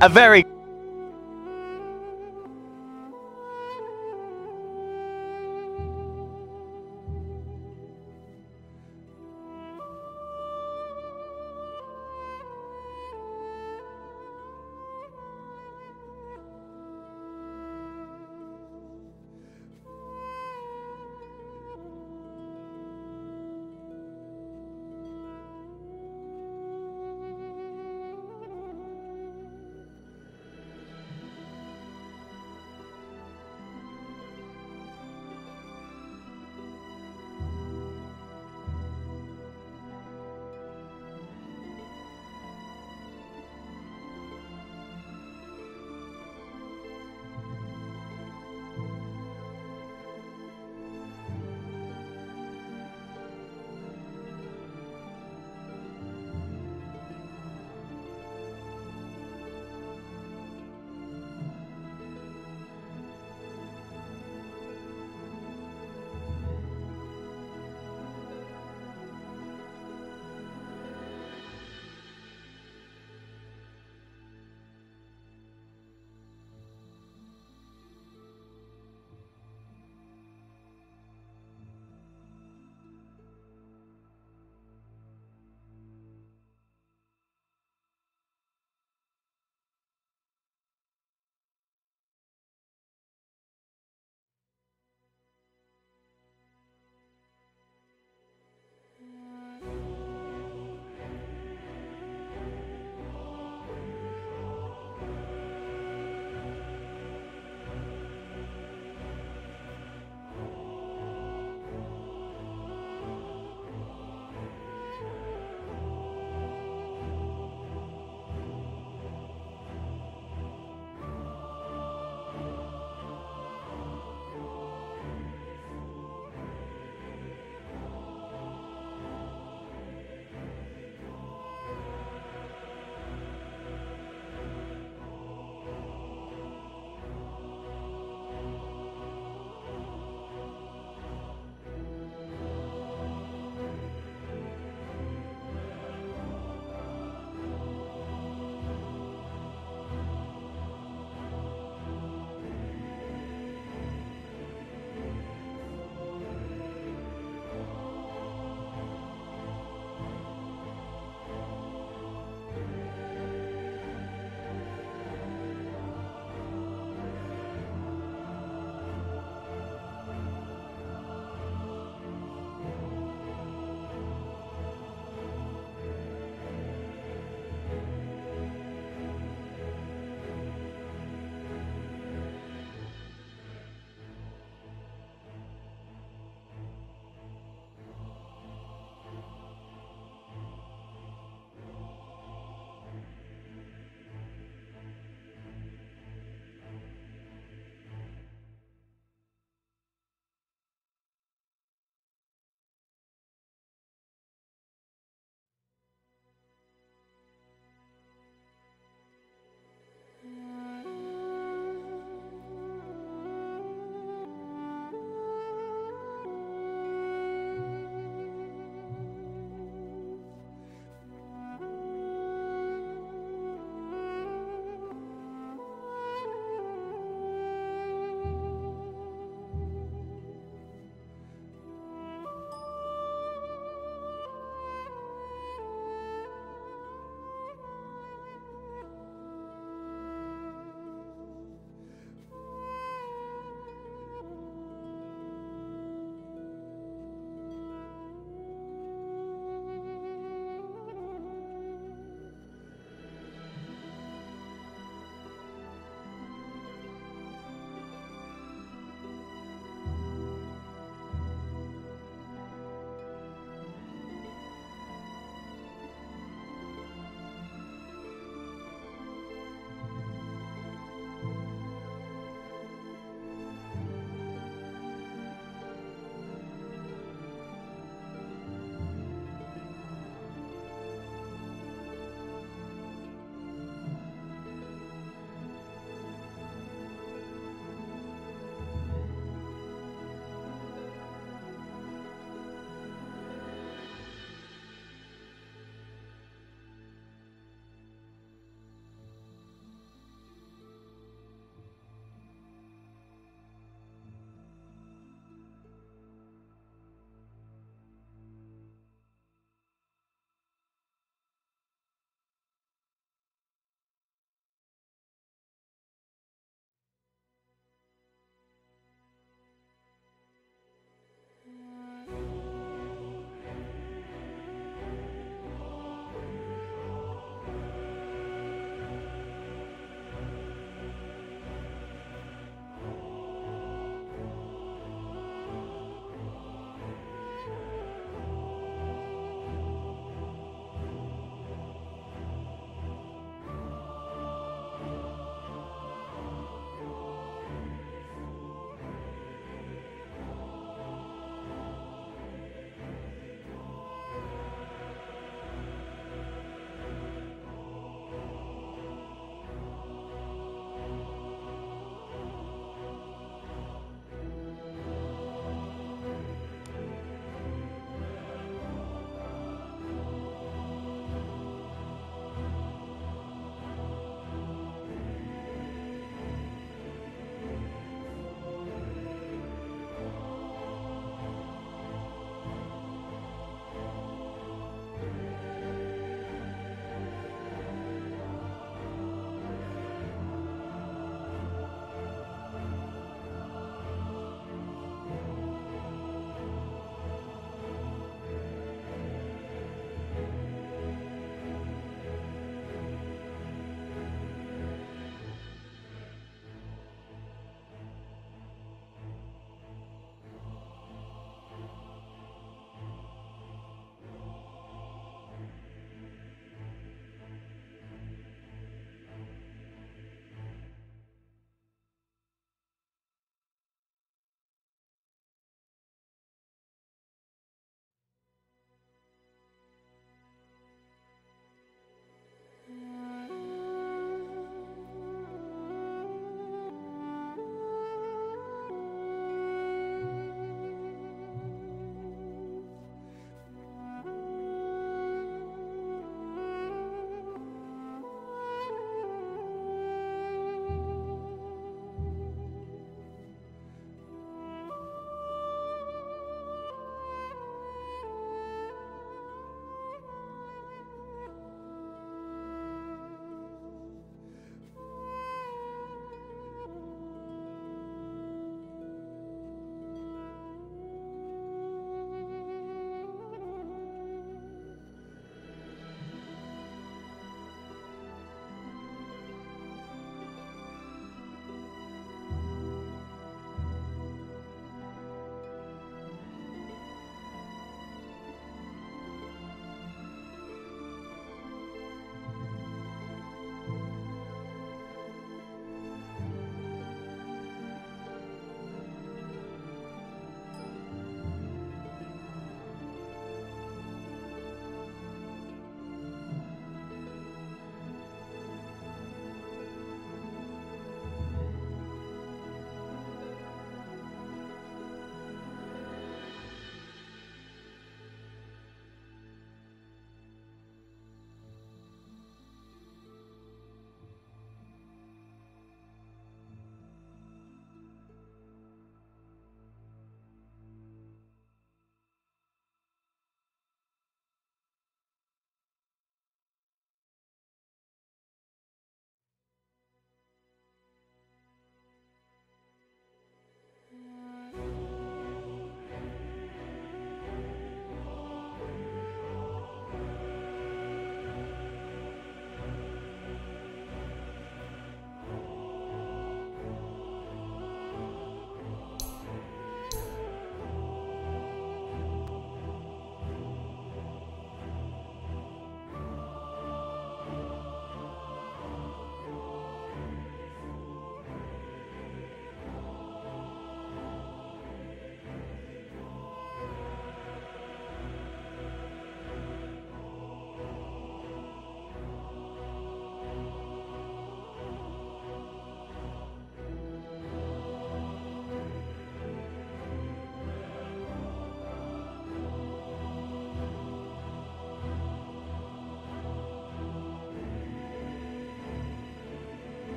A very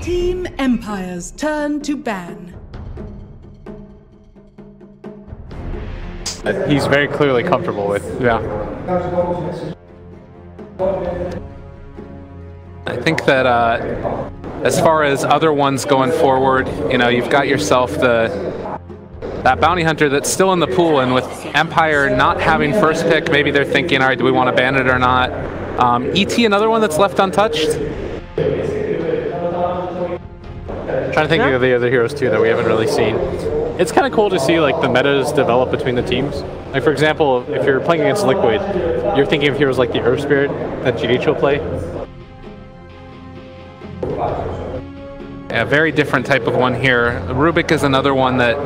Team Empire's turn to ban. He's very clearly comfortable with. Yeah. I think that as far as other ones going forward, you know, you've got yourself that bounty hunter that's still in the pool, and with Empire not having first pick, maybe they're thinking, all right, do we want to ban it or not? ET, another one that's left untouched. Trying to think of the other heroes too that we haven't really seen. It's kind of cool to see like the metas develop between the teams. Like for example, if you're playing against Liquid, you're thinking of heroes like the Earth Spirit that GH will play. A very different type of one here. Rubik is another one that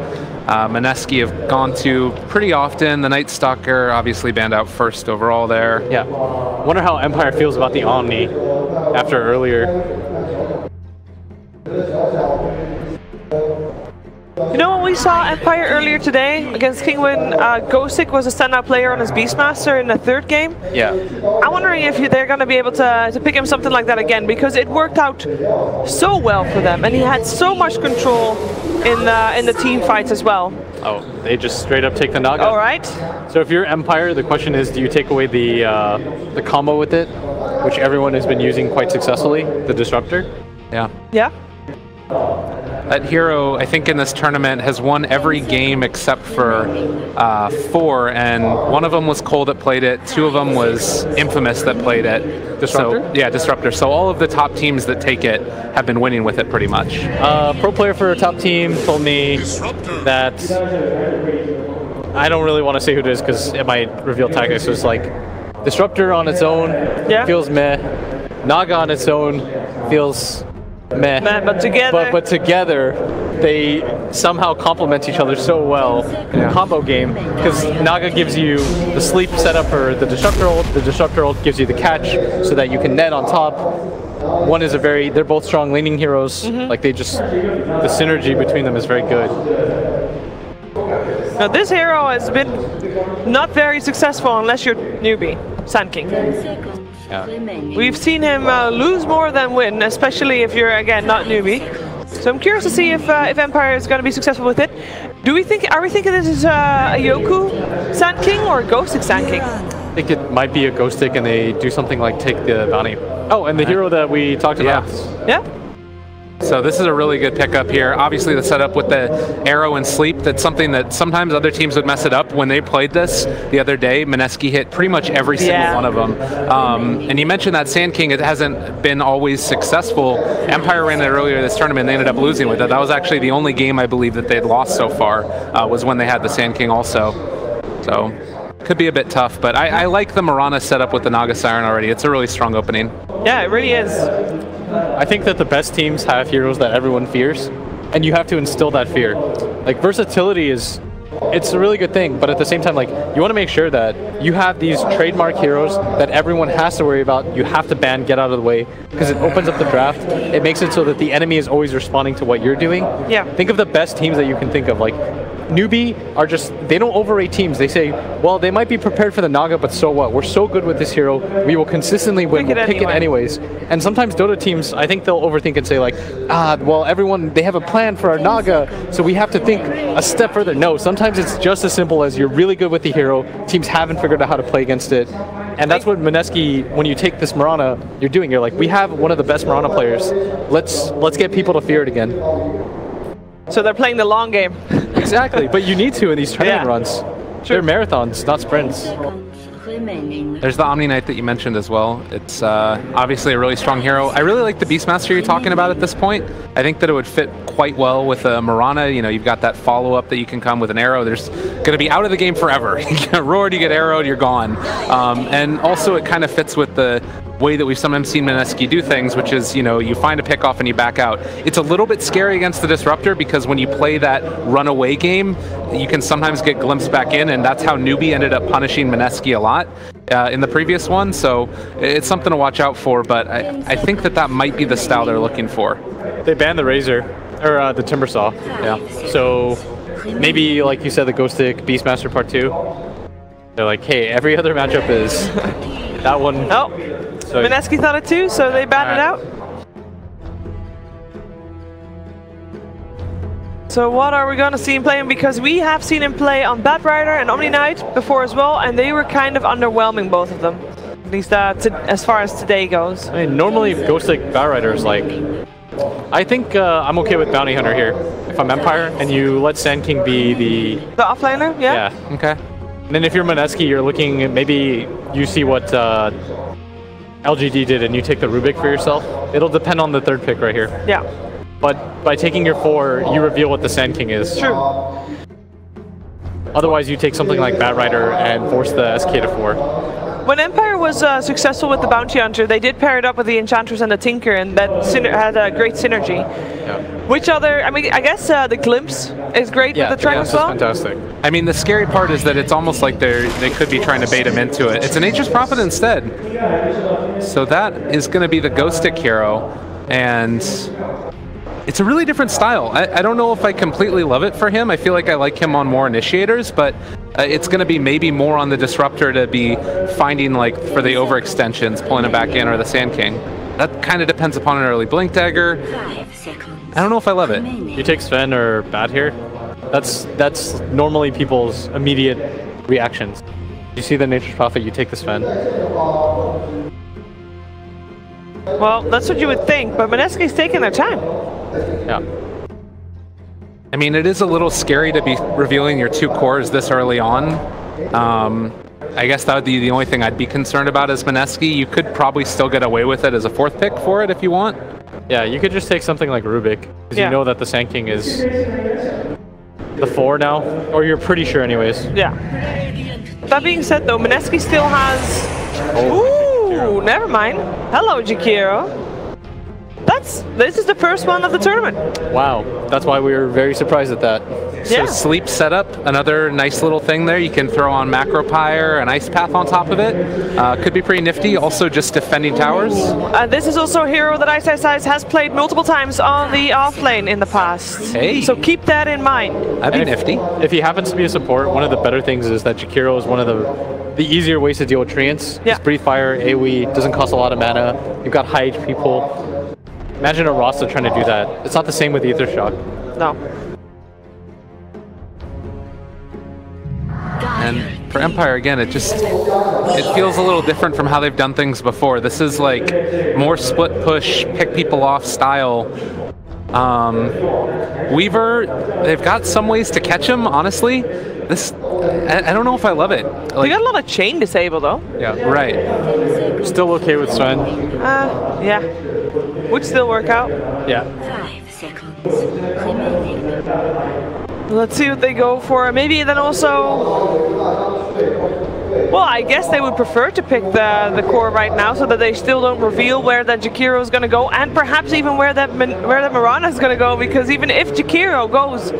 Mineski have gone to pretty often. The Night Stalker obviously banned out first overall there. Yeah. Wonder how Empire feels about the Omni after earlier. You know what we saw Empire earlier today against Kingwin? Ghostic was a standout player on his Beastmaster in the third game. Yeah. I'm wondering if they're going to be able to pick him something like that again, because it worked out so well for them, and he had so much control in the team fights as well. Oh, they just straight up take the Naga. All right. So if you're Empire, the question is, do you take away the combo with it, which everyone has been using quite successfully, the Disruptor? Yeah. Yeah. That hero, I think in this tournament, has won every game except for 4, and one of them was Cole that played it, 2 of them was Infamous that played it. Disruptor? So, yeah, Disruptor. So all of the top teams that take it have been winning with it pretty much. Pro player for a top team told me that I don't really want to say who it is because it might reveal tactics. So it's like Disruptor on its own feels meh. Naga on its own feels meh. But together, but together, they somehow complement each other so well in a combo game, because Naga gives you the sleep setup for the Disruptor ult, the Disruptor ult gives you the catch so that you can net on top. One is they're both strong laning heroes, like the synergy between them is very good. Now this hero has been not very successful unless you're newbie, Sand King. Yeah. We've seen him lose more than win, especially if you're, again, not newbie. So I'm curious to see if Empire is going to be successful with it. Are we thinking this is a Yoku Sand King or a Ghostic Sand King? I think it might be a Ghostic and they do something like take the bounty. Oh, and the hero that we talked about. Yeah. So this is a really good pickup here. Obviously the setup with the arrow and sleep, that's something that sometimes other teams would mess it up. When they played this the other day, Mineski hit pretty much every single one of them. And you mentioned that Sand King, it hasn't been always successful. Empire ran it earlier this tournament, they ended up losing with it. That was actually the only game I believe that they'd lost so far, was when they had the Sand King also. So could be a bit tough, but I like the Mirana setup with the Naga Siren already. It's a really strong opening. Yeah, it really is. I think that the best teams have heroes that everyone fears, and you have to instill that fear. Like, versatility it's a really good thing, but at the same time, like, you want to make sure that you have these trademark heroes that everyone has to worry about. You have to ban, get out of the way, because it opens up the draft. It makes it so that the enemy is always responding to what you're doing. Yeah. Think of the best teams that you can think of. Like, newbie are they don't overrate teams. They say, well, they might be prepared for the Naga, but so what? We're so good with this hero, we will consistently win, we'll pick it anyways. And sometimes Dota teams, I think they'll overthink and say like, well, they have a plan for our Naga, so we have to think a step further. No, sometimes it's just as simple as you're really good with the hero, teams haven't figured out how to play against it. And that's what Mineski, when you take this Mirana, you're doing. You're like, we have one of the best Mirana players. Let's get people to fear it again. So they're playing the long game. Exactly, but you need to in these tournament runs. Sure. They're marathons, not sprints. There's the Omni Knight that you mentioned as well. It's obviously a really strong hero. I really like the Beastmaster you're talking about at this point. I think that it would fit quite well with Mirana. You know, you've got that follow-up that you can come with an arrow. There's going to be out of the game forever. You get roared, you get arrowed, you're gone. And also it kind of fits with the way that we've sometimes seen Mineski do things, which is, you know, you find a pick off and you back out. It's a little bit scary against the Disruptor because when you play that runaway game, you can sometimes get glimpsed back in, and that's how Newbie ended up punishing Mineski a lot in the previous one. So it's something to watch out for, but I think that might be the style they're looking for. They banned the Razor, or the Timber Saw. Yeah. So maybe, like you said, the Ghostic Beastmaster Part 2. They're like, hey, every other matchup is that one. Oh. So Mineski thought it too, so they banned it out. So what are we going to see him playing? Because we have seen him play on Bat Rider and Omni Knight before as well, and they were kind of underwhelming, both of them. At least as far as today goes. I mean, normally Ghost like Bat Rider is like... I think I'm okay with Bounty Hunter here. If I'm Empire and you let Sand King be the offlaner, yeah? Yeah. Okay. And then if you're Mineski, you're looking at maybe you see what LGD did and you take the Rubik for yourself. It'll depend on the third pick right here. Yeah. But by taking your 4, you reveal what the Sand King is. True. Otherwise, you take something like Bat Rider and force the SK to 4. When Empire was successful with the Bounty Hunter, they did pair it up with the Enchantress and the Tinker, and that had a great synergy. Yeah. Which other, I mean, I guess the Glimpse is great with the Trek as well. Fantastic. I mean, the scary part is that it's almost like they could be trying to bait him into it. It's a Nature's Prophet instead. So that is going to be the Ghost Stick hero, and it's a really different style. I don't know if I completely love it for him. I feel like I like him on more initiators, but it's going to be maybe more on the Disruptor to be finding, like, for the overextensions, pulling him back in, or the Sand King. That kind of depends upon an early Blink Dagger. 5 seconds. I don't know if I love it. You take Sven or Bat here. That's normally people's immediate reactions. You see the Nature's Prophet, you take the Sven. Well, that's what you would think, but Mineski's taking their time. Yeah. I mean, it is a little scary to be revealing your 2 cores this early on. I guess that would be the only thing I'd be concerned about as Mineski. You could probably still get away with it as a 4th pick for it if you want. Yeah, you could just take something like Rubik, because you know that the Sand King is the 4 now, or you're pretty sure anyways. Yeah. That being said though, Mineski still has... Ooh, never mind. Hello, Jakiro. This is the first one of the tournament. Wow, that's why we were very surprised at that. So sleep setup, another nice little thing there. You can throw on Macro Pyre, an Ice Path on top of it. Could be pretty nifty. Also just defending towers. This is also a hero that Ice has played multiple times on the offlane in the past. Hey. So keep that in mind. That'd be nifty. If he happens to be a support, one of the better things is that Jakiro is one of the easier ways to deal with Treants. Yeah. Breathe Fire, AoE, doesn't cost a lot of mana. You've got high HP pull. Imagine a Rasta trying to do that. It's not the same with Ether Shock. No. And for Empire, again, it feels a little different from how they've done things before. This is like more split push, pick people off style. Weaver, they've got some ways to catch him, honestly. I don't know if I love it. Like, We got a lot of chain disable though. Yeah. right. Still okay with Sven. Yeah. Would still work out. Yeah. 5 seconds remaining. Let's see what they go for. Maybe then also... Well, I guess they would prefer to pick the core right now so that they still don't reveal where that Jakiro is going to go, and perhaps even where that Mirana is going to go, because even if Jakiro goes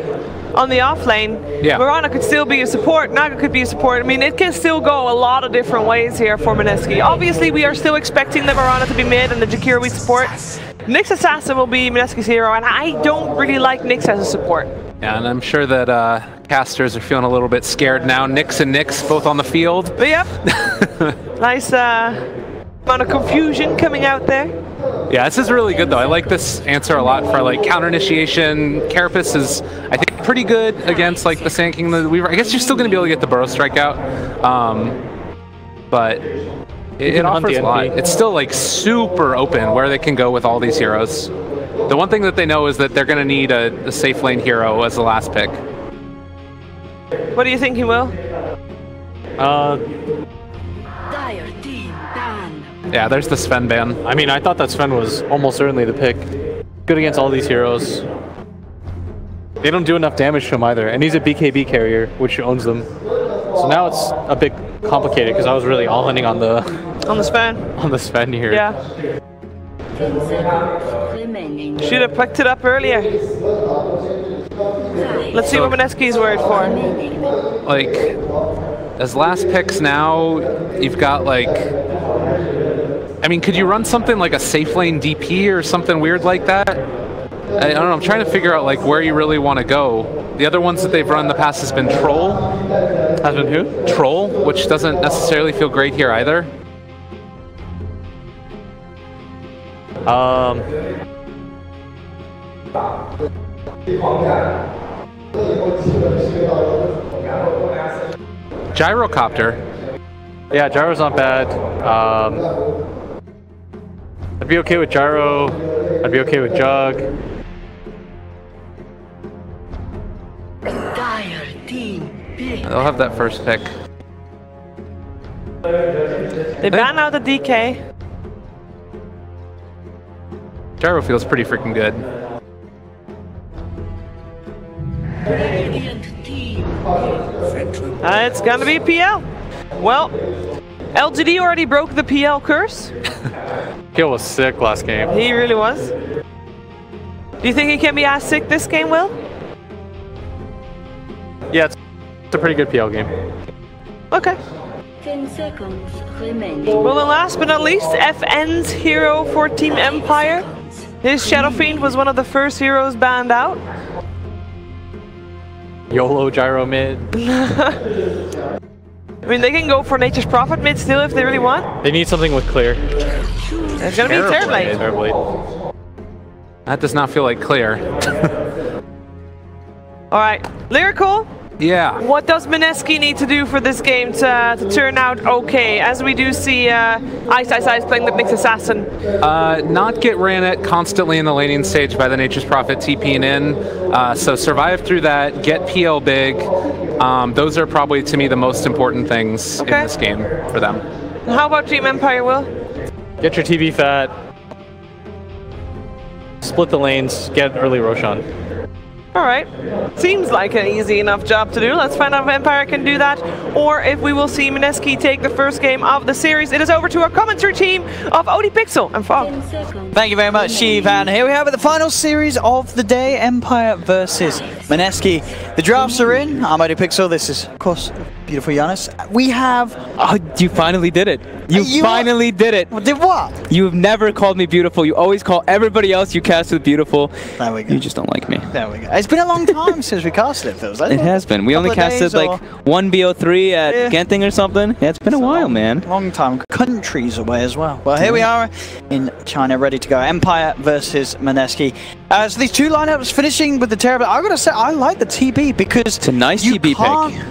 on the off lane, Mirana could still be a support, Naga could be a support. I mean, it can still go a lot of different ways here for Mineski. Obviously, we are still expecting the Mirana to be mid and the Jakiro we support. Nyx Assassin will be Mineski's hero, and I don't really like Nyx as a support. Yeah, and I'm sure that casters are feeling a little bit scared now. Nyx and Nyx both on the field. But yep. Nice amount of confusion coming out there. Yeah, this is really good though. I like this answer a lot for like counter initiation. Carapace is, I think, pretty good against like the Sand King, the Weaver. I guess you're still going to be able to get the Burrow Strike out, but it offers a lot. It's still like super open where they can go with all these heroes. The one thing that they know is that they're going to need a safe lane hero as the last pick. What do you think he will? Dire team ban. Yeah, there's the Sven ban. I mean, I thought that Sven was almost certainly the pick. Good against all these heroes. They don't do enough damage to him either, and he's a BKB carrier, which owns them. So now it's a bit complicated because I was really all-in on the Sven. On the Sven here. Yeah. 10 seconds remaining. Should have picked it up earlier. Let's see what Mineski's word for. Like, as last picks now, you've got like, I mean, could you run something like a safe lane DP or something weird like that? I don't know, I'm trying to figure out like where you really want to go. The other ones that they've run in the past has been Troll. Has been who? Troll, which doesn't necessarily feel great here either. Gyrocopter. Yeah, Gyro's not bad. I'd be okay with Gyro. I'd be okay with Jug. Dire team pick. They'll have that first pick. They ban out the DK. Gyro feels pretty freaking good. Radiant team. It's gonna be PL. Well, LGD already broke the PL curse. Kill was sick last game. He really was. Do you think he can be as sick this game, Will? Yeah, it's a pretty good PL game. Okay. 10 seconds remaining. Well, then last but not least, FN's hero for Team Empire. His Shadow Fiend was one of the first heroes banned out. YOLO Gyro mid. I mean, they can go for Nature's Prophet mid still if they really want. They need something with clear. It's gonna be Terrorblade. Terrorblade. That does not feel like clear. Alright, Lyrical. Yeah. What does Mineski need to do for this game to turn out okay? As we do see Ice playing the Nyx Assassin. Not get ran at constantly in the laning stage by the Nature's Prophet TPing in. So survive through that, get PL big. Those are probably, to me, the most important things in this game for them. How about Team Empire, Will? Get your TV fat. Split the lanes, get early Roshan. Alright, seems like an easy enough job to do. Let's find out if Empire can do that, or if we will see Mineski take the first game of the series. It is over to our commentary team of OD Pixel and Fog. 10 seconds. Thank you very much, Sheev, and here we have it, the final series of the day, Empire versus Mineski. The drafts are in. I'm OD Pixel. This is, of course, beautiful Giannis. We have... Oh, you finally did it. You finally did it. Did what? You've never called me beautiful. You always call everybody else you cast with beautiful. There we go. You just don't like me. There we go. It's been a long time since we casted it, feels like. It has been. We only casted like one BO3 at Genting or something. Yeah, it's been a while, man. Long time. Countries away as well. Well, here we are in China, ready to go. Empire versus Mineski. So these two lineups finishing with the terrible. I gotta say, I like the TB because it's a nice TB pick.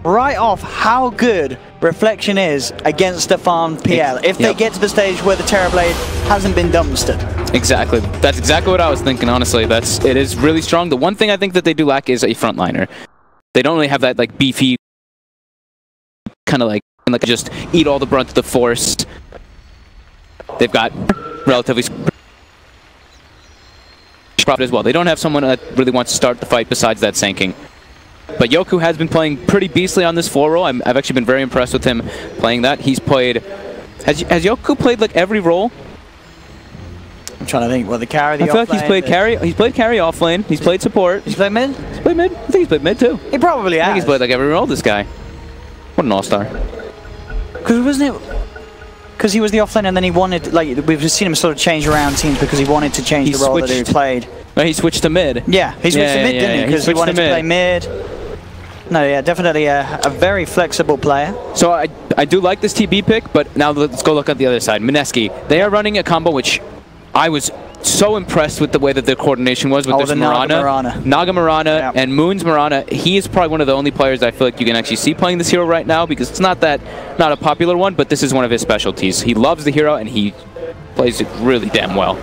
Write off how good Reflection is against the farmed PL if they get to the stage where the Terrorblade hasn't been dumpstered. Exactly. That's exactly what I was thinking, honestly. It is really strong. The one thing I think that they do lack is a frontliner. They don't really have that like beefy kind of like just eat all the brunt of the force. They've got relatively as well. They don't have someone that really wants to start the fight besides that Sanking. But Yoku has been playing pretty beastly on this 4 role. I've actually been very impressed with him playing that. He's played... Has Yoku played like every role? I'm trying to think. Well, the carry, the I feel like he's played carry. He's played carry off lane. He's played support. He's played mid? He's played mid. I think he's played mid too. He probably has. I think he's played like every role, this guy. What an all-star. Because wasn't it... Because he was the offlane and then he wanted... Like, we've seen him sort of change around teams because he wanted to change the role that he played. No, he switched to mid. Yeah, he switched to mid, didn't he? Because he wanted to play mid. No, yeah, definitely a very flexible player. So I do like this TB pick, but now let's go look at the other side. Mineski, they are running a combo which I was so impressed with the way that their coordination was with this Mirana. Naga Mirana and Moon's Mirana. He is probably one of the only players I feel like you can actually see playing this hero right now because it's not a popular one, but this is one of his specialties. He loves the hero and he plays it really damn well.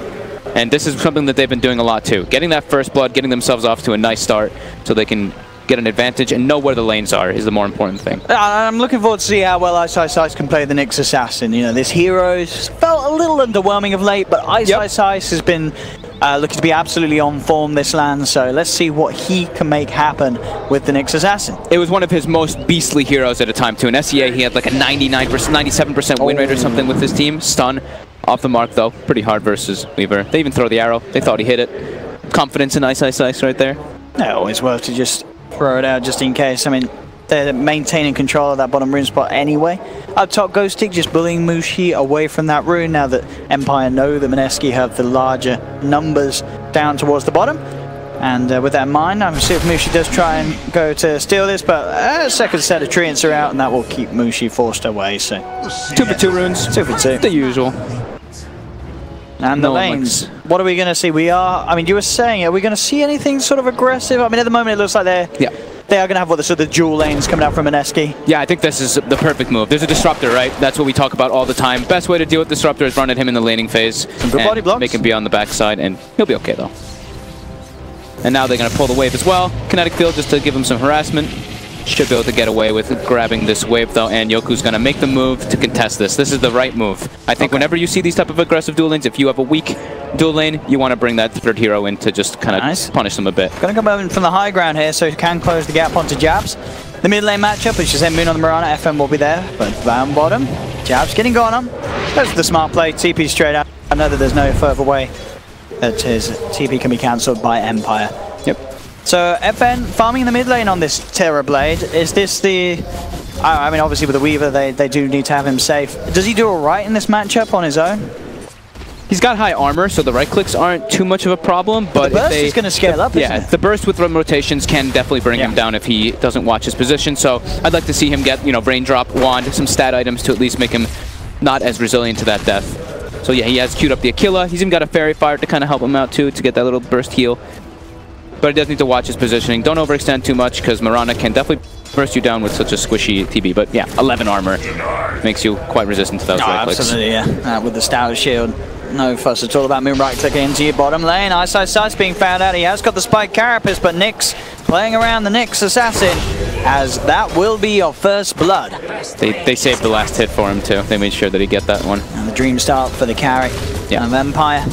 And this is something that they've been doing a lot too. Getting that first blood, getting themselves off to a nice start so they can get an advantage and know where the lanes are is the more important thing. I'm looking forward to see how well Ice can play the Nyx Assassin. You know, this hero's felt a little underwhelming of late, but Ice has been looking to be absolutely on form this land, so let's see what he can make happen with the Nyx Assassin. It was one of his most beastly heroes at a time too. In SEA, he had like a 97% win rate or something with his team. Stun off the mark though, pretty hard versus Weaver. They even throw the arrow. They thought he hit it. Confidence in Ice right there. Yeah, always worth to just throw it out just in case. I mean, they're maintaining control of that bottom rune spot anyway. Up top, Ghostic just bullying Mushi away from that rune now that Empire know that Mineski have the larger numbers down towards the bottom. And with that in mind, I'm see if Mushi does try and go to steal this, but a second set of treants are out and that will keep Mushi forced away. So 2 for 2 runes. 2 for 2. The usual. And the lanes, what are we going to see? I mean, you were saying, are we going to see anything sort of aggressive? I mean, at the moment, it looks like they are going to have the sort of dual lanes coming out from Mineski. Yeah, I think this is the perfect move. There's a disruptor, right? That's what we talk about all the time. Best way to deal with disruptor is run at him in the laning phase. Some good body blocks. Make him be on the backside, and he'll be okay, though. And now they're going to pull the wave as well. Kinetic field just to give him some harassment. Should be able to get away with grabbing this wave, though, and Yoku's going to make the move to contest this. This is the right move. I think whenever you see these type of aggressive dual lanes, if you have a weak dual lane, you want to bring that third hero in to just kind of punish them a bit. Going to come in from the high ground here, so he can close the gap onto Jabs. The mid lane matchup, which is Moon on the Mirana, FM will be there, but down bottom, Jabs getting gone on. That's the smart play, TP straight out. I know that there's no further way that his TP can be cancelled by Empire. Yep. So FN farming in the mid lane on this Terra Blade. Is this the... I mean, obviously with the Weaver, they do need to have him safe. Does he do alright in this matchup on his own? He's got high armor, so the right clicks aren't too much of a problem. But the burst is going to scale up, isn't it? The burst with rotations can definitely bring him down if he doesn't watch his position. So I'd like to see him get, Raindrop, Wand, some stat items to at least make him not as resilient to that death. So yeah, he has queued up the Aquila. He's even got a Fairy Fire to kind of help him out too, to get that little burst heal. But he does need to watch his positioning. Don't overextend too much, because Mirana can definitely burst you down with such a squishy TB. But yeah, 11 armor makes you quite resistant to those right clicks. Absolutely, yeah. With the Stout Shield. No fuss at all about Moon right clicking into your bottom lane. Ice being found out. He has got the Spike Carapace, but Nyx playing around the Nyx Assassin, as that will be your first blood. They saved the last hit for him too. They made sure that he get that one. And the Dream Start for the carry of Empire.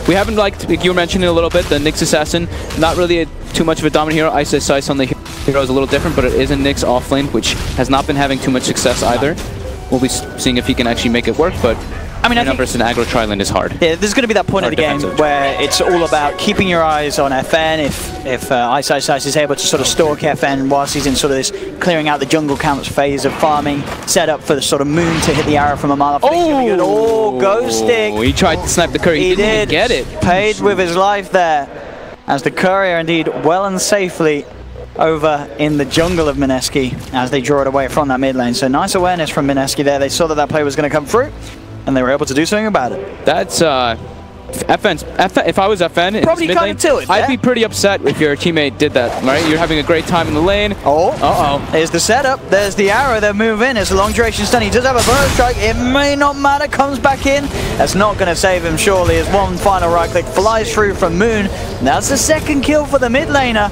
We haven't liked, like you were mentioning a little bit, the Nyx Assassin. Not really too much of a dominant hero. Ice on the hero is a little different, but it is a Nyx offlane, which has not been having too much success either. We'll be seeing if he can actually make it work, but I mean, versus an aggro tri-lane is hard. Yeah, there's going to be that point of the game where it's all about keeping your eyes on FN. If Ice is able to sort of stalk FN whilst he's in sort of this clearing out the jungle camps phase of farming, set up for the sort of Moon to hit the arrow from a mile off. Oh, Ghost Stick. He tried to snipe the courier. He didn't even get it. Paid with his life there, as the courier indeed well and safely over in the jungle of Mineski as they draw it away from that mid lane. So nice awareness from Mineski there. They saw that that play was going to come through, and they were able to do something about it. That's if I was FN, probably kind of tilted. I'd be pretty upset if your teammate did that. Right? You're having a great time in the lane. Here's the setup. There's the arrow. They move in. It's a long duration stun. He does have a burst strike. It may not matter. Comes back in. That's not going to save him. Surely, as one final right click flies through from Moon. That's the second kill for the mid laner.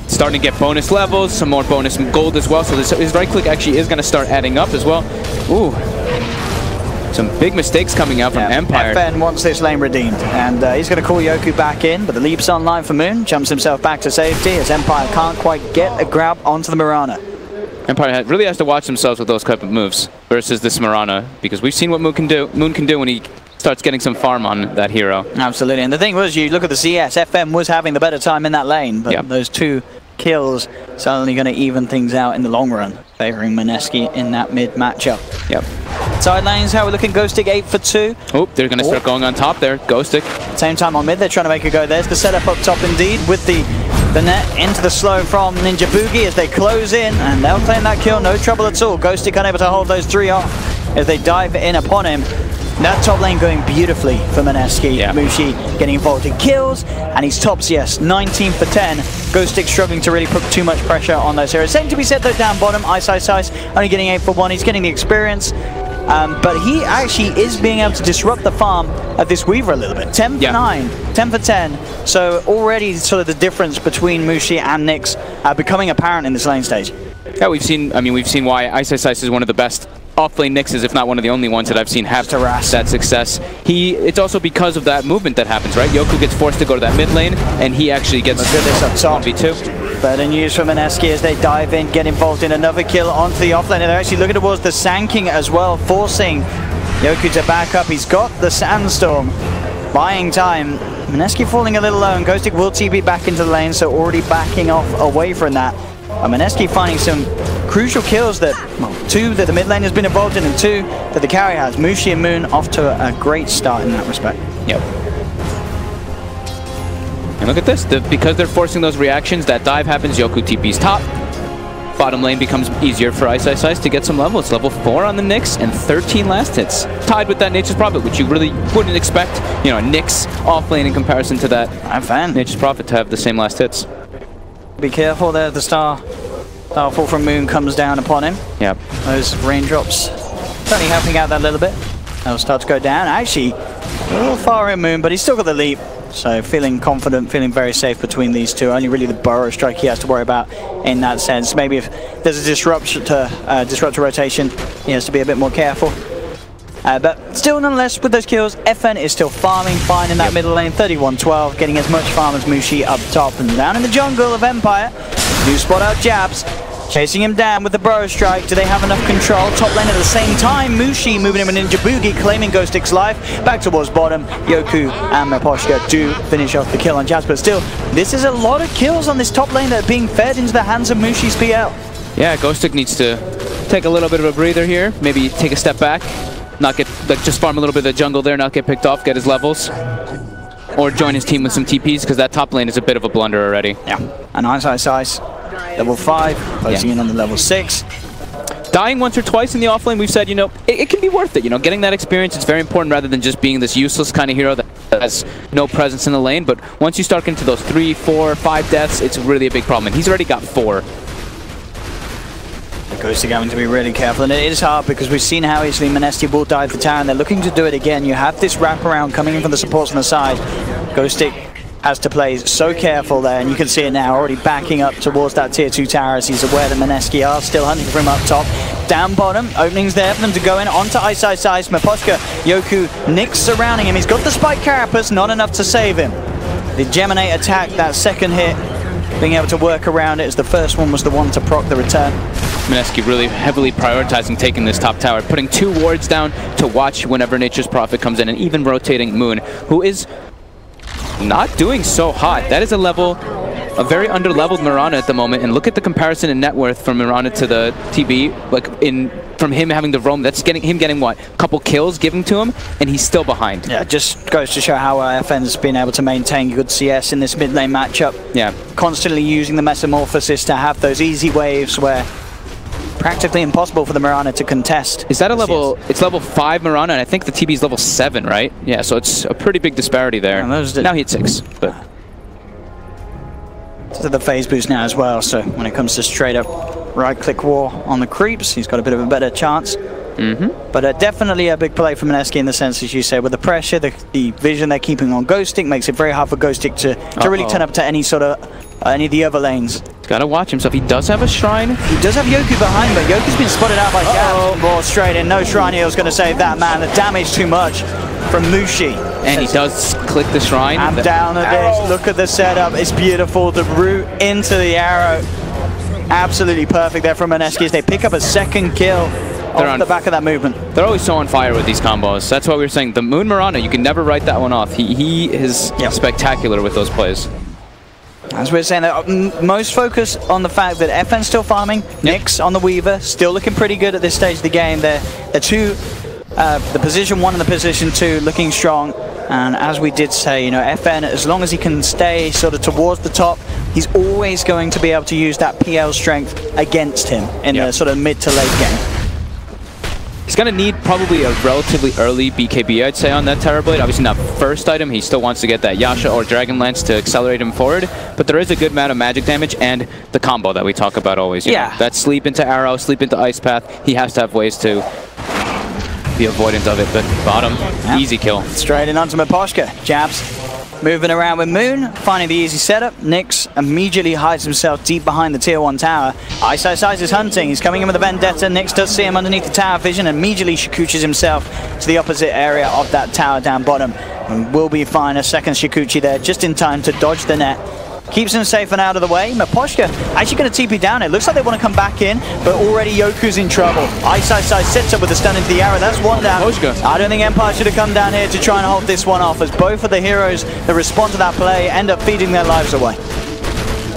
Starting to get bonus levels, some more bonus gold as well. So his right click actually is going to start adding up as well. Ooh. Some big mistakes coming out from Empire. FN wants this lane redeemed, and he's going to call Yoku back in, but the leap's online for Moon, jumps himself back to safety as Empire can't quite get a grab onto the Mirana. Empire really has to watch themselves with those type of moves versus this Mirana, because we've seen what Moon can do when he starts getting some farm on that hero. Absolutely, and the thing was, you look at the CS, FM was having the better time in that lane, but those two kills certainly going to even things out in the long run, favoring Mineski in that mid matchup. Yep. Side lanes, how we're looking, Ghost Stick 8 for 2. Oh, they're going to start going on top there. Ghost Stick. Same time on mid, they're trying to make a go. There's the setup up top indeed, with the net into the slow from Ninja Boogie as they close in, and they'll claim that kill, no trouble at all. Ghost Stick unable to hold those three off as they dive in upon him. That top lane going beautifully for Mineski. Mushi getting involved in kills, and he's tops, 19 for 10. Ghost Stick struggling to really put too much pressure on those heroes. Same to be said though down bottom, Ice, only getting 8 for 1. He's getting the experience, but he actually is being able to disrupt the farm of this Weaver a little bit. 10 for 9, 10 for 10. So already sort of the difference between Mushi and Nyx becoming apparent in this lane stage. Yeah, we've seen why Ice is one of the best off-lane Nyxes, if not one of the only ones that I've seen have that success. It's also because of that movement that happens, right? Yoku gets forced to go to that mid lane, and he actually gets this up top. 1v2. Better news from Mineski as they dive in, get involved in another kill onto the offlane, and they're actually looking towards the Sand as well, forcing Yoku to back up. He's got the Sandstorm, buying time. Mineski falling a little low, and Ghost Stick will TP back into the lane, so already backing off away from that. Mineski finding some crucial kills that, two that the mid lane has been involved in, and two that the carry has. Mushi and Moon off to a great start in that respect. Yep. And look at this, because they're forcing those reactions, that dive happens, Yoku TP's top. bottom lane becomes easier for Ice to get some levels. Level 4 on the Nyx and 13 last hits. Tied with that Nature's Prophet, which you really wouldn't expect, you know, Nyx off lane in comparison to that Nature's Prophet to have the same last hits. Be careful there, the Starfall from Moon comes down upon him. Yep. Those raindrops certainly helping out that little bit. That'll start to go down. Actually, a little far in Moon, but he's still got the leap. So feeling confident, feeling very safe between these two. Only really the Burrow strike he has to worry about in that sense. Maybe if there's a disruptor rotation, he has to be a bit more careful. But still, nonetheless, with those kills, FN is still farming fine in that middle lane. 31-12, getting as much farm as Mushi up top. And down in the jungle of Empire, do spot out Jabs. Chasing him down with the Burrow strike. Do they have enough control? Top lane at the same time. Mushi moving him in Ninja Boogie, claiming Ghost Stick's life. Back towards bottom. Yoku and Miposhka do finish off the kill on Jabs. But still, this is a lot of kills on this top lane that are being fed into the hands of Mushi's PL. Yeah, Ghost Stick needs to take a little bit of a breather here. Maybe take a step back. Not get, like, just farm a little bit of the jungle there, not get picked off, get his levels. Or join his team with some TPs, because that top lane is a bit of a blunder already. Yeah, and Ice. Level 5, closing in on the level 6. Dying once or twice in the offlane, we've said, you know, it can be worth it. You know, getting that experience is very important rather than just being this useless kind of hero that has no presence in the lane. But once you start getting to those 3, 4, 5 deaths, it's really a big problem. And he's already got 4. The Ghost Stick having to be really careful, and it is hard because we've seen how easily Mineski will dive the tower, and they're looking to do it again. You have this wraparound coming in from the supports on the side. Ghost Stick has to play so careful there, and you can see it now, already backing up towards that tier 2 tower as he's aware that Mineski are still hunting for him up top. Down bottom, openings there for them to go in, onto Ice. Miposhka, Yoku, Nyx surrounding him. He's got the Spike Carapace, not enough to save him. The Geminate attack, that second hit, being able to work around it as the first one was the one to proc the return. Mineski really heavily prioritizing taking this top tower, putting 2 wards down to watch whenever Nature's Prophet comes in, and even rotating Moon, who is not doing so hot. That is a very under-leveled Mirana at the moment, and look at the comparison in net worth from Mirana to the TB, like from him having the roam, that's getting him getting what? A couple kills given to him, and he's still behind. Yeah, just goes to show how FN's been able to maintain good CS in this mid lane matchup. Yeah. Constantly using the Metamorphosis to have those easy waves where practically impossible for the Mirana to contest. Is that a level, it's level 5 Mirana, and I think the TB's level 7, right? Yeah, so it's a pretty big disparity there. Now he hit 6, but... To the phase boost now as well, so when it comes to straight up right-click war on the creeps, he's got a bit of a better chance. But definitely a big play from Mineski in the sense, as you say, with the pressure, the vision they're keeping on Ghost Stick makes it very hard for Ghost Stick to really turn up to any sort of, any of the other lanes. Gotta watch himself. He does have a shrine. He does have Yoku behind, but Yoku's been spotted out by Jabs. Raw straight in. No shrine heal's going to save that man. The damage too much from Mushi. And he does click the shrine. And down at this. Look at the setup. It's beautiful. The route into the arrow. Absolutely perfect there from Mineski as they pick up a second kill off the back of that movement. They're always so on fire with these combos. That's what we were saying. The Moon Mirana, you can never write that one off. He is spectacular with those plays. As we're saying, most focus on the fact that FN's still farming, Nyx on the Weaver, still looking pretty good at this stage of the game. They're the position 1 and the position 2 looking strong. And as we did say, you know, FN, as long as he can stay sort of towards the top, he's always going to be able to use that PL strength against him in the sort of mid to late game. He's going to need probably a relatively early BKB, I'd say, on that Terrorblade. Obviously not first item. He still wants to get that Yasha or Dragon Lance to accelerate him forward. But there is a good amount of magic damage and the combo that we talk about always. You know, that sleep into Arrow, sleep into Ice Path. He has to have ways to be avoidant of it. But bottom, easy kill. Straight in onto Miposhka. Jabs. Moving around with Moon, finding the easy setup. Nyx immediately hides himself deep behind the tier 1 tower. Ice is hunting. He's coming in with a Vendetta. Nyx does see him underneath the tower vision and immediately Shikuchis himself to the opposite area of that tower down bottom. And will be fine. A second Shikuchi there just in time to dodge the net. Keeps him safe and out of the way. Miposhka actually going to TP down. It looks like they want to come back in, but already Yoku's in trouble. Ice sets up with a stun into the arrow. That's one down. I don't think Empire should have come down here to try and hold this one off, as both of the heroes that respond to that play end up feeding their lives away.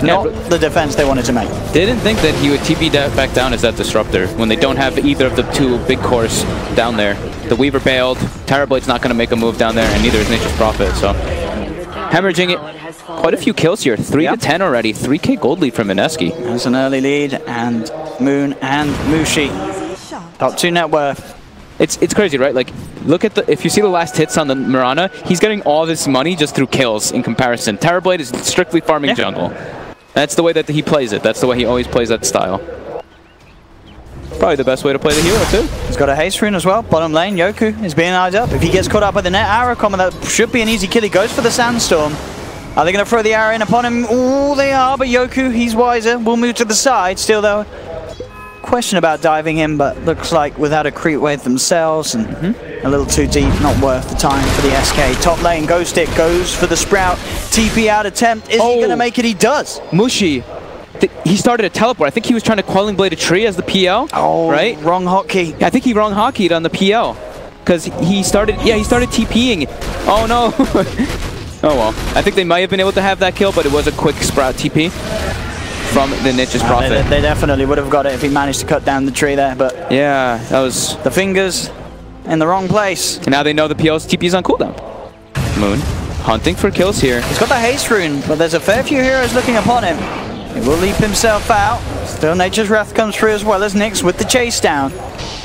Not the defense they wanted to make. They didn't think that he would TP back down as that disruptor when they don't have either of the 2 big cores down there. The Weaver bailed. Terrorblade's not going to make a move down there, and neither is Nature's Prophet. So hemorrhaging it. Quite a few kills here. 3 to 10 already. 3K gold lead from Mineski. That's an early lead, and Moon and Mushi. Top 2 net worth. It's crazy, right? Like, look at if you see the last hits on the Mirana, he's getting all this money just through kills in comparison. Terrorblade is strictly farming jungle. That's the way that he plays it. That's the way he always plays that style. Probably the best way to play the hero, too. He's got a haste rune as well. Bottom lane, Yoku is being eyed up. If he gets caught up by the net arrow combo, that should be an easy kill. He goes for the sandstorm. Are they going to throw the arrow in upon him? Oh, they are, but Yoku, he's wiser. Will move to the side. Still, though, question about diving in, but looks like without a creep wave themselves and a little too deep, not worth the time for the SK. Top lane, Ghostic goes for the Sprout. TP out attempt. Is he going to make it? He does. Mushi. He started a teleport. I think he was trying to Quelling Blade a tree as the PL. Oh, right? Wrong hotkey. I think he wrong hotkeyed on the PL. Because he started TPing. Oh, no. Oh, well. I think they might have been able to have that kill, but it was a quick Sprout TP from the Niche's Prophet. They definitely would have got it if he managed to cut down the tree there, but... Yeah, that was... The fingers in the wrong place. And now they know the PL's TP is on cooldown. Moon hunting for kills here. He's got the haste rune, but there's a fair few heroes looking upon him. He will leap himself out. Still Nature's Wrath comes through as well as Nyx with the chase down.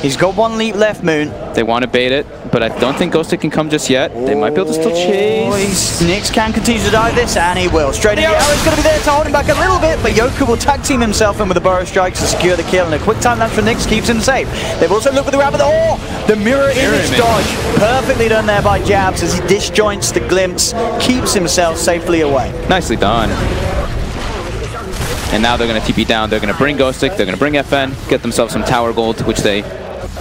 He's got 1 leap left, Moon. They want to bait it, but I don't think Ghostic can come just yet. They might be able to still chase. Nyx can continue to dive this, and he will. Straight in the arrow is going to be there to hold him back a little bit, but Yoku will tag team himself in with a burrow strike to secure the kill, and a quick time lapse for Nyx keeps him safe. They've also looked for the rabbit. Oh, the mirror image dodge. Perfectly done there by Jabs as he disjoints the glimpse, keeps himself safely away. Nicely done. And now they're going to TP down. They're going to bring Ghostic. They're going to bring FN, get themselves some tower gold, which they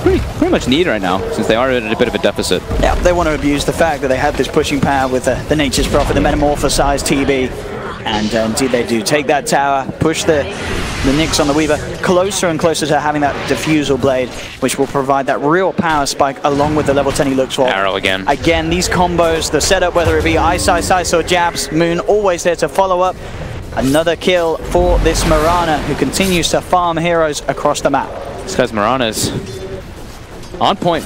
pretty much need right now, since they are at a bit of a deficit. Yeah, they want to abuse the fact that they have this pushing power with the Nature's Prophet, the Metamorphosized TB. And indeed they do. Take that tower, push the Nyx on the Weaver closer and closer to having that Diffusal Blade, which will provide that real power spike along with the level 10 he looks for. Arrow again. Again, these combos, the setup, whether it be Ice, or Jabs, Moon, always there to follow up. Another kill for this Mirana, who continues to farm heroes across the map. This guy's Mirana's on point.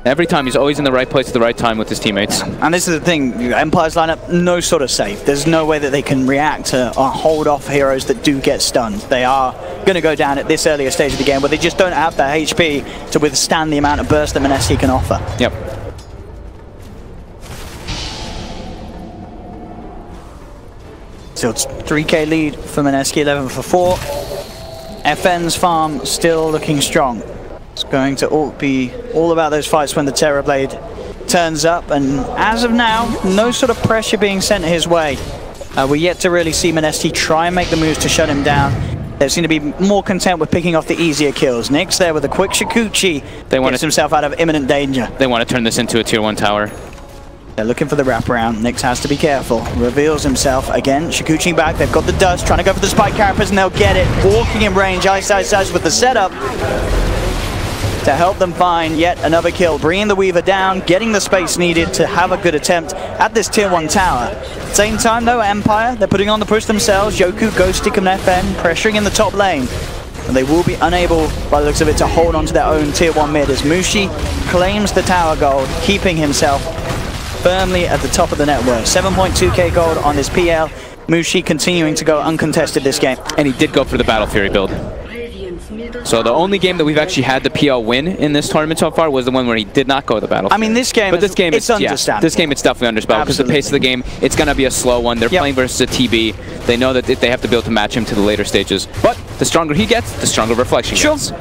Every time, he's always in the right place at the right time with his teammates. And this is the thing, Empire's lineup, no sort of safe. There's no way that they can react to or hold off heroes that do get stunned. They are going to go down at this earlier stage of the game, where they just don't have the HP to withstand the amount of burst that Mineski can offer. Yep. So it's 3K lead for Mineski, 11 for 4. FN's farm still looking strong. It's going to be all about those fights when the Terrorblade turns up, and as of now, no sort of pressure being sent his way. We're yet to really see Mineski try and make the moves to shut him down. They seem to be more content with picking off the easier kills. Nyx there with a quick Shikuchi, gets himself out of imminent danger. They want to turn this into a tier 1 tower. They're looking for the wraparound. Nyx has to be careful. Reveals himself again. Shikuchi back. They've got the dust. Trying to go for the spike carapers, and they'll get it. Walking in range. Ice with the setup to help them find yet another kill. Bringing the Weaver down. Getting the space needed to have a good attempt at this tier 1 tower. Same time though, Empire, they're putting on the push themselves. Yoku, Ghostic, and FN pressuring in the top lane. And they will be unable, by the looks of it, to hold on to their own tier 1 mid as Mushi claims the tower gold, keeping himself firmly at the top of the net worth. 7.2k gold on this PL. Mushi continuing to go uncontested this game. And he did go for the Battle Fury build. So the only game that we've actually had the PL win in this tournament so far was the one where he did not go the Battle Fury. I mean, this game, but this game it's understandable. Yeah, this game it's definitely understandable because the pace of the game, it's going to be a slow one. They're playing versus a TB. They know that they have to be able to match him to the later stages. But the stronger he gets, the stronger Reflection gets.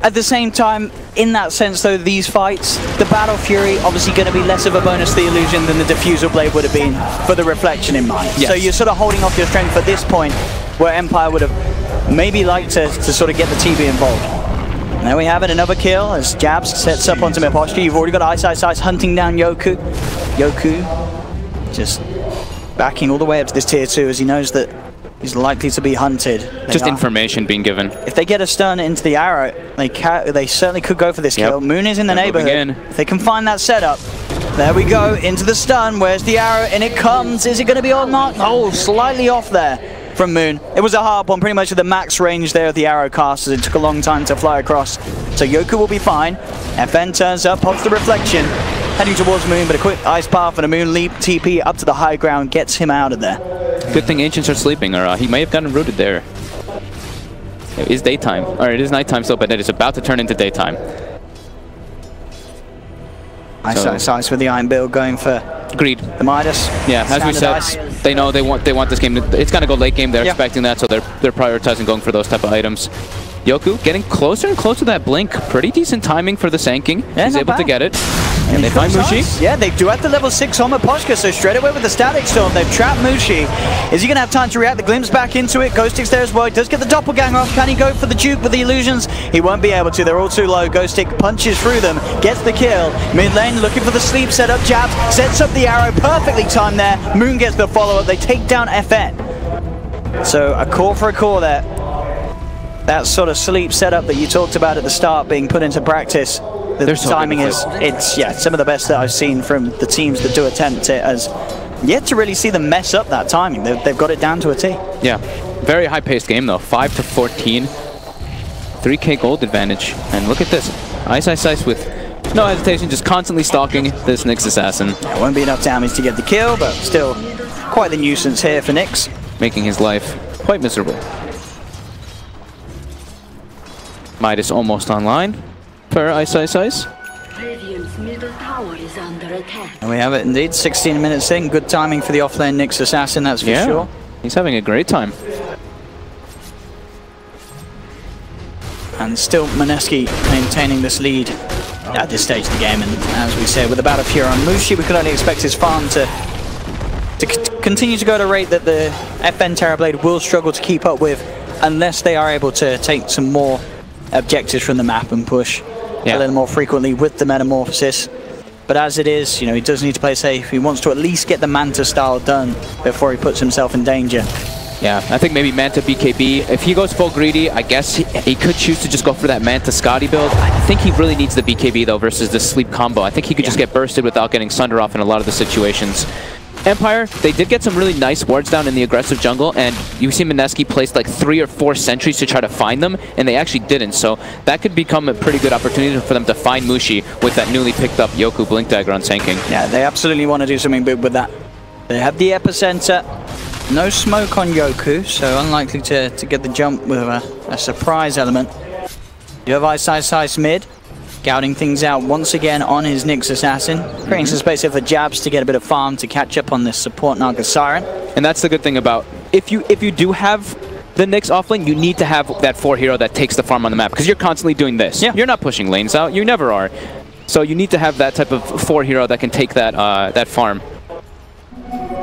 At the same time, in that sense though, these fights, the Battle Fury obviously going to be less of a bonus to the illusion than the Diffusal Blade would have been for the Reflection in mind. Yes. So you're sort of holding off your strength at this point, where Empire would have maybe liked to sort of get the TB involved. There we have it, another kill as Jabs sets up onto Miposhki. You've already got Ice hunting down Yoku. Yoku just backing all the way up to this tier 2 as he knows that he's likely to be hunted. Just information being given. If they get a stun into the arrow, they certainly could go for this kill. Moon is in the neighborhood. If they can find that setup. There we go, into the stun. Where's the arrow? And it comes. Is it going to be on mark? Oh, slightly off there from Moon. It was a hard one, pretty much at the max range there of the arrow cast, as it took a long time to fly across. So Yoku will be fine. FN turns up, pops the Reflection. heading towards Moon, but a quick ice path and a Moon leap TP up to the high ground gets him out of there. Good thing Ancients are sleeping, or he may have gotten rooted there. It is daytime, or it is nighttime still, but it is about to turn into daytime. Ice with the Iron Bill going for greed. The Midas. Yeah, as we said, they know they want this game. It's gonna go late game. They're expecting that, so they're prioritizing going for those type of items. Yoku getting closer and closer to that blink. Pretty decent timing for the Sanking. Yeah, he's able to get it. And they find Mushi. Yeah, they do at the level 6 on Poshka, so straight away with the Static Storm, they've trapped Mushi. Is he going to have time to react? The Glimpse back into it. Ghostic's there as well. He does get the Doppelganger off. Can he go for the Duke with the illusions? He won't be able to. They're all too low. Ghostic punches through them, gets the kill. Mid lane looking for the sleep setup. Jabs, sets up the arrow. Perfectly timed there. Moon gets the follow-up. They take down FN. So a core for a core there. That sort of sleep setup that you talked about at the start being put into practice. The timing is, some of the best that I've seen from the teams that do attempt it, as yet to really see them mess up that timing. They've got it down to a T. Yeah, very high-paced game though, 5-14, 3K gold advantage, and look at this, Ice with no hesitation, just constantly stalking this Nyx assassin. It won't be enough damage to get the kill, but still quite the nuisance here for Nyx, making his life quite miserable. Midas almost online for Ice. Radiant's middle tower is under attack. And we have it indeed, 16 minutes in. Good timing for the offlane Nyx assassin, that's for sure. He's having a great time. And still Mineski maintaining this lead at this stage of the game. And as we say, with the Battle Fury on Mushi, we could only expect his farm to continue to go at a rate that the FN Terrorblade will struggle to keep up with, unless they are able to take some more objectives from the map and push a little more frequently with the Metamorphosis. But as it is, you know, he does need to play safe. He wants to at least get the Manta style done before he puts himself in danger. Yeah, I think maybe Manta BKB. If he goes full greedy, I guess he could choose to just go for that Manta Scotty build. I think he really needs the BKB though versus the sleep combo. I think he could just get bursted without getting Sunder off in a lot of the situations. Empire, they did get some really nice wards down in the aggressive jungle, and you see Mineski placed like 3 or 4 sentries to try to find them, and they actually didn't. So that could become a pretty good opportunity for them to find Mushi with that newly picked up Yoku Blink Dagger on Sanking. Yeah, they absolutely want to do something big with that. They have the epicenter. No smoke on Yoku, so unlikely to get the jump with a surprise element. You have Ice mid. Scouting things out once again on his Nyx assassin, creating some space here for Jabs to get a bit of farm to catch up on this support Naga Siren. And that's the good thing about, if you do have the Nyx offlane, you need to have that 4 hero that takes the farm on the map, because you're constantly doing this. Yeah. You're not pushing lanes out, you never are. So you need to have that type of 4 hero that can take that that farm.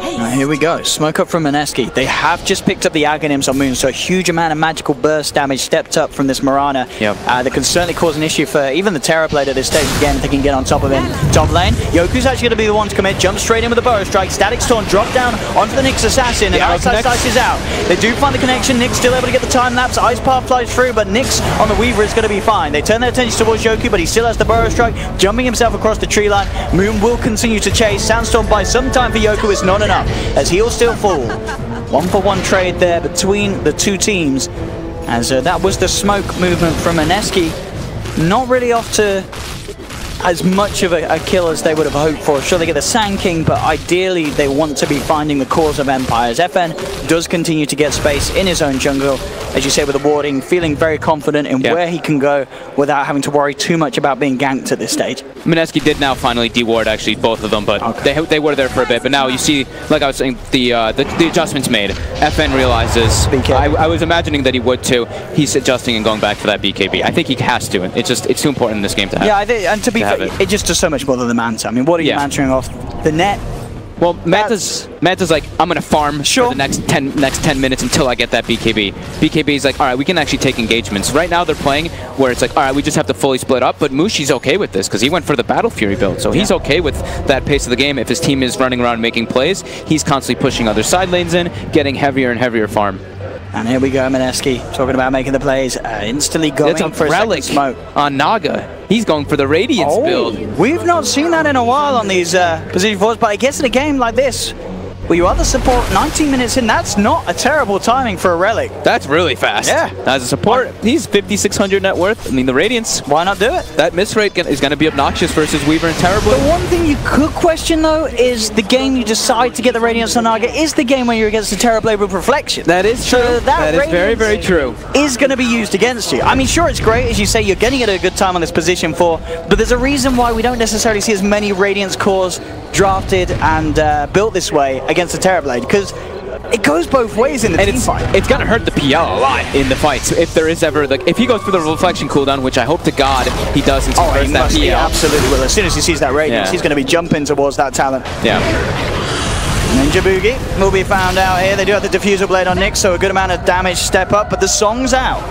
Here we go, smoke up from Mineski. They have just picked up the Aghanims on Moon, so a huge amount of magical burst damage stepped up from this Mirana. That can certainly cause an issue for even the Terrorblade at this stage again, if they can get on top of him. Top lane, Yoku's actually going to be the one to commit, jump straight in with a Burrow Strike, Static Storm drop down onto the Nyx assassin, and Ice is out. They do find the connection, Nyx still able to get the time lapse, Ice Path flies through, but Nyx on the Weaver is going to be fine. They turn their attention towards Yoku, but he still has the Burrow Strike, jumping himself across the tree line. Moon will continue to chase, Sandstorm buys some time for Yoku, is not enough, as he'll still fall. 1-for-1 trade there between the two teams, as that was the smoke movement from Mineski. Not really off to as much of a kill as they would have hoped for. Sure, they get the Sand King, but ideally they want to be finding the cause of Empires. FN does continue to get space in his own jungle, as you say, with the warding, feeling very confident in where he can go without having to worry too much about being ganked at this stage. Mineski did now finally deward actually both of them, but they were there for a bit. But now you see, like I was saying, the adjustments made. FN realizes, I was imagining that he would too. He's adjusting and going back for that BKB. I think he has to. It's too important in this game to have. Yeah, I think, and to be fair, it just does so much more than the Manta. I mean, what are you mantering off? The net? Well, Manta's like, I'm going to farm for the next 10 minutes until I get that BKB. BKB's like, all right, we can actually take engagements. Right now they're playing where it's like, all right, we just have to fully split up, but Mushi's okay with this because he went for the Battle Fury build. So he's okay with that pace of the game. If his team is running around making plays, he's constantly pushing other side lanes in, getting heavier and heavier farm. And here we go, Mineski, talking about making the plays, instantly going for a relic smoke on Naga. He's going for the Radiance build. We've not seen that in a while on these position fours, but I guess in a game like this, Well, you are the support 19 minutes in. That's not a terrible timing for a Relic. That's really fast. Yeah. As a support, he's 5,600 net worth. I mean, the Radiance. Why not do it? That miss rate is going to be obnoxious versus Weaver and Terrible. The one thing you could question, though, is the game you decide to get the Radiance on Naga is the game where you're against the Terrorblade with Reflection. That is true. So that is very, very true. Is going to be used against you. I mean, sure, it's great, as you say, you're getting it at a good time on this position 4, but there's a reason why we don't necessarily see as many Radiance cores drafted and built this way against the Terrorblade, because it goes both ways in the team fight. It's going to hurt the PL a lot in the fights. If there is ever, like, if he goes for the reflection cooldown, which I hope to God he does since he first that PL. He absolutely will. As soon as he sees that Radiance, he's going to be jumping towards that talent. Yeah. Ninja Boogie will be found out here. They do have the Diffusal Blade on Nick, so a good amount of damage step up, but the song's out.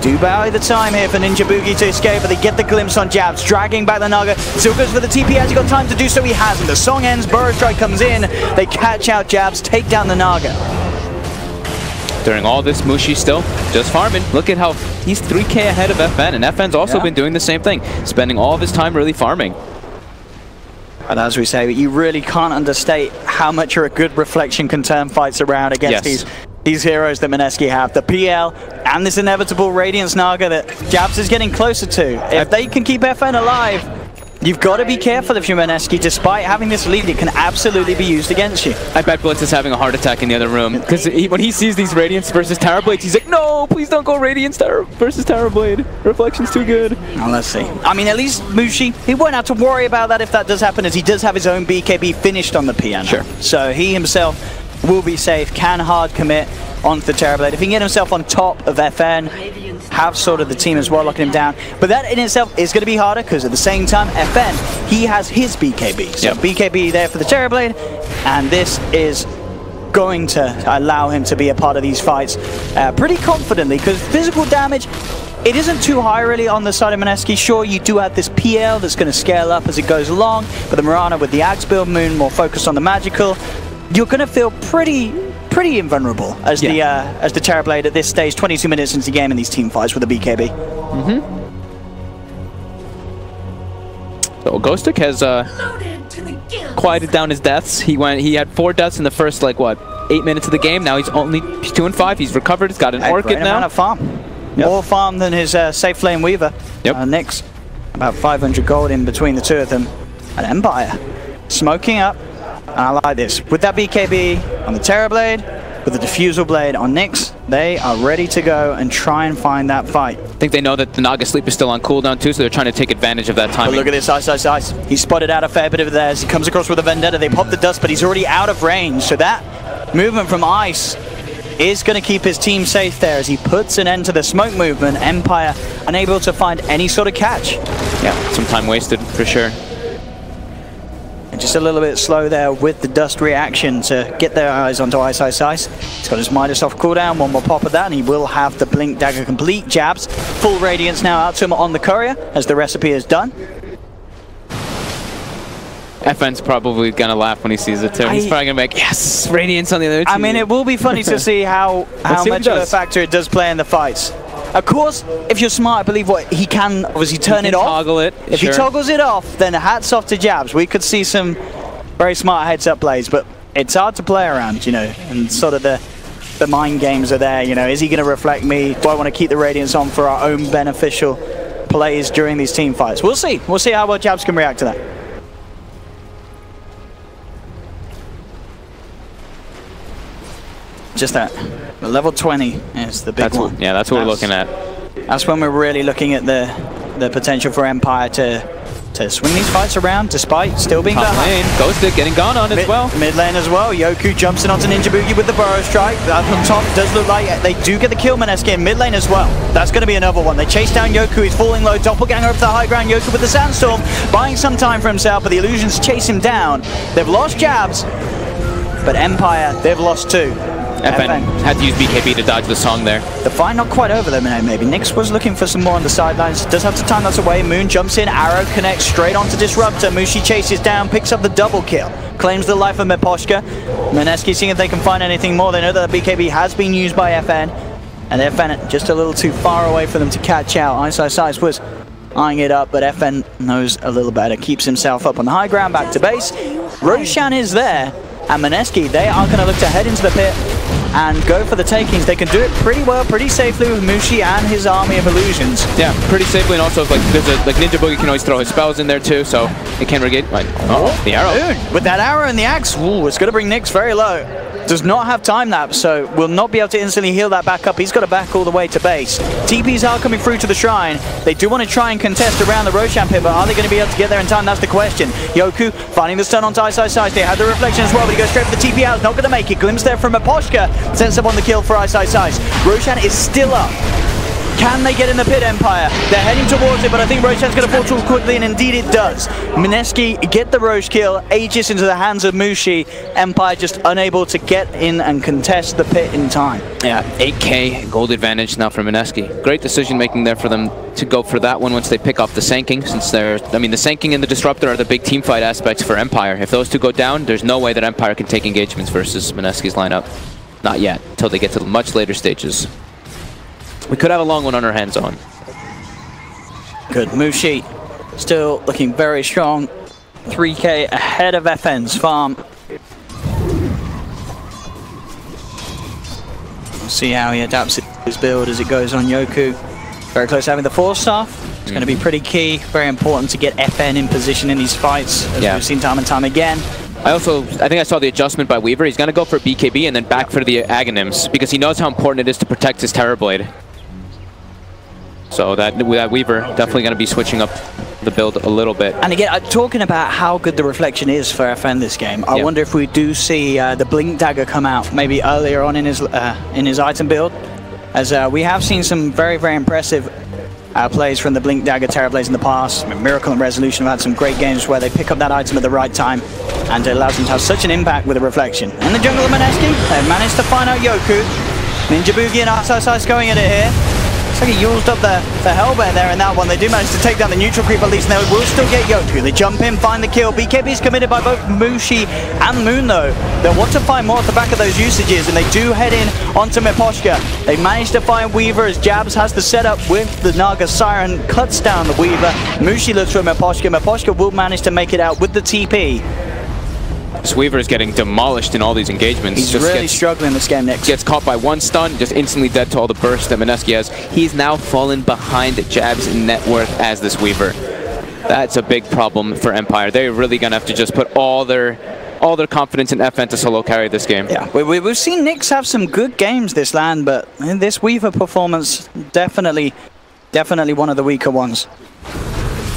Do buy the time here for Ninja Boogie to escape, but they get the glimpse on Jabs, dragging back the Naga. Still goes for the TP. Has he got time to do so? He hasn't. The song ends, Burrow Strike comes in, they catch out Jabs, take down the Naga. During all this, Mushi still just farming. Look at how he's 3K ahead of FN, and FN's also been doing the same thing, spending all of his time really farming. And as we say, you really can't understate how much a good Reflection can turn fights around against these heroes that Mineski have. The PL and this inevitable Radiance Naga that Jabs is getting closer to. If they can keep FN alive, you've got to be careful if you're Mineski. Despite having this lead, it can absolutely be used against you. I bet Blitz is having a heart attack in the other room, because when he sees these Radiance versus Terrorblades, he's like, no, please don't go Radiance versus Terrorblade. Reflection's too good. Now, let's see. I mean, at least Mushi, he won't have to worry about that if that does happen, as he does have his own BKB finished on the piano. Sure. So he himself will be safe, can hard commit onto the Terrorblade. If he can get himself on top of FN, have sort of the team as well locking him down. But that in itself is going to be harder, because at the same time, FN, he has his BKB. So BKB there for the Terrorblade, and this is going to allow him to be a part of these fights pretty confidently, because physical damage, it isn't too high really on the side of Mineski. Sure, you do have this PL that's going to scale up as it goes along, but the Mirana with the Axe build, Moon more focused on the magical, you're going to feel pretty invulnerable as the Terrorblade at this stage, 22 minutes into the game in these team fights with the BKB. So Ghostic has quieted down his deaths. He had 4 deaths in the first, like, what, 8 minutes of the game. Now he's 2 and 5. He's recovered. He's got an Orchid now. Amount of farm. More farm than his Safe Flame Weaver. Nick's about 500 gold in between the two of them. And Empire smoking up. And I like this. With that BKB on the Terrorblade, with the Diffusal Blade on Nyx, they are ready to go and try and find that fight. I think they know that the Naga Sleep is still on cooldown too, so they're trying to take advantage of that timing. But look at this, Ice. He spotted out a fair bit of theirs. He comes across with a Vendetta. They pop the dust, but he's already out of range. So that movement from Ice is going to keep his team safe there as he puts an end to the smoke movement. Empire unable to find any sort of catch. Yeah, some time wasted for sure. Just a little bit slow there with the dust reaction to get their eyes onto Ice. He's got his Midas off cooldown, one more pop of that, and he will have the Blink Dagger complete. Jabs, full Radiance now out to him on the Courier, as the recipe is done. FN's probably going to laugh when he sees it too. He's probably going to be like, yes, Radiance on the other team. I mean, it will be funny to see how much of a factor it does play in the fights. Of course, if you're smart, I believe what he can obviously turn it off. Toggle it. If he toggles it off, then hats off to Jabs. We could see some very smart heads-up plays, but it's hard to play around, you know, and sort of the mind games are there, you know. Is he going to reflect me? Do I want to keep the Radiance on for our own beneficial plays during these team fights? We'll see. We'll see how well Jabs can react to that. Just that. The level 20 is the big one. Yeah, that's what we're looking at. That's when we're really looking at the potential for Empire to swing these fights around, despite still being behind. Ghostic getting gone on as well. Mid lane as well. Yoku jumps in onto Ninja Boogie with the Burrow Strike. That on top does look like they do get the kill. Mineski in mid lane as well. That's going to be another one. They chase down Yoku. He's falling low. Doppelganger up to the high ground. Yoku with the Sandstorm, buying some time for himself, but the Illusions chase him down. They've lost Jabs, but Empire, they've lost 2. FN had to use BKB to dodge the song there. The fight not quite over though, maybe. Nyx was looking for some more on the sidelines. Does have to time that away. Moon jumps in, arrow connects straight onto Disruptor. Mushi chases down, picks up the double kill. Claims the life of Miposhka. Mineski seeing if they can find anything more. They know that the BKB has been used by FN. And FN just a little too far away for them to catch out. Ice was eyeing it up, but FN knows a little better. Keeps himself up on the high ground, back to base. Roshan is there. and Mineski, they are going to look to head into the pit and go for the takings. They can do it pretty well, pretty safely with Mushi and his army of illusions. Yeah, pretty safely, and also like there's a Ninja Boogie can always throw his spells in there too, so it can negate. Like, the arrow. Dude, with that arrow and the axe, ooh, it's going to bring Nyx very low. Does not have time lapse, so will not be able to instantly heal that back up. He's got to back all the way to base. TPs are coming through to the shrine. They do want to try and contest around the Roshan pit, but are they going to be able to get there in time? That's the question. Yoku finding the stun onto Ice. They have the reflection as well, but he goes straight for the TP out. Not going to make it. Glimpse there from Aposhka. Sends up on the kill for Ice. Roshan is still up. Can they get in the pit, Empire? They're heading towards it, but I think Roshan's going to fall too quickly, and indeed it does. Mineski get the Roche kill, Aegis into the hands of Mushi. Empire just unable to get in and contest the pit in time. Yeah, 8k gold advantage now for Mineski. Great decision making there for them to go for that one once they pick off the Sanking, since they're, I mean, the Sanking and the Disruptor are the big team fight aspects for Empire. If those two go down, there's no way that Empire can take engagements versus Mineski's lineup. Not yet, until they get to the much later stages. We could have a long one on our hands on. Good. Mushi still looking very strong. 3k ahead of FN's farm. We'll see how he adapts his build as it goes on Yoku. Very close to having the 4-star. It's going to be pretty key. Very important to get FN in position in these fights, as we've seen time and time again. I think I saw the adjustment by Weaver. He's going to go for BKB and then back for the Aghanims, because he knows how important it is to protect his Terrorblade. So that Weaver definitely going to be switching up the build a little bit. And again, talking about how good the reflection is for FN this game, I wonder if we do see the Blink Dagger come out maybe earlier on in his item build, as we have seen some very, very impressive plays from the Blink Dagger Terrorblades in the past. I mean, Miracle and Resolution have had some great games where they pick up that item at the right time, and it allows them to have such an impact with the reflection. In the jungle of Mineski, they've managed to find out Yoku. Ninja Boogie and Ice going at it here. Looks like he used up the Hellbear there in that one. They do manage to take down the neutral creep at least, and they will still get Yoku. They jump in, find the kill. BKB's committed by both Mushi and Moon though. They'll want to find more at the back of those usages, and they do head in onto Miposhka. They managed to find Weaver as Jabs has the setup with the Naga Siren, cuts down the Weaver. Mushi looks for Miposhka. Miposhka will manage to make it out with the TP. This Weaver is getting demolished in all these engagements. He's just really struggling this game, Nyx. Gets caught by one stun, just instantly dead to all the burst that Mineski has. He's now fallen behind Jab's net worth as this Weaver. That's a big problem for Empire. They're really going to have to just put all their confidence in FN to solo carry this game. Yeah, we've seen Nyx have some good games this LAN, but in this Weaver performance, definitely one of the weaker ones.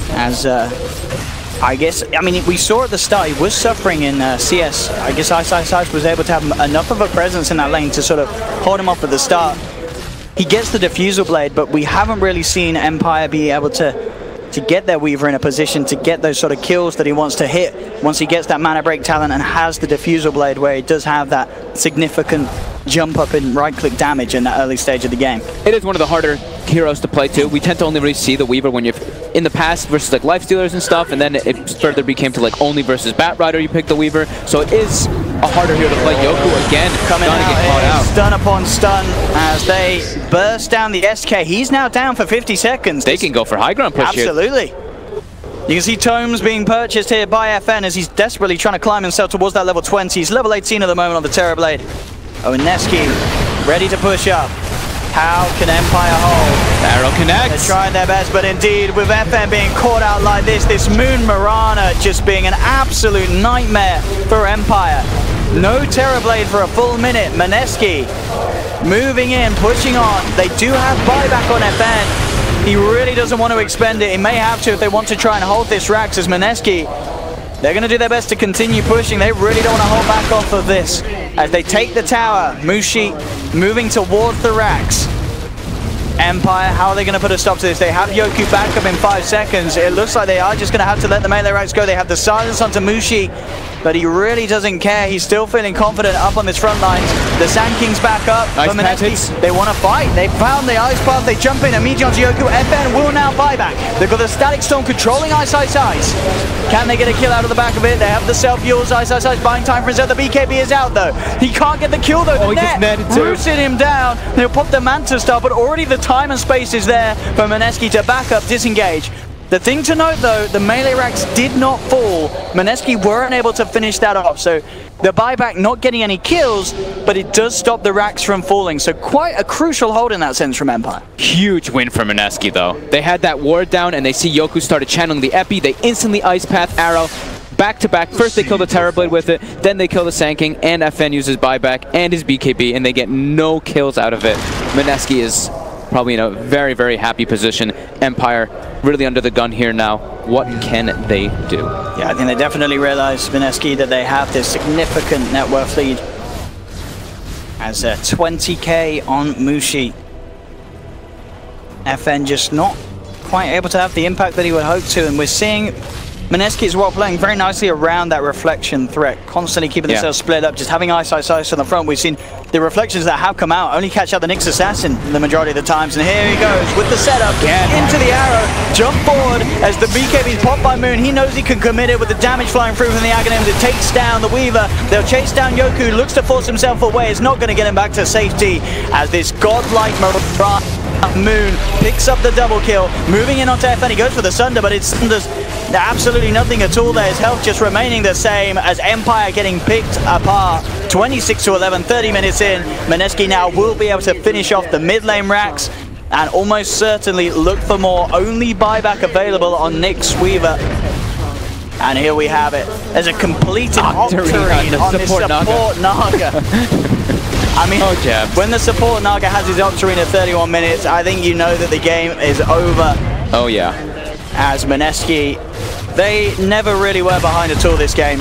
As I guess, I mean, we saw at the start he was suffering in CS. I guess Ice was able to have enough of a presence in that lane to sort of hold him off at the start. He gets the Diffusal Blade, but we haven't really seen Empire be able to get their Weaver in a position to get those sort of kills that he wants to hit once he gets that Mana Break talent and has the Diffusal Blade, where he does have that significant jump up in right-click damage in that early stage of the game. It is one of the harder heroes to play too. We tend to only really see the Weaver when you're in the past versus like Lifestealers and stuff, and then it further became to like only versus Batrider you pick the Weaver. So it is a harder hero to play. Yoku again coming out, get caught out. Stun upon stun as they burst down the SK. He's now down for 50 seconds. They can go for high ground push. Absolutely. Here. You can see Tomes being purchased here by FN as he's desperately trying to climb himself towards that level 20. He's level 18 at the moment on the Terrorblade. Oh, Mineski ready to push up. How can Empire hold? Arrow connects. They're trying their best, but indeed, with FN being caught out like this Moon Mirana just being an absolute nightmare for Empire. No Terrorblade for a full minute. Mineski moving in, pushing on. They do have buyback on FN. He really doesn't want to expend it. He may have to if they want to try and hold this Rax as Mineski. They're going to do their best to continue pushing. They really don't want to hold back off of this. As they take the tower, Mushi moving towards the Rax. Empire, how are they going to put a stop to this? They have Yoku back up in 5 seconds. It looks like they are just going to have to let the melee Rax go. They have the silence onto Mushi, but he really doesn't care. He's still feeling confident up on this front lines. The Sand King's back up. Nice. They want to fight. They found the ice path. They jump in immediately onto Yoku. FN will now buy back. They've got the Static Storm controlling Ice. Can they get a kill out of the back of it? They have the self-fuels. Ice. Buying time for himself. The BKB is out though. He can't get the kill though. The net rooted him down. They'll pop the Manta Star, but already the time and space is there for Mineski to back up, disengage. The thing to note, though, the melee racks did not fall. Mineski weren't able to finish that off, so the buyback not getting any kills, but it does stop the racks from falling. So quite a crucial hold in that sense from Empire. Huge win for Mineski, though. They had that ward down, and they see Yoku started channeling the Epi. They instantly Ice Path Arrow. Back to back. First they kill the Terrorblade with it, then they kill the Sand King, and FN uses buyback and his BKB, and they get no kills out of it. Mineski is probably in a very, very happy position. Empire really under the gun here now. What can they do? Yeah, I think they definitely realize, Mineski, that they have this significant net worth lead. As 20k on Mushi. FN just not quite able to have the impact that he would hope to, and we're seeing Mineski as well playing very nicely around that reflection threat, constantly keeping themselves split up, just having ice on the front. We've seen the reflections that have come out only catch out the Nyx Assassin the majority of the times, and here he goes with the setup, into the arrow, jump forward as the BKB is popped by Moon. He knows he can commit it with the damage flying through from the Aghanim that takes down the Weaver. They'll chase down Yoku, looks to force himself away. It's not going to get him back to safety as this godlike Mirana Moon picks up the double kill, moving in onto FN. He goes for the Sunder, but it's Sunder's absolutely nothing at all there. His health just remaining the same as Empire getting picked apart. 26-11, 30 minutes in. Mineski now will be able to finish off the mid lane racks and almost certainly look for more. Only buyback available on Nyx Weaver. And here we have it. There's a completed Octarine on this support Naga. I mean, when the support Naga has his Octarine at 31 minutes, I think you know that the game is over. Oh yeah. As Mineski, they never really were behind at all this game.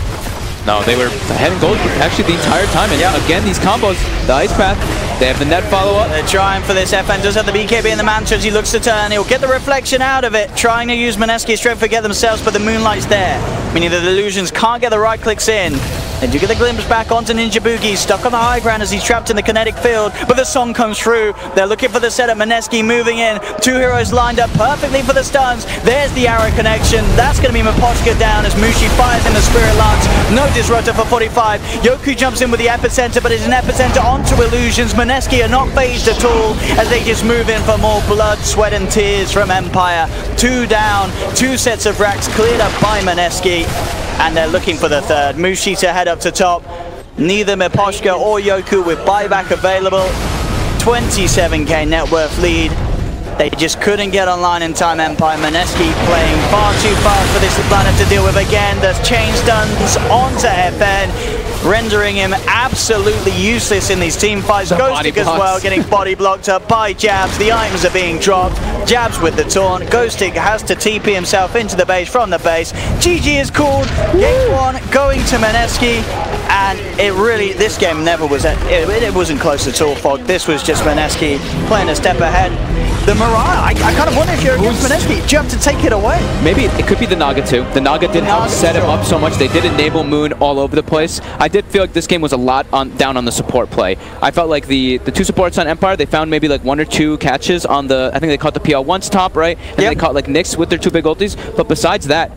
No, they were ahead in gold actually the entire time. And again, these combos, the Ice Path, they have the net follow-up. They're trying for this. FN does have the BKB in the Manta as he looks to turn. He'll get the reflection out of it, trying to use Mineski's strength to get themselves, but the Moonlight's there, meaning that the Illusions can't get the right clicks in. They do get the glimpse back onto Ninja Boogie, stuck on the high ground as he's trapped in the kinetic field, but the song comes through. They're looking for the setup. Mineski moving in. Two heroes lined up perfectly for the stuns. There's the arrow connection. That's going to be Miposhka down as Mushi fires in the Spirit Lance. No disruptor for 45. Yoku jumps in with the epicenter, but it's an epicenter onto Illusions. Mineski are not phased at all as they just move in for more blood, sweat, and tears from Empire. 2 down, 2 sets of racks cleared up by Mineski. And they're looking for the third. Mushi to head up to top. Neither Miposhka or Yoku with buyback available. 27k net worth lead. They just couldn't get online in time, Empire. Mineski playing far too fast for this planet to deal with again. The chain stuns onto FN, rendering him absolutely useless in these team fights. Ghostic as well, getting body blocked up by Jabs. The items are being dropped. Jabs with the taunt. Ghostic has to TP himself into the base from the base. GG is called. Game 1 going to Mineski. And it really, this game never was, it wasn't close at all, Fog. This was just Mineski playing a step ahead. The Mirana, I kind of wonder if you're against Mineski, do you have to take it away? Maybe it could be the Naga too. The Naga did help set him up so much. They did enable Moon all over the place. I did feel like this game was a lot down on the support play. I felt like the 2 supports on Empire, they found maybe like 1 or 2 catches on the, I think they caught the PL once top, right? And they caught like Nyx with their 2 big ultis. But besides that,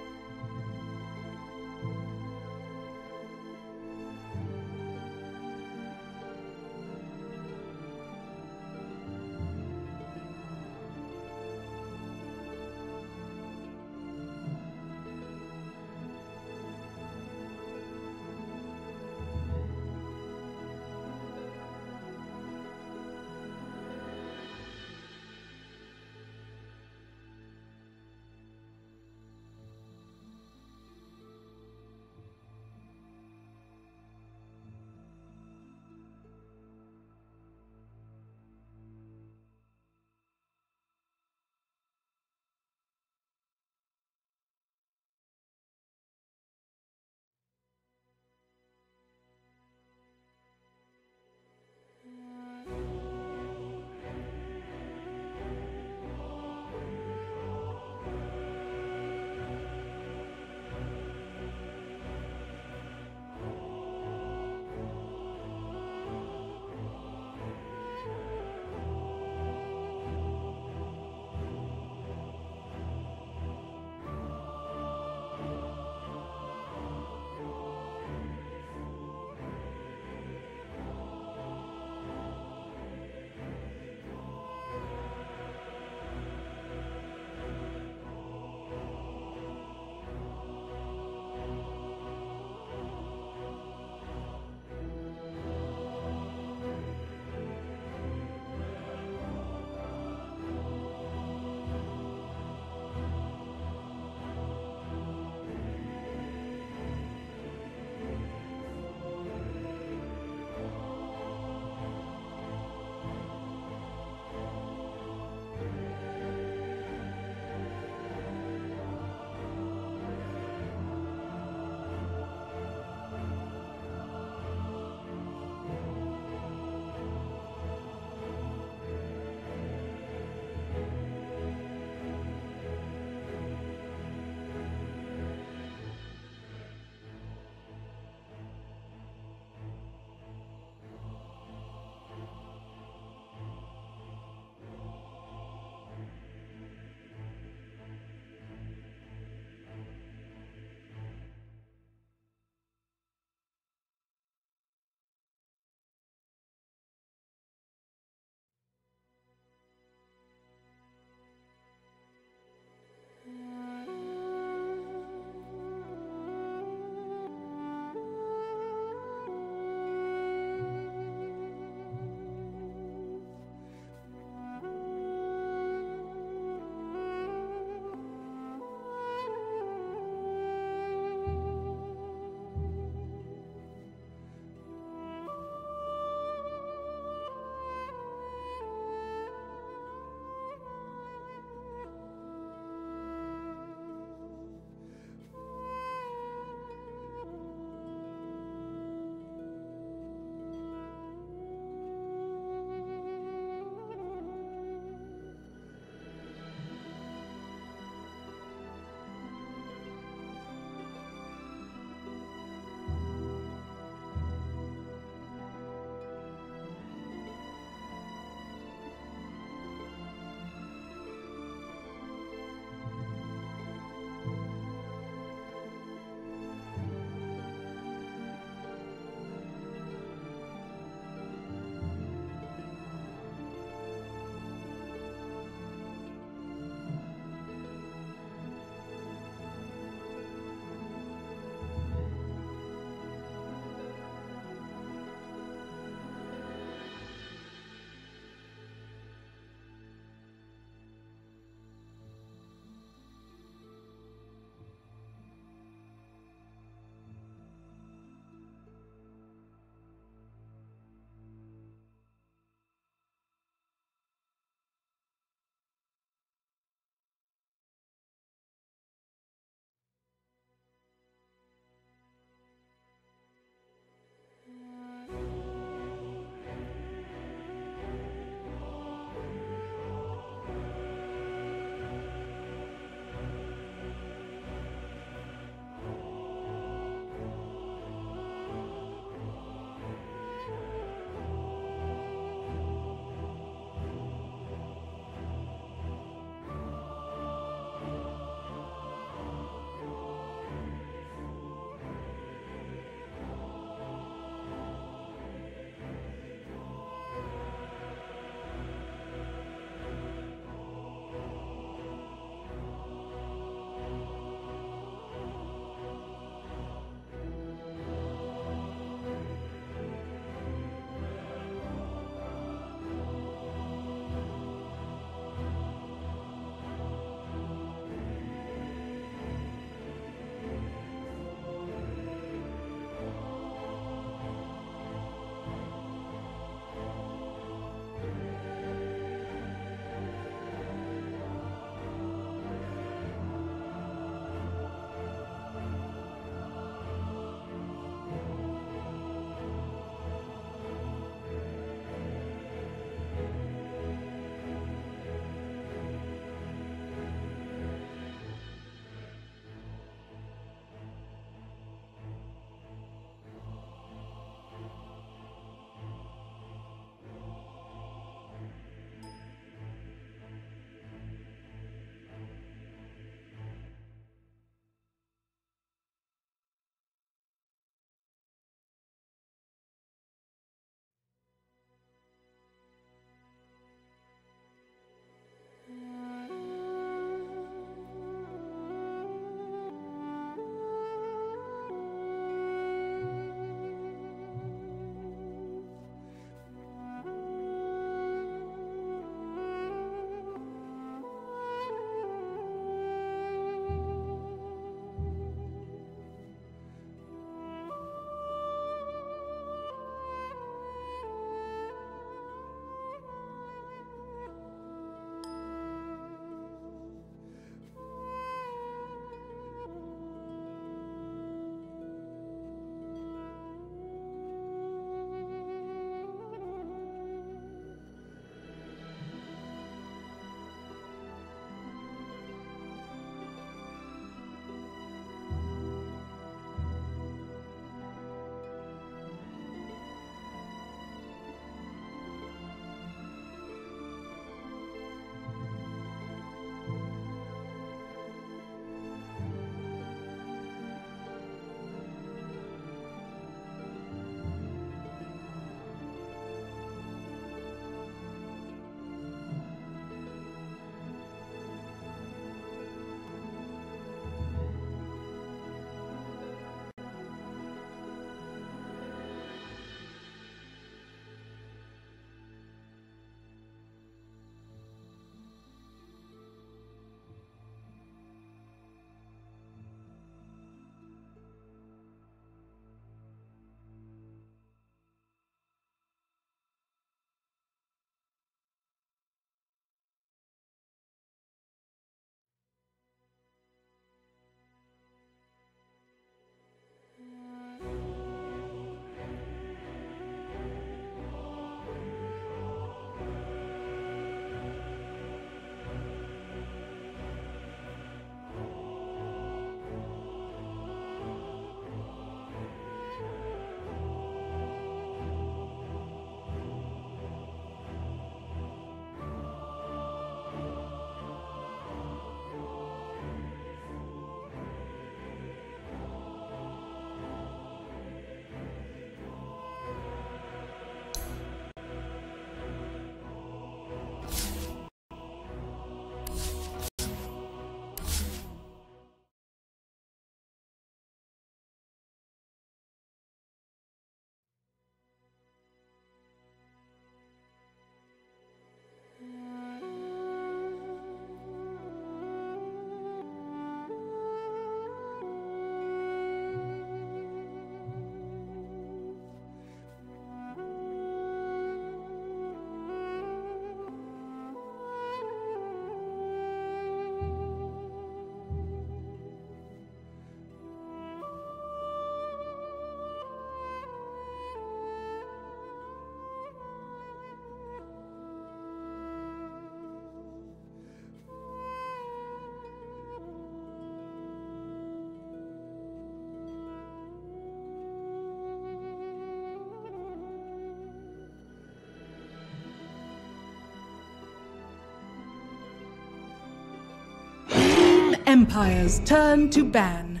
Empire's turn to ban.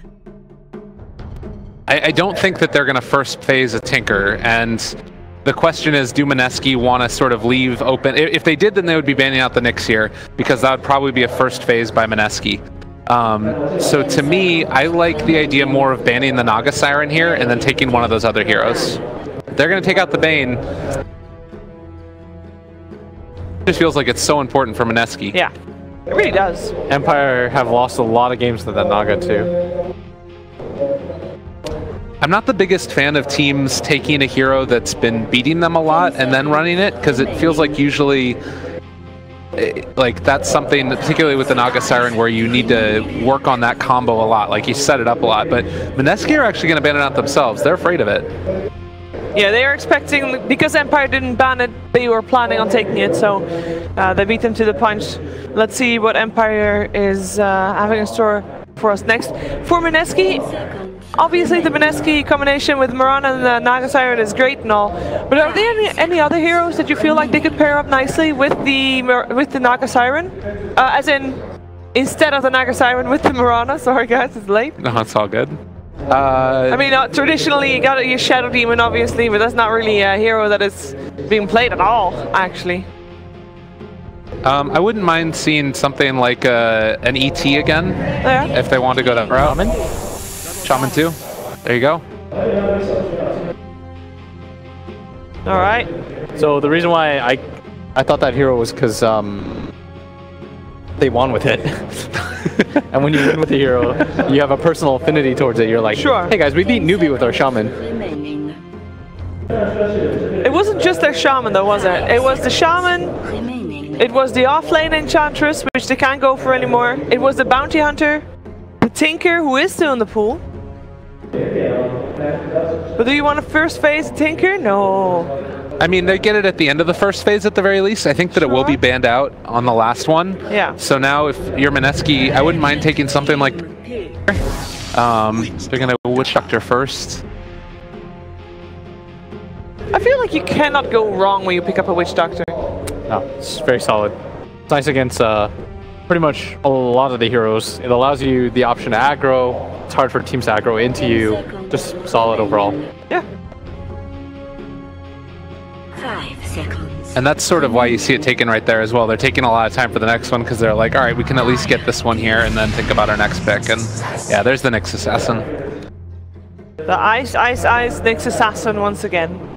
I don't think that they're going to first phase a Tinker, and the question is, do Mineski want to sort of leave open? If they did, then they would be banning out the Nyx here, because that would probably be a first phase by Mineski. So to me, I like the idea more of banning the Naga Siren here and then taking one of those other heroes. They're going to take out the Bane. It just feels like it's so important for Mineski. Yeah, it really does. Empire have lost a lot of games to that Naga too. I'm not the biggest fan of teams taking a hero that's been beating them a lot and then running it, because it feels like usually like that's something, particularly with the Naga Siren, where you need to work on that combo a lot, like you set it up a lot. But Mineski are actually going to ban it out themselves. They're afraid of it. Yeah, they are expecting, because Empire didn't ban it, they were planning on taking it, so they beat them to the punch. Let's see what Empire is having in store for us next. For Mineski, obviously the Mineski combination with Mirana and the Naga Siren is great and all, but are there any other heroes that you feel like they could pair up nicely with the Naga Siren? As in, instead of the Naga Siren with the Mirana? Sorry guys, it's late. No, it's all good. I mean, traditionally you got your Shadow Demon, obviously, but that's not really a hero that is being played at all, actually. I wouldn't mind seeing something like an ET again, if they want to go that route. Shaman 2. There you go. All right. So the reason why I thought that hero was because they won with it. And when you win with a hero, you have a personal affinity towards it. You're like, sure. Hey guys, we beat newbie with our Shaman. It wasn't just their Shaman though, was it? It was the Shaman, it was the offlane Enchantress, which they can't go for anymore. It was the Bounty Hunter, the Tinker, who is still in the pool. But do you want to first phase Tinker? No. I mean, they get it at the end of the first phase at the very least. I think that it will be banned out on the last one. Yeah. So now if you're Mineski, I wouldn't mind taking something like... they're going to Witch Doctor first. I feel like you cannot go wrong when you pick up a Witch Doctor. No, it's very solid. It's nice against pretty much a lot of the heroes. It allows you the option to aggro. It's hard for teams to aggro into you. Just solid overall. Yeah. 5 seconds. And that's sort of why you see it taken right there as well. They're taking a lot of time for the next one because they're like, all right, we can at least get this one here and then think about our next pick. And yeah, there's the Nyx Assassin. The Ice Nyx Assassin once again.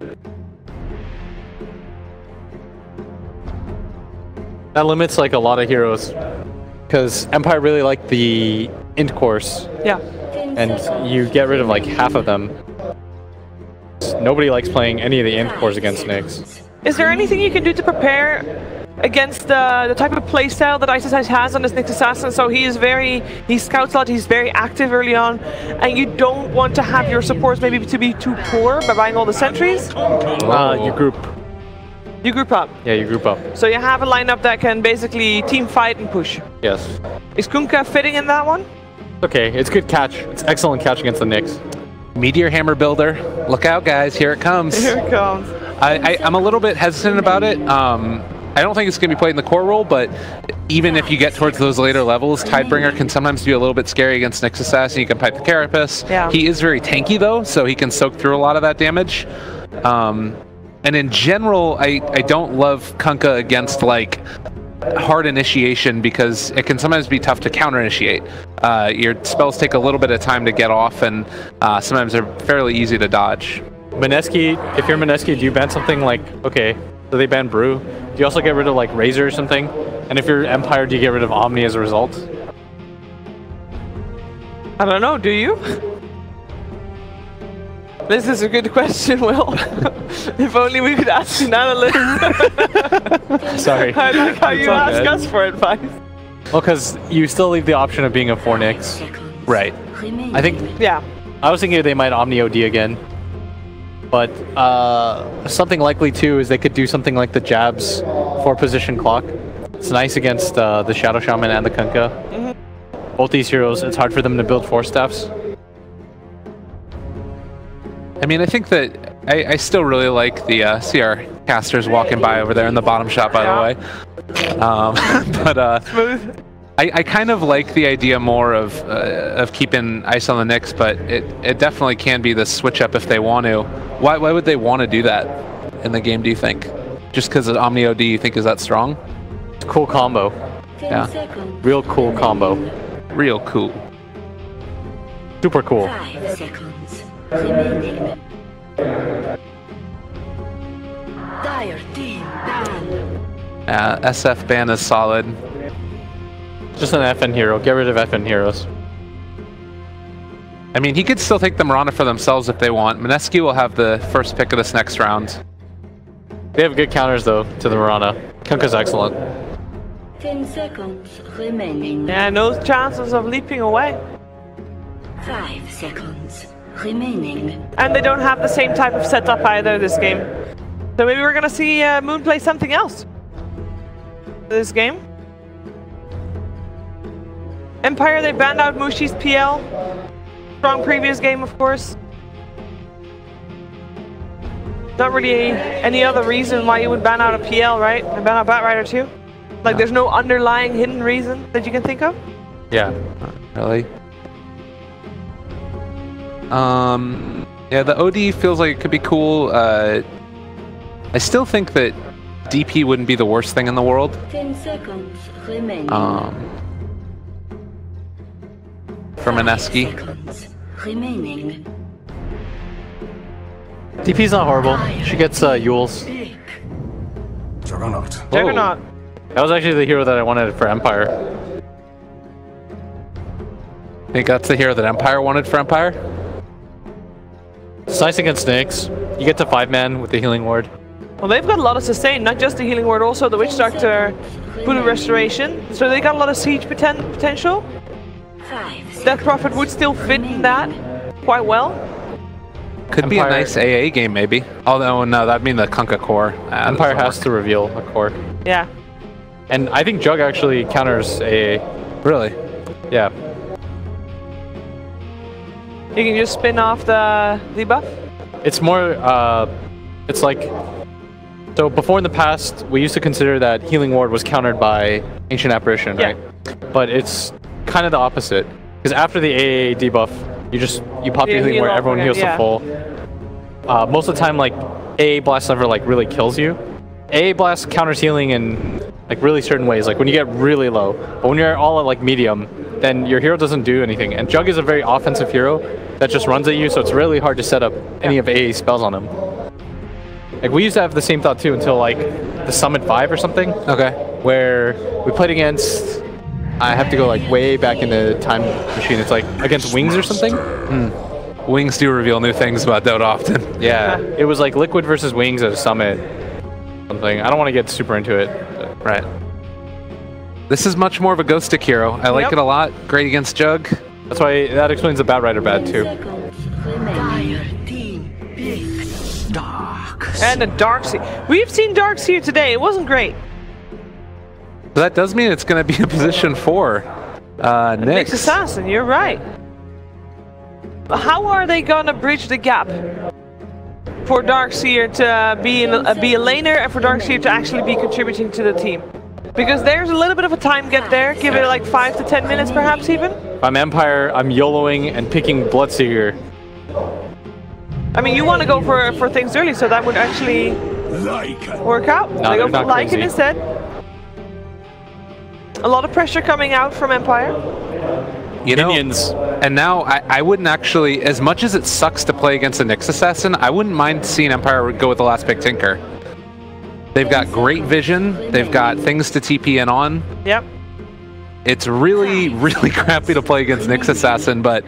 That limits like a lot of heroes because Empire really like the int course. Yeah. And you get rid of like half of them. Nobody likes playing any of the int cores against Nyx. Is there anything you can do to prepare against the type of playstyle that Ice has on this Nyx Assassin? So he scouts a lot, he's very active early on, and you don't want to have your supports maybe to be too poor by buying all the sentries? You group. You group up? Yeah, you group up. So you have a lineup that can basically team fight and push? Yes. Is Kunkka fitting in that one? Okay, it's good catch. It's excellent catch against the Nyx. Meteor Hammer Builder. Look out, guys. Here it comes. Here it comes. I'm a little bit hesitant about it. I don't think it's going to be played in the core role, but even if you get towards those later levels, Tidebringer can sometimes be a little bit scary against Nyx Assassin. You can pipe the Carapace. Yeah. He is very tanky, though, so he can soak through a lot of that damage. And in general, I don't love Kunkka against, like, hard initiation because it can sometimes be tough to counter-initiate. Your spells take a little bit of time to get off, and sometimes they're fairly easy to dodge. Mineski, if you're Mineski, do you ban something like, okay, so they ban Brew. Do you also get rid of like Razor or something? And if you're Empire, do you get rid of Omni as a result? I don't know, do you? This is a good question, Will. If only we could ask an analyst. Sorry. I like how you ask us for advice. Well, because you still leave the option of being a 4 Nyx. Right. I think, yeah. I was thinking they might Omni OD again. But something likely too is they could do something like the Jabs 4-position clock. It's nice against the Shadow Shaman and the Kunkka. Both these heroes, it's hard for them to build 4 staffs. I mean, I think that I still really like the CR casters walking by over there in the bottom shot, by the way. Smooth. I kind of like the idea more of keeping ice on the Nyx, but it definitely can be the switch up if they want to. Why would they want to do that in the game, do you think? Just because of Omni OD, you think is that strong? It's a cool combo. Yeah. Real cool combo. Real cool. Super cool. 5 seconds remaining. Dire team ban. SF ban is solid. Just an FN hero. Get rid of FN heroes. I mean, he could still take the Mirana for themselves if they want. Mineski will have the first pick of this next round. They have good counters, though, to the Mirana. Kunkka's excellent. 10 seconds remaining. Yeah, no chances of leaping away. 5 seconds remaining. And they don't have the same type of setup either this game. So maybe we're gonna see Moon play something else this game. Empire, they banned out Mushi's PL. Strong previous game, of course. Not really any other reason why you would ban out a PL, right? And ban out Batrider too. Like, there's no underlying hidden reason that you can think of? Yeah. Not really. Yeah, the OD feels like it could be cool. I still think that DP wouldn't be the worst thing in the world. 10 seconds remaining. For Mineski. 5 seconds remaining. DP's not horrible. She gets Yules. Juggernaut. Juggernaut. That was actually the hero that I wanted for Empire. I think that's the hero that Empire wanted for Empire. It's nice against Nyx. You get to 5-man with the healing ward. Well, they've got a lot of sustain, not just the healing ward, also the Witch Doctor, Voodoo Restoration. So they got a lot of siege potential. 5 Death Prophet would still fit in that quite well. Could be a nice AA game, maybe. Although, no, that'd mean the Kunkka core. Empire has to reveal a core. Yeah. And I think Jug actually counters AA. Really? Yeah. You can just spin off the debuff. It's more, it's like, so before in the past, we used to consider that healing ward was countered by Ancient Apparition, right? But it's kind of the opposite. Because after the AA debuff, you pop your healing ward, everyone heals to full. Most of the time, like, AA Blast never, like, really kills you. AA Blast counters healing in, like, really certain ways, like when you get really low. But when you're all at, like, medium, then your hero doesn't do anything. And Jug is a very offensive hero that just runs at you, so it's really hard to set up any of AA's spells on him. Like, we used to have the same thought too until, like, the Summit 5 or something. Okay. Where we played against, I have to go, like, way back in the time machine. It's, like, against Wings or something. Wings do reveal new things about Dota often. Yeah. It was, like, Liquid versus Wings at a Summit. Something. I don't want to get super into it. But. Right. This is much more of a ghost stick hero. I like it a lot. Great against Jug. That's why that explains the Batrider bad too. And a Darkseer. We've seen Darkseer today. It wasn't great. So that does mean it's going to be a position 4. Nyx Assassin, you're right. How are they going to bridge the gap for Darkseer to be a laner and for Darkseer to actually be contributing to the team? Because there's a little bit of a time gap there. Give it like 5 to 10 minutes perhaps even. If I'm Empire, I'm YOLOing and picking Bloodseeker. I mean, you want to go for things early, so that would actually work out. No, they go for Lycan instead. A lot of pressure coming out from Empire. You know, Minions. And now I wouldn't actually, as much as it sucks to play against a Nyx Assassin, I wouldn't mind seeing Empire go with the last pick Tinker. They've got great vision. They've got things to TP in on. Yep. It's really, really crappy to play against Nyx Assassin, but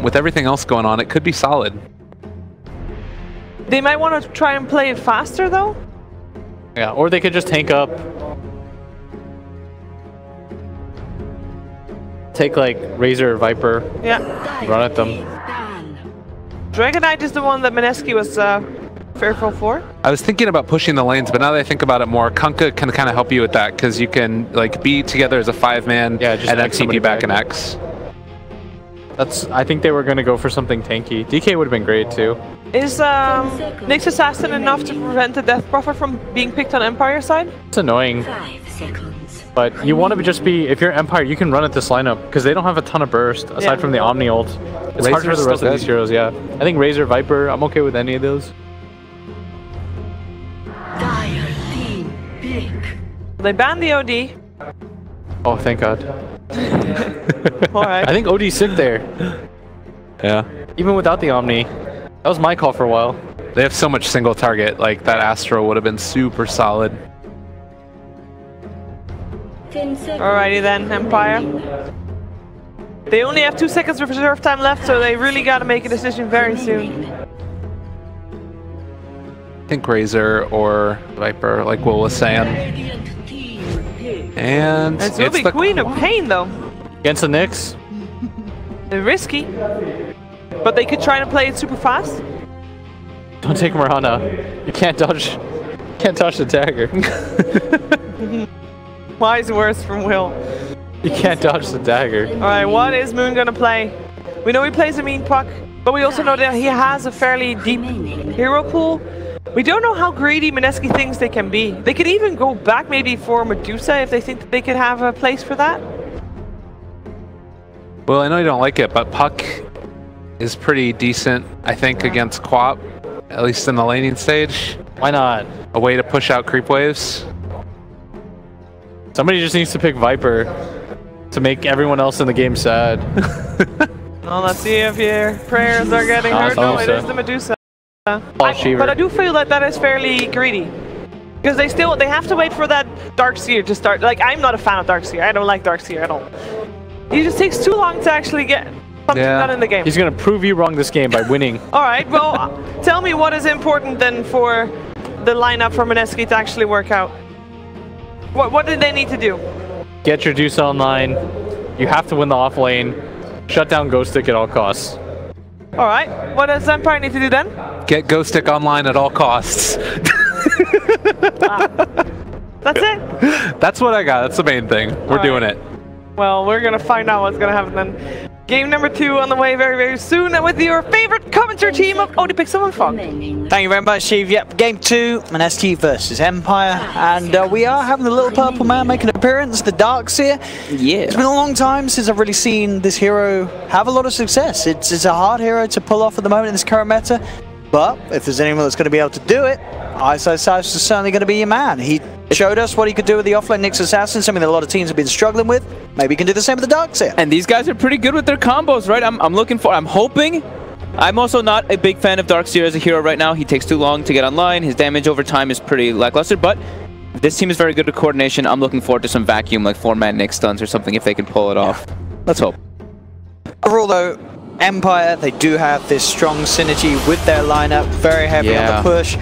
with everything else going on, it could be solid. They might want to try and play it faster, though. Yeah, or they could just tank up. Take, like, Razor or Viper. Yeah. Run at them. Dragonite is the one that Mineski was fearful for. I was thinking about pushing the lanes, but now that I think about it more, Kunkka can kind of help you with that, because you can, like, be together as a 5-man and then TP back an X. I think they were going to go for something tanky. DK would have been great, too. Is Nyx Assassin enough to prevent the Death Prophet from being picked on Empire side? It's annoying. 5 seconds. But you want to just be, if you're Empire, you can run at this lineup because they don't have a ton of burst aside from the Omni ult. It's hard for the rest of these heroes, yeah. I think Razor, Viper, I'm okay with any of those. They banned the OD. Oh, thank God. Alright. I think OD's sick there. Yeah. Even without the Omni. That was my call for a while. They have so much single target, like that Astro would have been super solid. Alrighty then, Empire. They only have 2 seconds of reserve time left, so they really got to make a decision very soon. I think Razor or Viper, like Will was saying. And it's the Queen of Pain, though. Against the Nyx? They're risky. But they could try to play it super fast. Don't take Mirana. You can't dodge the dagger. Wise words from Will. You can't dodge the dagger. Alright, what is Moon gonna play? We know he plays a mean puck, but we also know that he has a fairly deep hero pool. We don't know how greedy Mineski thinks they can be. They could even go back maybe for Medusa if they think that they could have a place for that. Well, I know you don't like it, but Puck is pretty decent, I think, against Quap, at least in the laning stage. Why not? A way to push out creep waves. Somebody just needs to pick Viper to make everyone else in the game sad. Well, let's see if your prayers are getting heard. No, it is the Medusa. But I do feel like that is fairly greedy. Because they have to wait for that Darkseer to start. Like, I'm not a fan of Darkseer. I don't like Darkseer at all. It just takes too long to actually get something done in the game. He's going to prove you wrong this game by winning. Alright, well, tell me what is important then for the lineup for Mineski to actually work out. What did they need to do? Get your Deuce online. You have to win the off lane. Shut down Ghost Stick at all costs. Alright, what does Empire need to do then? Get Ghost Stick online at all costs. That's it? That's what I got. That's the main thing. We're doing it. Well, we're going to find out what's going to happen then. Game number 2 on the way very, very soon, and with your favorite commentary team of Odie Pixel and Fog. Thank you very much, Steve. Yep, game 2, Mineski versus Empire, and we are having the little purple man make an appearance, the Darkseer. Yeah. It's been a long time since I've really seen this hero have a lot of success. It's a hard hero to pull off at the moment in this current meta, but if there's anyone that's going to be able to do it, Iso is certainly going to be your man. He showed us what he could do with the offlane Nyx Assassin, something that a lot of teams have been struggling with. Maybe he can do the same with the Darkseer. And these guys are pretty good with their combos, right? I'm hoping. I'm also not a big fan of Darkseer as a hero right now. He takes too long to get online. His damage over time is pretty lackluster, but this team is very good at coordination. I'm looking forward to some vacuum, like 4-man Nyx stuns or something if they can pull it off. Let's hope. Overall, though, Empire, they do have this strong synergy with their lineup, very heavy on the push.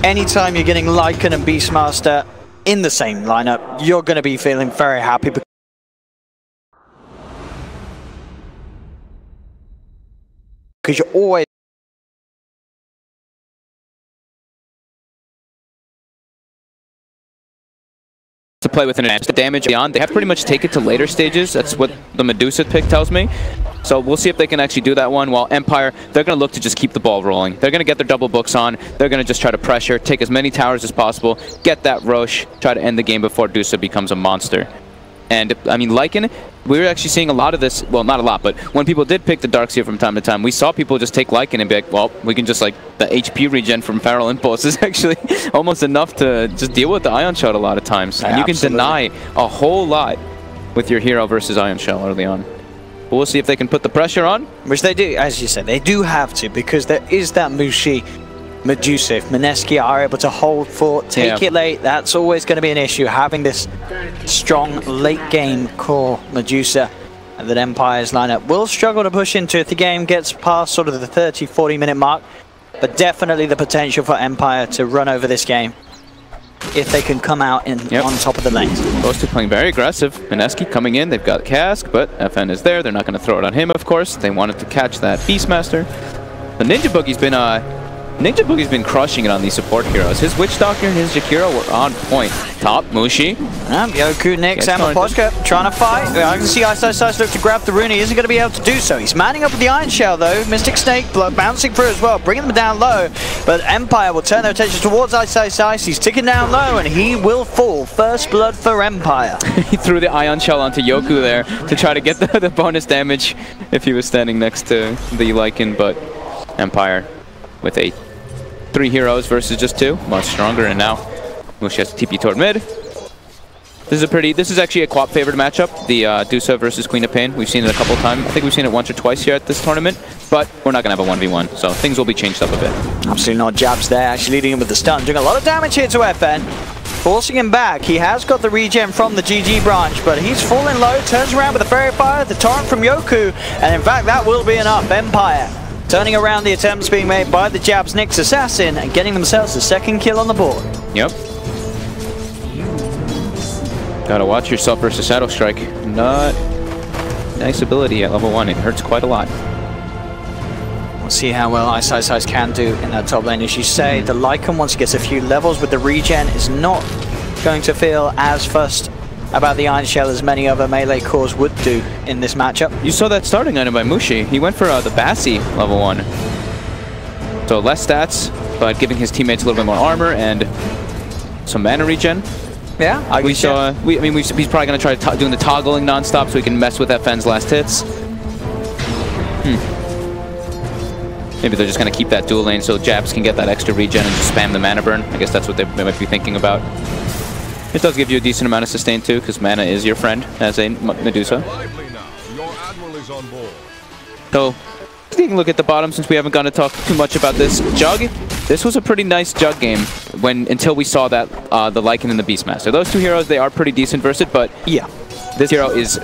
Anytime you're getting Lycan and Beastmaster in the same lineup, you're going to be feeling very happy because you're always to play with an advantage. The damage beyond, they have to pretty much take it to later stages. That's what the Medusa pick tells me. So we'll see if they can actually do that one. While Empire, they're going to look to just keep the ball rolling. They're going to get their double books on. They're going to just try to pressure, take as many towers as possible, get that Roche, try to end the game before Dusa becomes a monster. And, I mean, Lycan, we were actually seeing a lot of this, well, not a lot, but when people did pick the Darkseer from time to time, we saw people just take Lycan and be like, well, we can just, like, the HP regen from Feral Impulse is actually almost enough to just deal with the Ion Shot a lot of times. And you can deny a whole lot with your hero versus Ion Shell early on. But we'll see if they can put the pressure on. Which they do, as you said, they do have to, because there is that Mushi Medusa. If Mineski are able to hold fort, take it late, that's always going to be an issue. Having this strong late game core Medusa that Empire's lineup will struggle to push into if the game gets past sort of the 30-40 minute mark. But definitely the potential for Empire to run over this game if they can come out on top of the lanes. Both playing very aggressive. Mineski coming in, they've got Cask, but FN is there. They're not going to throw it on him, of course. They wanted to catch that Beastmaster. The Ninja Boogie's been Ninja Boogie's been crushing it on these support heroes. His Witch Doctor and his Jakiro were on point. Top, Mushi. Yoku, Nyx, and Miposhka trying to fight. I can see Ice look to grab the rune. He isn't going to be able to do so. He's manning up with the Iron Shell, though. Mystic Snake bouncing through as well, bringing them down low. But Empire will turn their attention towards Ice. He's ticking down low, and he will fall. First blood for Empire. He threw the Ion Shell onto Yoku there to try to get the bonus damage if he was standing next to the Lycan, but Empire with 3 heroes versus just 2, much stronger, and now Mushi has to TP toward mid. This is actually a QoP favored matchup, the DOTA versus Queen of Pain. We've seen it a couple times. I think we've seen it once or twice here at this tournament, but we're not going to have a 1v1, so things will be changed up a bit. Absolutely not. Jabs there, actually leading him with the stun, doing a lot of damage here to FN. Forcing him back. He has got the regen from the GG branch, but he's falling low, turns around with the Fairy Fire, the Torrent from Yoku, and in fact that will be enough. Empire turning around the attempts being made by the Jabs Nyx Assassin and getting themselves the 2nd kill on the board. Yep. Gotta watch yourself versus Shadow Strike. Not nice ability at level 1. It hurts quite a lot. We'll see how well Ice can do in that top lane. As you say, the Lycan, once he gets a few levels with the regen, is not going to feel as fussed about the Iron Shell as many other melee cores would do in this matchup. You saw that starting item by Mushi. He went for the Bassi level 1. So less stats, but giving his teammates a little bit more armor and some mana regen. Yeah, he's probably going to try doing the toggling non-stop so he can mess with FN's last hits. Maybe they're just going to keep that dual lane so Jabs can get that extra regen and just spam the mana burn. I guess that's what they might be thinking about. It does give you a decent amount of sustain too, because mana is your friend as a Medusa. So, taking a look at the bottom, since we haven't gone to talk too much about this Jug. This was a pretty nice Jug game until we saw that the Lycan and the Beastmaster. Those 2 heroes, they are pretty decent versus it, but yeah, this hero is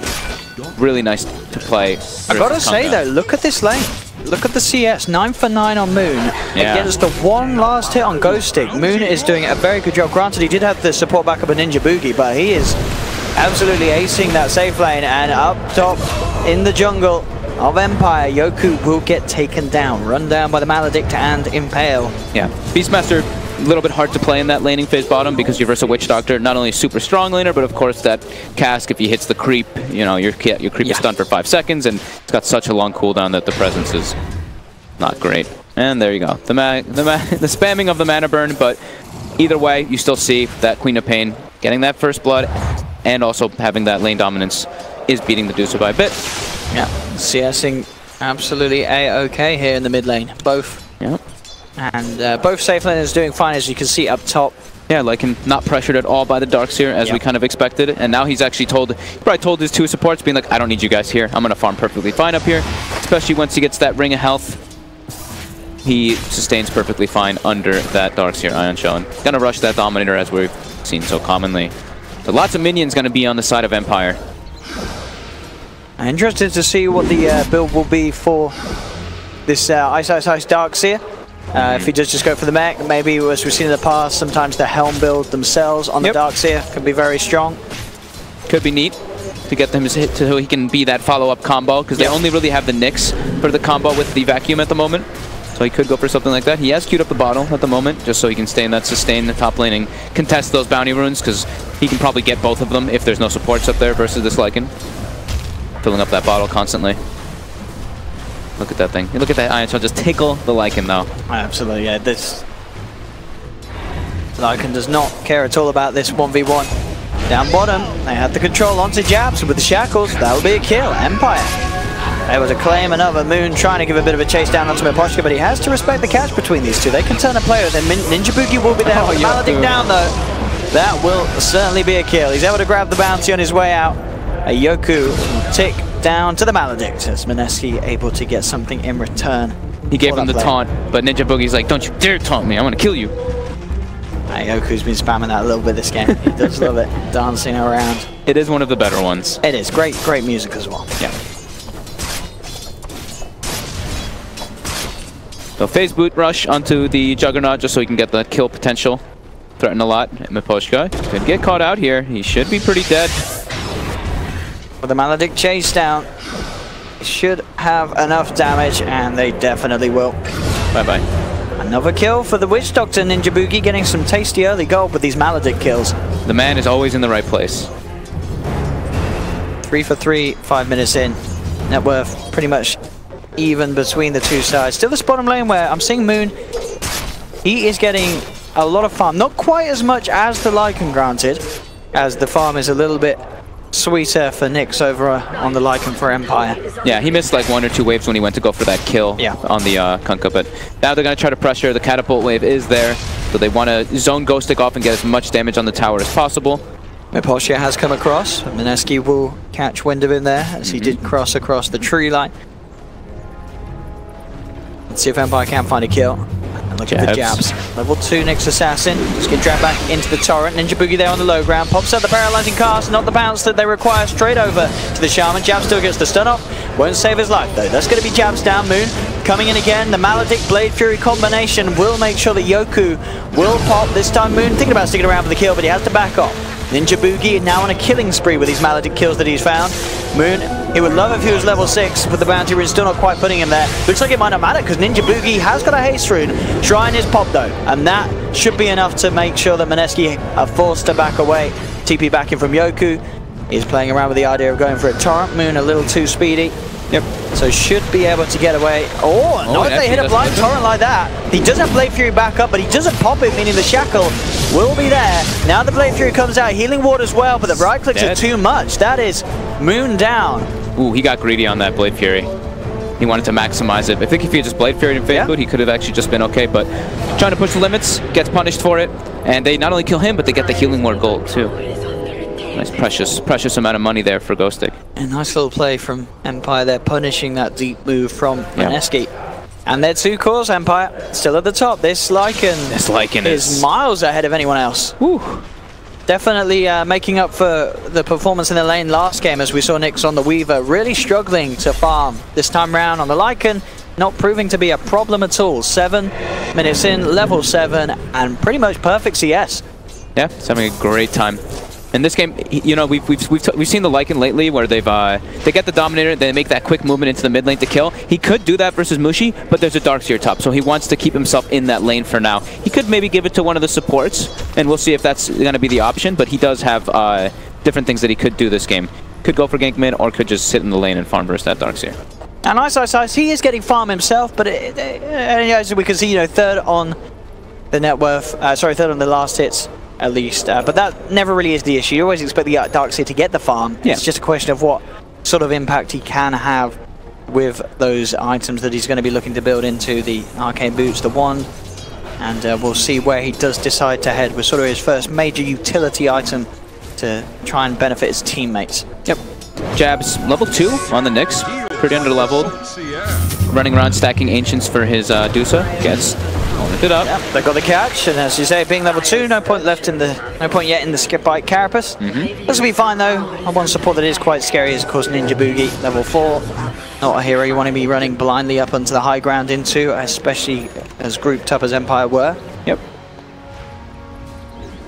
really nice to play. I gotta say though, look at this lane. Look at the CS, 9 for 9 on Moon. Against the 1 last hit on Ghost Stick. Moon is doing a very good job. Granted, he did have the support backup of Ninja Boogie, but he is absolutely acing that safe lane. And up top in the jungle of Empire, Yoku will get taken down. Run down by the Maledict and Impale. Yeah, Beastmaster, a little bit hard to play in that laning phase bottom because you're versus a Witch Doctor, not only a super strong laner, but of course that cask, if he hits the creep, you know, your creep is stunned for 5 seconds, and it's got such a long cooldown that the presence is not great. And there you go, the spamming of the mana burn, but either way, you still see that Queen of Pain getting that first blood, and also having that lane dominance is beating the DOTA by a bit. Yeah, CSing absolutely A-okay here in the mid lane, both. Yeah. And both safe laners doing fine, as you can see up top. Yeah, Lycan not pressured at all by the Darkseer, as we kind of expected. And now he's actually probably told his 2 supports, being like, I don't need you guys here. I'm going to farm perfectly fine up here. Especially once he gets that Ring of Health. He sustains perfectly fine under that Darkseer Ion Shell. And going to rush that Dominator, as we've seen so commonly. So lots of minions going to be on the side of Empire. I'm interested to see what the build will be for this Ice Darkseer. If he does just go for the mech, maybe as we've seen in the past, sometimes the Helm build themselves on the Darkseer can be very strong. Could be neat to get them hit so he can be that follow-up combo, because they only really have the Nyx for the combo with the Vacuum at the moment. So he could go for something like that. He has queued up the bottle at the moment, just so he can stay in that sustain in the top lane and contest those bounty runes, because he can probably get both of them if there's no supports up there versus this Lycan. Filling up that bottle constantly. Look at that thing. Look at that Ion Shell just tickle the Lycan though. Absolutely, yeah. This Lycan does not care at all about this 1v1. Down bottom, they had the control onto Jabs with the shackles. That would be a kill. Empire able to claim another. Moon trying to give a bit of a chase down onto Miposhka, but he has to respect the catch between these 2. They can turn a player. Then Ninja Boogie will be there. Maledict down though. That will certainly be a kill. He's able to grab the bounty on his way out. A Yoku will tick down to the Maledict as Mineski able to get something in return. He gave him the taunt, but Ninja Boogie's like, don't you dare taunt me, I'm gonna kill you. Yoku's been spamming that a little bit this game. He does love it, dancing around. It is one of the better ones. It is, great music as well. Yeah. So phase boot rush onto the Juggernaut just so he can get the kill potential. Threaten a lot. Miposhka could get caught out here. He should be pretty dead. With the Maledict chase down, should have enough damage, and they definitely will. Bye-bye. Another kill for the Witch Doctor. Ninja Boogie getting some tasty early gold with these Maledict kills. The man is always in the right place. 3 for 3, 5 minutes in. Net worth pretty much even between the two sides. Still this bottom lane where I'm seeing Moon. He is getting a lot of farm. Not quite as much as the Lycan, granted, as the farm is a little bit sweeter for Nyx over on the Lycan for Empire. Yeah, he missed like 1 or 2 waves when he went to go for that kill on the Kunkka, but now they're going to try to pressure. The catapult wave is there, so they want to zone Ghost Stick off and get as much damage on the tower as possible. Miposhka has come across. Mineski will catch wind of him there as he did cross across the tree line. Let's see if Empire can find a kill. And look at the jabs. Level 2 Nyx Assassin. Just get dragged back into the torrent. Ninja Boogie there on the low ground. Pops out the paralyzing cast. Not the bounce that they require. Straight over to the Shaman. Jab still gets the stun off. Won't save his life though. That's going to be jabs down. Moon coming in again. The Maledict Blade Fury combination will make sure that Yoku will pop. This time Moon thinking about sticking around for the kill, but he has to back off. Ninja Boogie now on a killing spree with these Maledict kills that he's found. Moon, he would love if he was level 6, but the bounty rune still not quite putting him there. Looks like it might not matter because Ninja Boogie has got a haste rune. Shrine is popped though, and that should be enough to make sure that Mineski are forced to back away. TP back in from Yoku. He's playing around with the idea of going for a torrent. Moon a little too speedy. Yep. So should be able to get away. Oh, not if they hit a blind torrent like that. He does have Blade Fury back up, but he doesn't pop it, meaning the shackle will be there. Now the Blade Fury comes out, healing ward as well, but the right clicks are too much. That is Moon down. Ooh, he got greedy on that Blade Fury. He wanted to maximize it. I think if he had just Blade Fury in Fade Boot, he could have actually just been okay, but trying to push the limits, gets punished for it, and they not only kill him, but they get the healing ward gold too. Nice precious amount of money there for Ghost Stick. A nice little play from Empire there, punishing that deep move from Mineski. And their 2 cores, Empire, still at the top. This Lycan is miles ahead of anyone else. Woo. Definitely making up for the performance in the lane last game, as we saw Nyx on the Weaver really struggling to farm this time round on the Lycan. Not proving to be a problem at all. 7 minutes in, level 7, and pretty much perfect CS. Yeah, he's having a great time. In this game, you know, we've seen the Lycan lately where they get the Dominator, they make that quick movement into the mid lane to kill. He could do that versus Mushi, but there's a Darkseer top, so he wants to keep himself in that lane for now. He could maybe give it to one of the supports, and we'll see if that's going to be the option, but he does have different things that he could do this game. Could go for gank mid, or could just sit in the lane and farm versus that Darkseer. And nice, he is getting farm himself, but as we can see, you know, third on the net worth, third on the last hits. At least, but that never really is the issue. You always expect the Darkseer to get the farm. It's just a question of what sort of impact he can have with those items that he's going to be looking to build into the Arcane Boots, the wand, and we'll see where he does decide to head with sort of his first major utility item to try and benefit his teammates. Yep. Jabs level 2 on the Nyx, pretty under-leveled. Running around stacking Ancients for his DOTA. Gets it up. Yep, they got the catch, and as you say, being level 2, no point yet in the skip bite Carapace. This will be fine though. One support that is quite scary is of course Ninja Boogie, level 4. Not a hero you want to be running blindly up onto the high ground into, especially as grouped up as Empire were. Yep.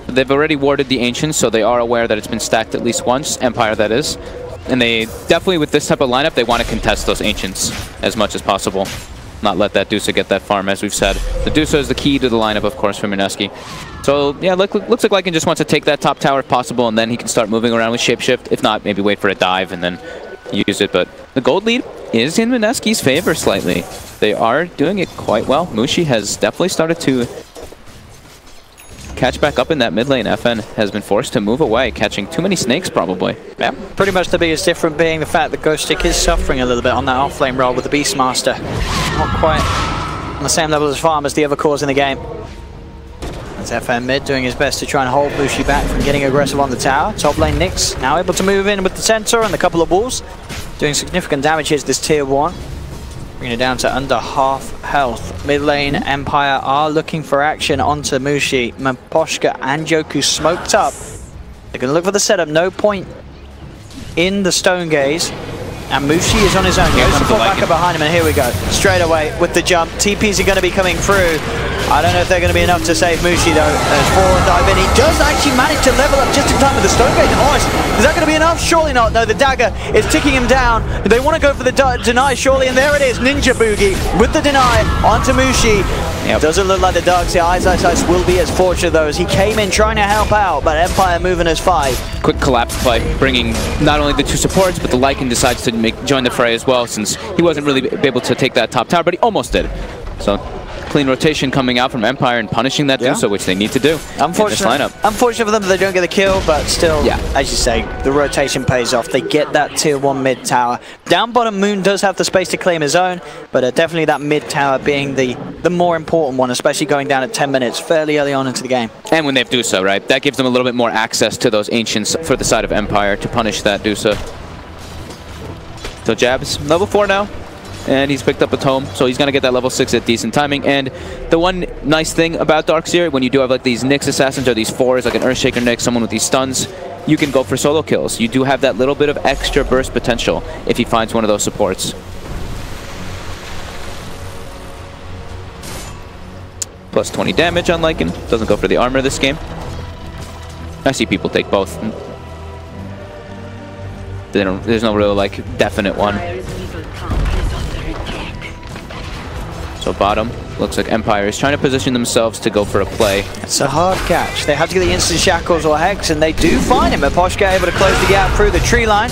They've already warded the Ancients, so they are aware that it's been stacked at least once, Empire that is. And they definitely, with this type of lineup, they want to contest those Ancients as much as possible. Not let that DOTA get that farm, as we've said. The DOTA is the key to the lineup, of course, for Mineski. So, yeah, looks like Lycan just wants to take that top tower if possible, and then he can start moving around with Shapeshift. If not, maybe wait for a dive and then use it. But the gold lead is in Mineski's favor slightly. They are doing it quite well. Mushi has definitely started to catch back up in that mid lane. FN has been forced to move away, catching too many snakes probably. Yeah, pretty much the biggest difference being the fact that Ghost Stick is suffering a little bit on that off-lane role with the Beastmaster. Not quite on the same level as Farm as the other cores in the game. That's FN mid doing his best to try and hold Mushi back from getting aggressive on the tower. Top lane Nyx now able to move in with the Centaur and a couple of walls. Doing significant damage here to this tier 1. Bringing it down to under half health. Mid lane, Empire are looking for action onto Mushi. Miposhka and Yoku smoked up. They're going to look for the setup. No point in the Stone Gaze. And Mushi is on his own. Goes to pull back up behind him, and here we go. Straight away with the jump. TPs are going to be coming through. I don't know if they're going to be enough to save Mushi though. There's 4 dive in. He does actually manage to level up just in time with the Stone Gaze. Oh, is that going to be enough? Surely not. No, the dagger is ticking him down. They want to go for the deny, surely, and there it is. Ninja Boogie with the deny onto Mushi. Yep. Doesn't look like the Darkseer Ice will be as fortunate though, as he came in trying to help out, but Empire moving as 5. Quick collapse play, bringing not only the 2 supports, but the Lycan decides to join the fray as well, since he wasn't really able to take that top tower, but he almost did. So clean rotation coming out from Empire and punishing that DOTA, which they need to do in this lineup. Unfortunate for them that they don't get the kill, but still, as you say, the rotation pays off. They get that tier 1 mid tower. Down bottom, Moon does have the space to claim his own, but definitely that mid tower being the more important one, especially going down at 10 minutes fairly early on into the game. And when they have DOTA, right? That gives them a little bit more access to those Ancients for the side of Empire to punish that DOTA. So Jabs, level 4 now. And he's picked up a tome, so he's going to get that level 6 at decent timing. And the one nice thing about Darkseer, when you do have like these Nyx assassins or these 4s, like an Earthshaker Nyx, someone with these stuns, you can go for solo kills. You do have that little bit of extra burst potential if he finds one of those supports. Plus 20 damage on Lycan. Doesn't go for the armor this game. I see people take both. There's no real like definite one. So bottom, looks like Empire is trying to position themselves to go for a play. It's a hard catch. They have to get the instant shackles or hex, and they do find him. Aposhka able to close the gap through the tree line.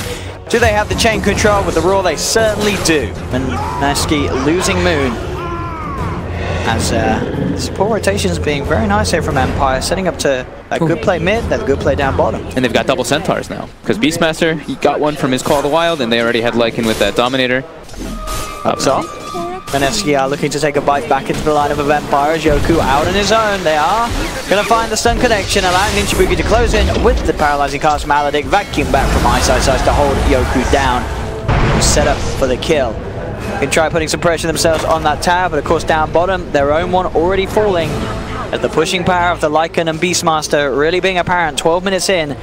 Do they have the chain control with the Roar? They certainly do. And Mineski losing Moon. As support rotations being very nice here from Empire, setting up to a good play mid, then a good play down bottom. And they've got double Centaurs now, because Beastmaster, he got one from his Call of the Wild, and they already had Lycan with that Dominator. Up top. Mineski are looking to take a bite back into the lineup of Empire. Yoku out on his own. They are going to find the stun connection, allowing Ninja Boogie to close in with the paralyzing cast Maledict. Vacuum back from Ice to hold Yoku down. Set up for the kill. Can try putting some pressure themselves on that tower, but of course down bottom, their own one already falling. As the pushing power of the Lycan and Beastmaster really being apparent 12 minutes in,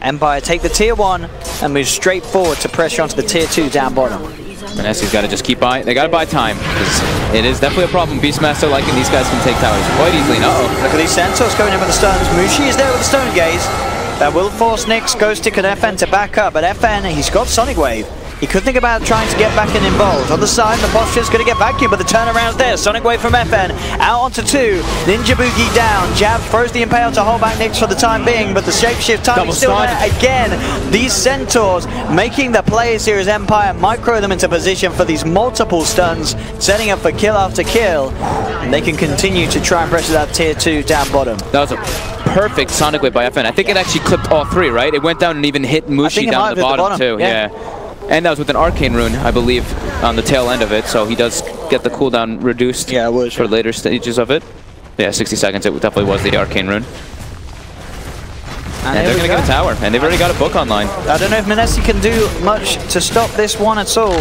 Empire take the tier 1 and move straight forward to pressure onto the tier 2 down bottom. Mineski's got to just keep buying. They got to buy time, because it is definitely a problem. Beastmaster, Lycan, these guys can take towers quite easily. Uh-oh. Look at these Centaurs going in with the stuns. Mushi is there with the Stone Gaze. That will force Nyx, Ghostic, and FN to back up, but FN, he's got Sonic Wave. He could think about trying to get back and involved. On the side, the posture's going to get vacuumed, but the turnaround's there. Sonic Wave from FN, out onto 2. Ninja Boogie down. Jab throws the Impale to hold back Nyx for the time being, but the shapeshift timing still there. Again, these Centaurs making the plays here as Empire micro them into position for these multiple stuns, setting up for kill after kill. And they can continue to try and pressure that tier 2 down bottom. That was a perfect Sonic Wave by FN. I think it actually clipped all 3, right? It went down and even hit Mushi down at the bottom too. Yeah. And that was with an Arcane Rune, I believe, on the tail end of it, so he does get the cooldown reduced for later stages of it. Yeah, 60 seconds, it definitely was the Arcane Rune. And they're going to get a tower, and they've already got a book online. I don't know if Mineski can do much to stop this one at all,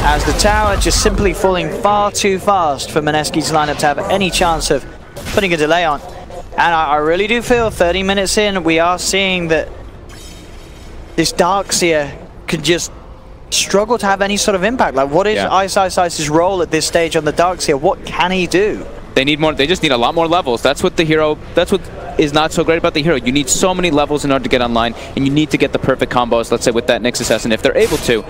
as the tower just simply falling far too fast for Mineski's lineup to have any chance of putting a delay on. And I really do feel 30 minutes in, we are seeing that this Darkseer could just struggle to have any sort of impact. Like, what is Ice's role at this stage on the Darkseer? What can he do? They need more. They just need a lot more levels. That's what the hero. That's what is not so great about the hero. You need so many levels in order to get online, and you need to get the perfect combos. Let's say with that Nyx assassin, if they're able to.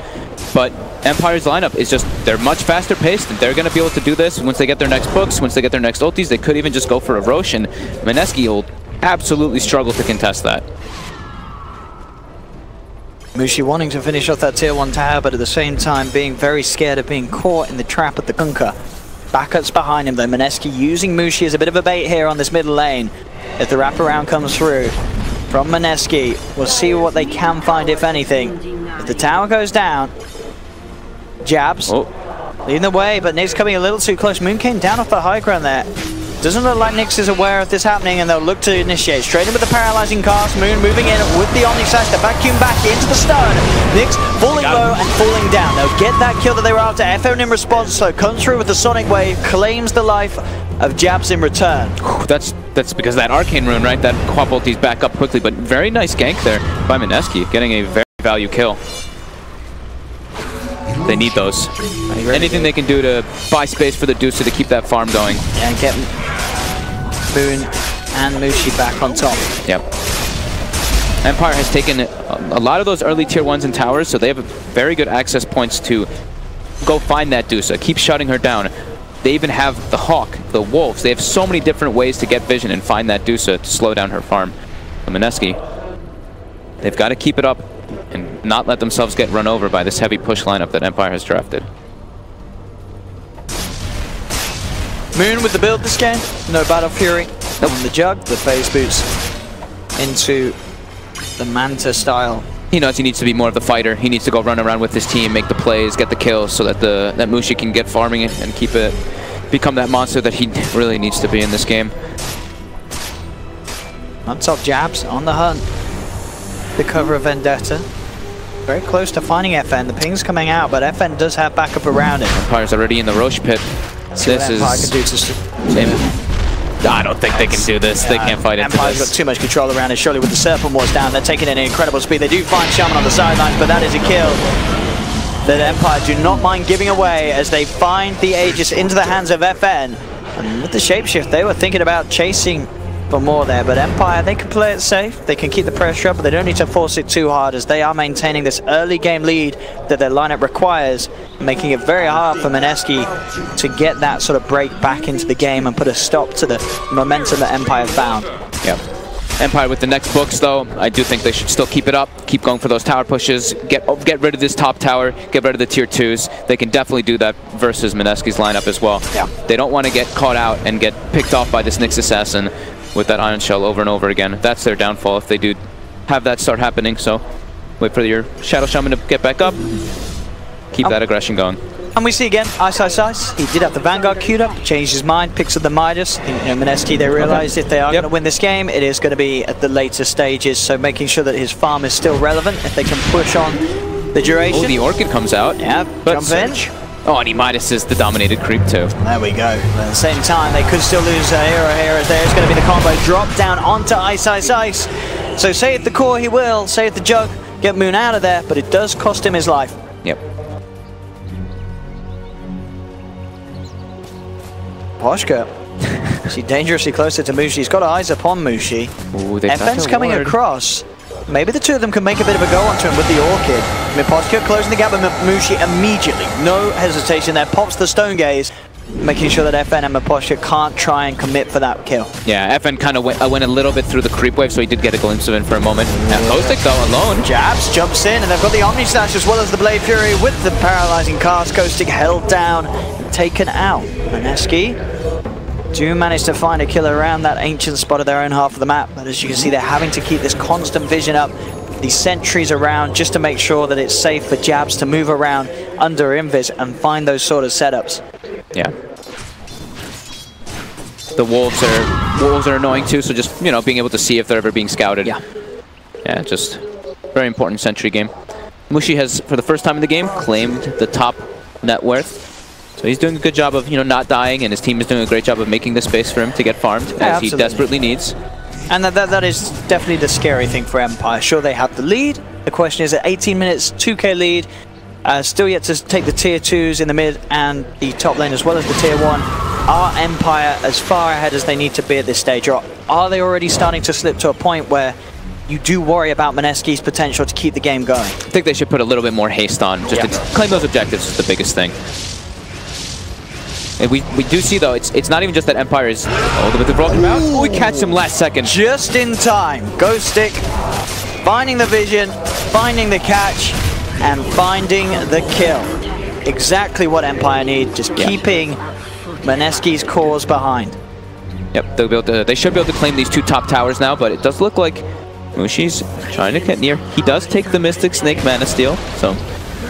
But Empire's lineup is just—they're much faster paced, and they're going to be able to do this once they get their next books, once they get their next ultis. They could even just go for a Roche, and Mineski will absolutely struggle to contest that. Mushi wanting to finish off that tier 1 tower, but at the same time being very scared of being caught in the trap of the Kunkka. Backups behind him though. Mineski using Mushi as a bit of a bait here on this middle lane. If the wraparound comes through from Mineski, we'll see what they can find, if anything. If the tower goes down, Jabs leading the way, but Nyx coming a little too close. Moon came down off the high ground there. Doesn't look like Nyx is aware of this happening, and they'll look to initiate. Straight in with the paralyzing cast. Moon moving in with the Omni Slash to vacuum back into the stun. Nyx falling low and falling down. They'll get that kill that they were after. FN in response, so comes through with the Sonic Wave, claims the life of Jabs in return. That's because that Arcane Rune, right? That Quap ulti's back up quickly, but very nice gank there by Mineski, getting a very value kill. They need those. Anything they can do to buy space for the DOTA to keep that farm going. And get Moon and Mushi back on top. Yep. Empire has taken a lot of those early tier 1s and towers, so they have very good access points to go find that DOTA, keep shutting her down. They even have the Hawk, the Wolves. They have so many different ways to get vision and find that DOTA to slow down her farm. The Mineski, they've got to keep it up and not let themselves get run over by this heavy push lineup that Empire has drafted. Moon with the build this game. No Battle Fury. On the Jug, the phase boots into the Manta style. He knows he needs to be more of the fighter. He needs to go run around with his team, make the plays, get the kills, so that that MUSHI can get farming it and become that monster that he really needs to be in this game. On top, Jabs on the hunt. The cover of Vendetta. Very close to finding FN. The ping's coming out, but FN does have backup around it. Empire's already in the Roche pit. This is... I don't think they can do this. They can't fight into Empire's this. got too much control around it. Surely with the Serpent Wars down, they're taking it at incredible speed. They do find Shaman on the sidelines, but that is a kill that Empire do not mind giving away as they find the Aegis into the hands of FN. And with the shapeshift, they were thinking about chasing for more there, but Empire, they can play it safe. They can keep the pressure up, but they don't need to force it too hard as they are maintaining this early game lead that their lineup requires, making it very hard for Mineski to get that sort of break back into the game and put a stop to the momentum that Empire found. Yep. Empire with the next books, though, I do think they should still keep it up, keep going for those tower pushes, get rid of this top tower, get rid of the tier 2s. They can definitely do that versus Mineski's lineup as well. Yeah. They don't want to get caught out and get picked off by this Nyx Assassin with that Ion Shell over and over again. That's their downfall if they do have that start happening. So wait for your Shadow Shaman to get back up, keep that aggression going. And we see again, Ice Ice Ice. He did have the Vanguard queued up, changed his mind, picks up the Midas. I think, Mineski, they realized if they are going to win this game, it is going to be at the later stages. So making sure that his farm is still relevant, if they can push on the duration. Oh, the Orchid comes out. Yeah, but jump in. Oh, and he Midas is the dominated creep too. There we go. But at the same time, they could still lose a hero here as there's going to be the combo drop down onto Ice Ice Ice. So save the core he will, save the Jug, get Moon out of there, but it does cost him his life. Yep. Poshka. She's dangerously closer to Mushi. He's got eyes upon Mushi. FN's coming across. Maybe the two of them can make a bit of a go onto him with the Orchid. Miposhka closing the gap with Mushi immediately. No hesitation there. Pops the Stone Gaze, making sure that FN and Miposhka can't try and commit for that kill. Yeah, FN kind of went a little bit through the creep wave, so he did get a glimpse of it for a moment. And Ghostic, though, alone. Jabs, jumps in, and they've got the Omni Slash as well as the Blade Fury with the paralyzing cast. Ghostic held down, taken out. Mineski do manage to find a killer around that ancient spot of their own half of the map, but as you can see, they're having to keep this constant vision up, these sentries around, just to make sure that it's safe for Jabs to move around under Invis and find those sort of setups. Yeah. The wolves are annoying too, so just, being able to see if they're ever being scouted. Yeah. Yeah, just very important sentry game. Mushi has, for the first time in the game, claimed the top net worth. So he's doing a good job of, not dying, and his team is doing a great job of making the space for him to get farmed, as he desperately needs. And that is definitely the scary thing for Empire. Sure, they have the lead. The question is, at 18 minutes, 2k lead, still yet to take the tier 2s in the mid and the top lane as well as the tier 1. Are Empire as far ahead as they need to be at this stage, or are they already starting to slip to a point where you do worry about Mineski's potential to keep the game going? I think they should put a little bit more haste on, just to claim those objectives is the biggest thing. And we do see, though, it's not even just that Empire is a little bit broken out. Oh, we catch him last second. Just in time. Ghostic finding the vision, finding the catch, and finding the kill. Exactly what Empire need, just keeping Mineski's cause behind. Yep, they should be able to claim these two top towers now, but it does look like Mushi's trying to get near. He does take the Mystic Snake Mana Steal, so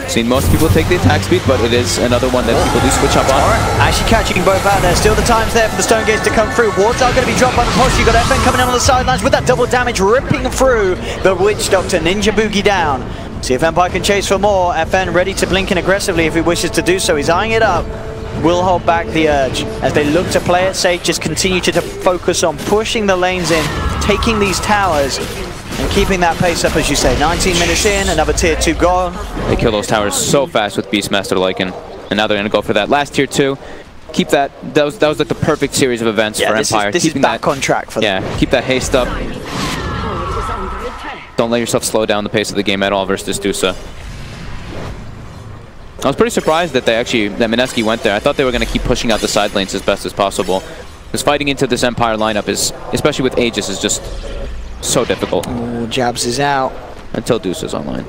seen most people take the attack speed, but it is another one that people do switch up on. Actually catching both out there. Still the time's there for the Stone Gaze to come through. Wards are going to be dropped by the push. You got FN coming in on the sidelines with that double damage, ripping through the Witch Doctor. Ninja Boogie down. See if Empire can chase for more. FN ready to blink in aggressively if he wishes to do so. He's eyeing it up. Will hold back the urge as they look to play it safe. Just continue to focus on pushing the lanes in, taking these towers, and keeping that pace up, as you say. 19 minutes in, another tier 2 gone. They kill those towers so fast with Beastmaster Lycan, and now they're going to go for that last tier 2. Keep that. That was like the perfect series of events for Empire. This is back on track for them. Yeah, keep that haste up. Don't let yourself slow down the pace of the game at all versus DOTA. I was pretty surprised that that Mineski went there. I thought they were going to keep pushing out the side lanes as best as possible. Because fighting into this Empire lineup is, especially with Aegis, is just so difficult. Ooh, Jabs is out. Until Deuce is online.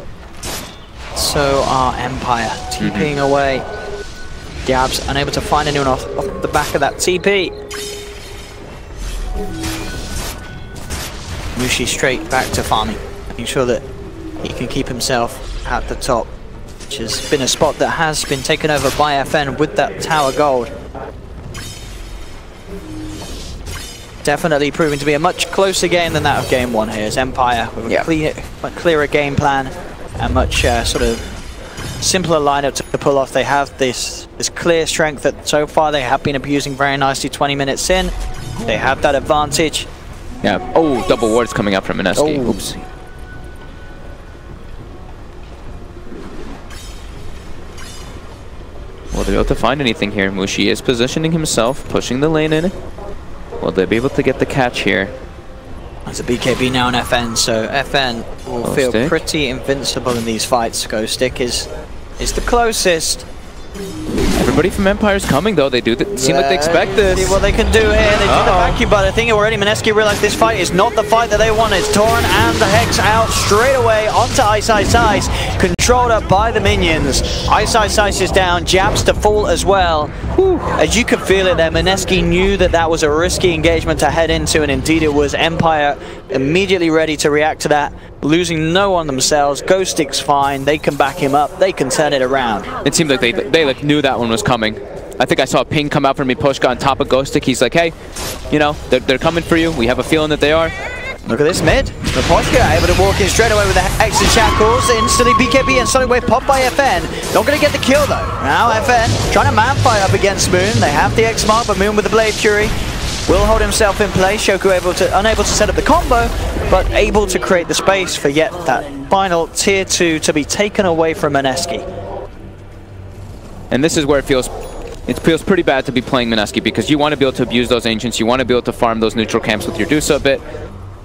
So are Empire TPing away. Jabs unable to find anyone off the back of that TP. Mushi straight back to farming, making sure that he can keep himself at the top, which has been a spot that has been taken over by FN with that tower gold. Definitely proving to be a much closer game than that of game 1 here, as Empire with a clearer game plan and much sort of simpler lineup to pull off. They have this clear strength that so far they have been abusing very nicely. 20 minutes in, they have that advantage. Yeah. Oh, double wards coming up from Mineski. Oh. Oops. Will they be able to find anything here? Mushi is positioning himself, pushing the lane in. Will they be able to get the catch here? There's a BKB now on FN, so FN will feel pretty invincible in these fights. Ghost Stick is the closest. Everybody from Empire's coming, though. They do seem like they expect this. See what they can do here. They do the vacuum, but I think already Mineski realized this fight is not the fight that they wanted. It's Torrent and the Hex out straight away onto Ice Ice Ice, controlled up by the minions. Ice Ice Ice is down, Jabs to fall as well. Whew. As you could feel it there, Mineski knew that that was a risky engagement to head into, and indeed it was. Empire immediately ready to react to that, losing no one themselves. Ghost Stick's fine, they can back him up, they can turn it around. It seemed like they like knew that one was coming. I think I saw a ping come out from me, Pushka on top of Ghost Stick. He's like, hey, you know, they're coming for you. We have a feeling that they are. Look at this mid. Pushka able to walk in straight away with the Hex and Shackles. Instantly BKB and Sonic Wave popped by FN. Not going to get the kill though. Now FN trying to man fight up against Moon. They have the X Mark, but Moon with the Blade Fury will hold himself in place. Shoku unable to set up the combo, but able to create the space for yet that final tier 2 to be taken away from Mineski. And this is where it feels pretty bad to be playing Mineski, because you want to be able to abuse those Ancients, you want to be able to farm those neutral camps with your Dusa a bit,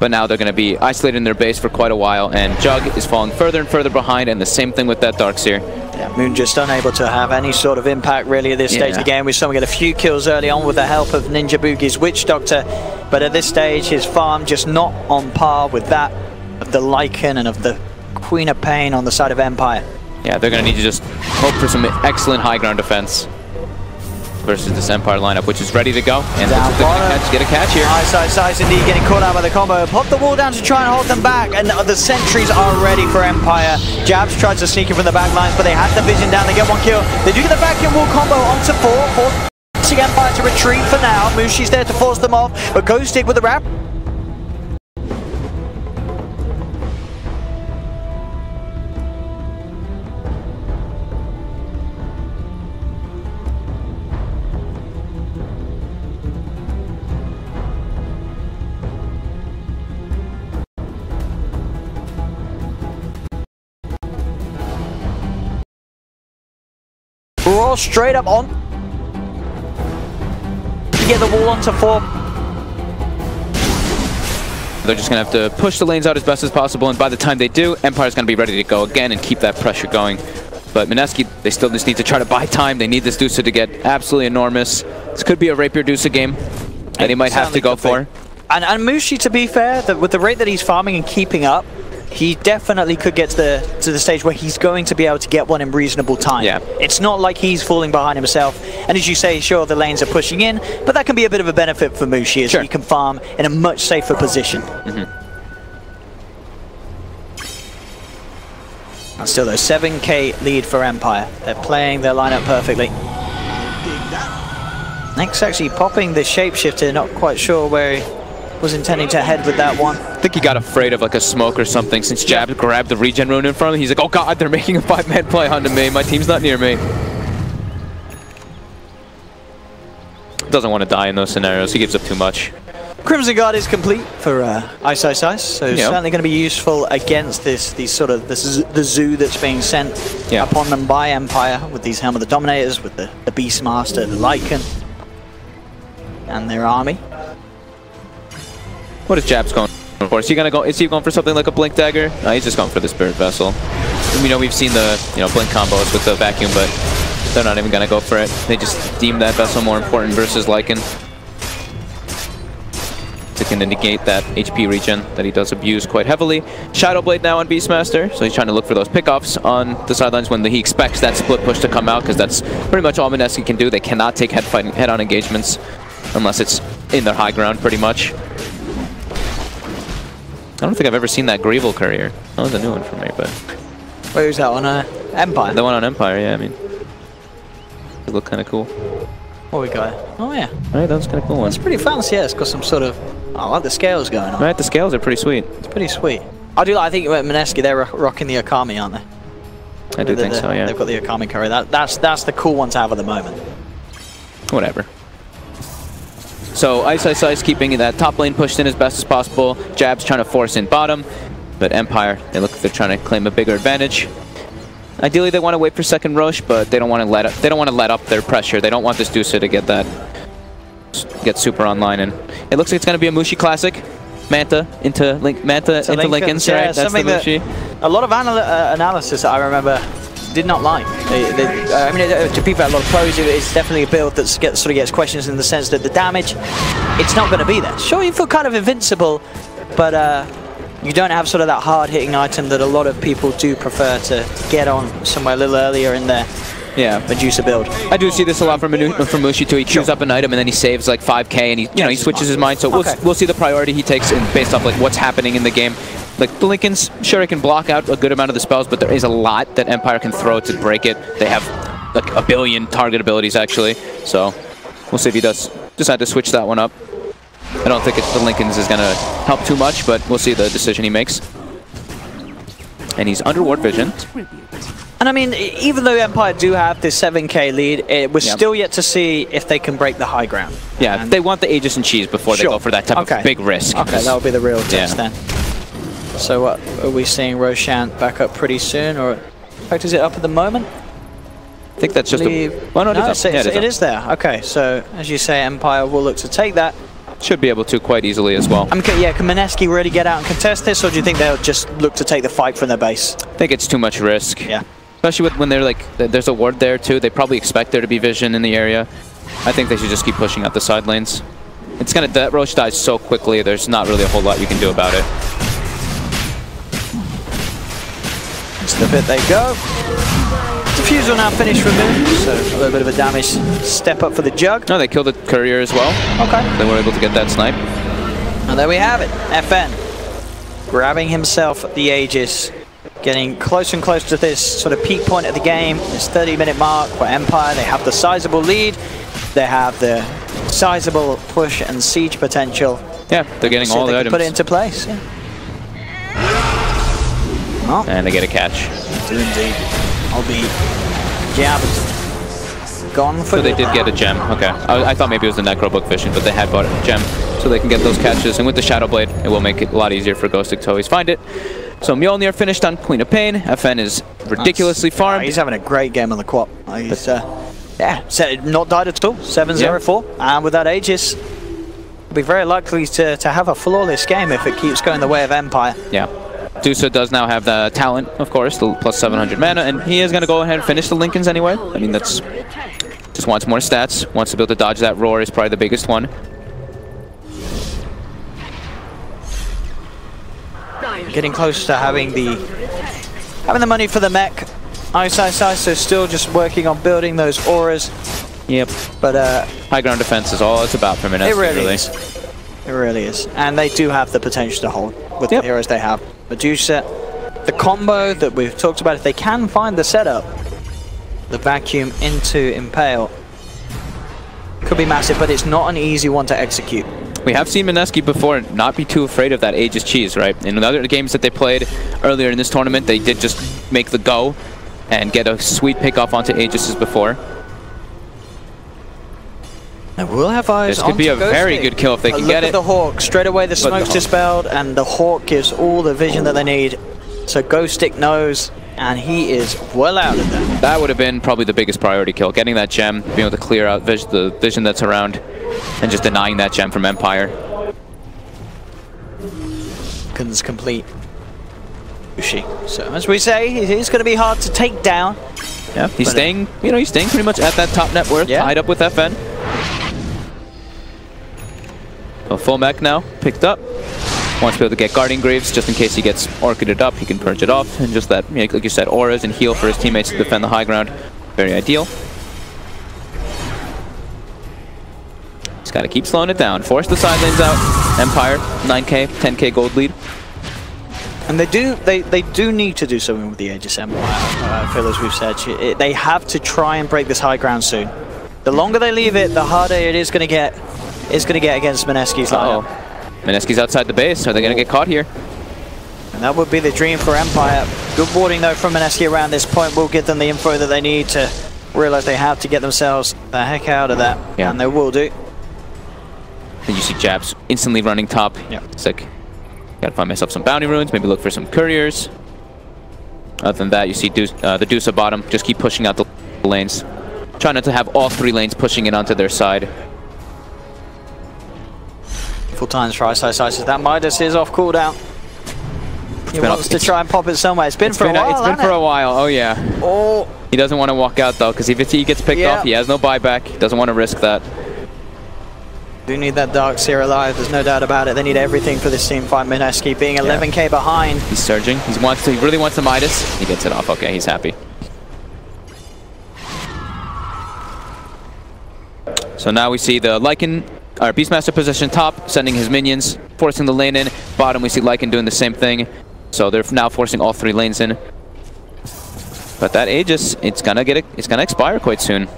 but now they're going to be isolated in their base for quite a while, and Jug is falling further and further behind, and the same thing with that Darkseer. Yeah, Moon just unable to have any sort of impact really at this stage of the game. We saw him get a few kills early on with the help of Ninja Boogie's Witch Doctor, but at this stage his farm just not on par with that of the Lycan and of the Queen of Pain on the side of Empire. Yeah, they're going to need to just hope for some excellent high ground defense versus this Empire lineup, which is ready to go. And get a catch here. Ice Ice Ice indeed getting caught out by the combo. Pop the wall down to try and hold them back, and the sentries are ready for Empire. Jabs tries to sneak in from the back lines, but they had the vision down. They get one kill. They do get the vacuum wall combo onto 4. Forcing Empire to retreat for now. Mushi's there to force them off, but Ghost Stick with the wrap. We're all straight up on. To get the wall onto 4. They're just going to have to push the lanes out as best as possible, and by the time they do, Empire's going to be ready to go again and keep that pressure going. But Mineski, they still just need to try to buy time. They need this Dusa to get absolutely enormous. This could be a Rapier Dusa game that he might have to go for. And Mushi, to be fair, with the rate that he's farming and keeping up, he definitely could get to the stage where he's going to be able to get one in reasonable time. Yeah. It's not like he's falling behind himself. And as you say, sure, the lanes are pushing in, but that can be a bit of a benefit for Mushi as he can farm in a much safer position. And still, though, 7k lead for Empire. They're playing their lineup perfectly. Next, actually popping the Shapeshifter, not quite sure where he was intending to head with that one. I think he got afraid of like a smoke or something since Jab grabbed the regen rune in front of him. He's like, oh god, they're making a 5-man play onto me. My team's not near me. Doesn't want to die in those scenarios. He gives up too much. Crimson Guard is complete for Ice Ice Ice, so certainly going to be useful against the zoo that's being sent upon them by Empire with these Helm of the Dominators, with the Beastmaster, the Lycan, and their army. What is Jabs going Of course, is he going for something like a Blink Dagger? No, he's just going for the Spirit Vessel. We know we've seen the Blink combos with the Vacuum, but they're not even gonna go for it. They just deem that Vessel more important versus Lycan. To kind of negate that HP regen that he does abuse quite heavily. Shadow Blade now on Beastmaster, so he's trying to look for those pickoffs on the sidelines when he expects that split push to come out, because that's pretty much all Mineski can do. They cannot take head-on engagements unless it's in their high ground, pretty much. I don't think I've ever seen that Greevil Courier. That was a new one for me, but... Where was that on Empire? The one on Empire, yeah, I mean... It looked kind of cool. What we got? Oh, yeah. Right, that was kind of cool one. It's pretty fancy, yeah. It's got some sort of... I like the scales going on. Right, the scales are pretty sweet. It's pretty sweet. I think with Mineski, they're rocking the Okami, aren't they? I do think so, yeah. They've got the Okami Courier. That's the cool one to have at the moment. Whatever. So Ice keeping that top lane pushed in as best as possible. Jab's trying to force in bottom, but Empire, they look like they're trying to claim a bigger advantage. Ideally, they want to wait for second rush, but they don't want to let up. They don't want to let up their pressure. They don't want this DOTA to get super online, and it looks like it's going to be a Mushi classic. Manta into Linken's, yeah, right? That's the Mushi. A lot of analysis that I remember did not like. I mean, to be fair, a lot of pros, it's definitely a build that sort of gets questions in the sense that the damage, it's not going to be there. Sure, you feel kind of invincible, but you don't have sort of that hard-hitting item that a lot of people do prefer to get on somewhere a little earlier in their Medusa build. I do see this a lot from Mushi too. He queues up an item and then he saves like 5k and he switches his mind. So we'll see the priority he takes based off like what's happening in the game. Like the Linken's, sure, it can block out a good amount of the spells, but there is a lot that Empire can throw to break it. They have like a billion target abilities actually. So we'll see if he does decide to switch that one up. I don't think the Linken's is going to help too much, but we'll see the decision he makes. And he's under ward vision. And I mean, even though Empire do have this 7k lead, we're still yet to see if they can break the high ground. Yeah, they want the Aegis and Cheese before they go for that type of big risk. Okay, that'll be the real test then. So what are we seeing Roshan back up pretty soon, or in fact, is it up at the moment? I think that's just a... Well, no, it is there. Okay, so as you say, Empire will look to take that. Should be able to quite easily as well. Can Mineski really get out and contest this, or do you think they'll just look to take the fight from their base? I think it's too much risk. Yeah. Especially when they're like, there's a ward there too. They probably expect there to be vision in the area. I think they should just keep pushing out the side lanes. It's gonna, that Roche dies so quickly, there's not really a whole lot you can do about it. Just a bit they go. Diffusal now finished for Moon, so a little bit of a damage step up for the Jug. No, they killed the Courier as well. Okay. They were able to get that snipe. And there we have it. FN grabbing himself the Aegis, getting closer and closer to this sort of peak point of the game, this 30-minute mark where Empire, they have the sizable lead, they have the sizable push and siege potential. Yeah, they're getting all the items. Put it into place. Yeah. Oh. And they get a catch. Do indeed. I'll be gone for So they did get a gem. Okay. I thought maybe it was the Necrobook Vision, but they had bought a gem. So they can get those catches. And with the Shadow Blade, it will make it a lot easier for Ghostic to always find it. So Mjolnir finished on Queen of Pain. FN is ridiculously farmed. He's having a great game on the Quap. He's not died at all. 7-0-4. And with that Aegis, will be very likely to have a flawless game if it keeps going the way of Empire. Yeah. DOTA does now have the talent, of course, the plus 700 mana, and he is going to go ahead and finish the Linken's anyway. I mean, that's just wants more stats, wants to be able to dodge that roar is probably the biggest one. Getting close to having the money for the mech. Ice, so still just working on building those auras. Yep. But high ground defense is all it's about for Mineski, really. It really is. And they do have the potential to hold with the heroes they have. Medusa, the combo that we've talked about, if they can find the setup, the vacuum into Impale, could be massive, but it's not an easy one to execute. We have seen Mineski before not be too afraid of that Aegis Cheese, right? In the other games that they played earlier in this tournament, they did just make the go and get a sweet pick off onto Aegis's before. And we'll have eyes. This could be a very good kill if they can get it. Look at the Hawk. Straight away the smoke's dispelled, and the Hawk gives all the vision that they need. So Ghostic knows, and he is well out of there. That would have been probably the biggest priority kill. Getting that gem, being able to clear out the vision that's around, and just denying that gem from Empire. seconds complete Mushi. So as we say, it is going to be hard to take down. Yeah, he's staying, you know, he's staying pretty much at that top net worth, tied up with FN. So full mech now, picked up. Wants to be able to get Guardian Greaves just in case he gets orchided up, he can purge it off. And just that, you know, like you said, auras and heal for his teammates to defend the high ground. Very ideal. Just got to keep slowing it down. Force the side lanes out. Empire, 9k, 10k gold lead. And they do need to do something with the Aegis Empire. I feel, as we've said, they have to try and break this high ground soon. The longer they leave it, the harder it is going to get. It's going to get against Mineski's lineup. Mineski's outside the base. Are they going to get caught here? And that would be the dream for Empire. Good warding though from Mineski around this point will give them the info that they need to realize they have to get themselves the heck out of that. Yeah. And they will do. And you see Jabs instantly running top. Yeah. It's like, gotta find myself some bounty runes, maybe look for some couriers. Other than that, you see the DOTA bottom just keep pushing out the lanes. Trying not to have all 3 lanes pushing it onto their side. Full times for Ice. That Midas is off cooldown. He wants to try and pop it somewhere. It's been for a while. It's been for a while. Oh yeah. Oh. He doesn't want to walk out though, because if he gets picked off, he has no buyback. He doesn't want to risk that. Do need that Dark Seer alive, there's no doubt about it. They need everything for this team fight. Mineski being 11k behind. He's surging. He really wants the Midas. He gets it off. Okay, he's happy. So now we see the Lycan, our Beastmaster position top, sending his minions, forcing the lane in. Bottom, we see Lycan doing the same thing. So they're now forcing all 3 lanes in. But that Aegis, it's gonna expire quite soon.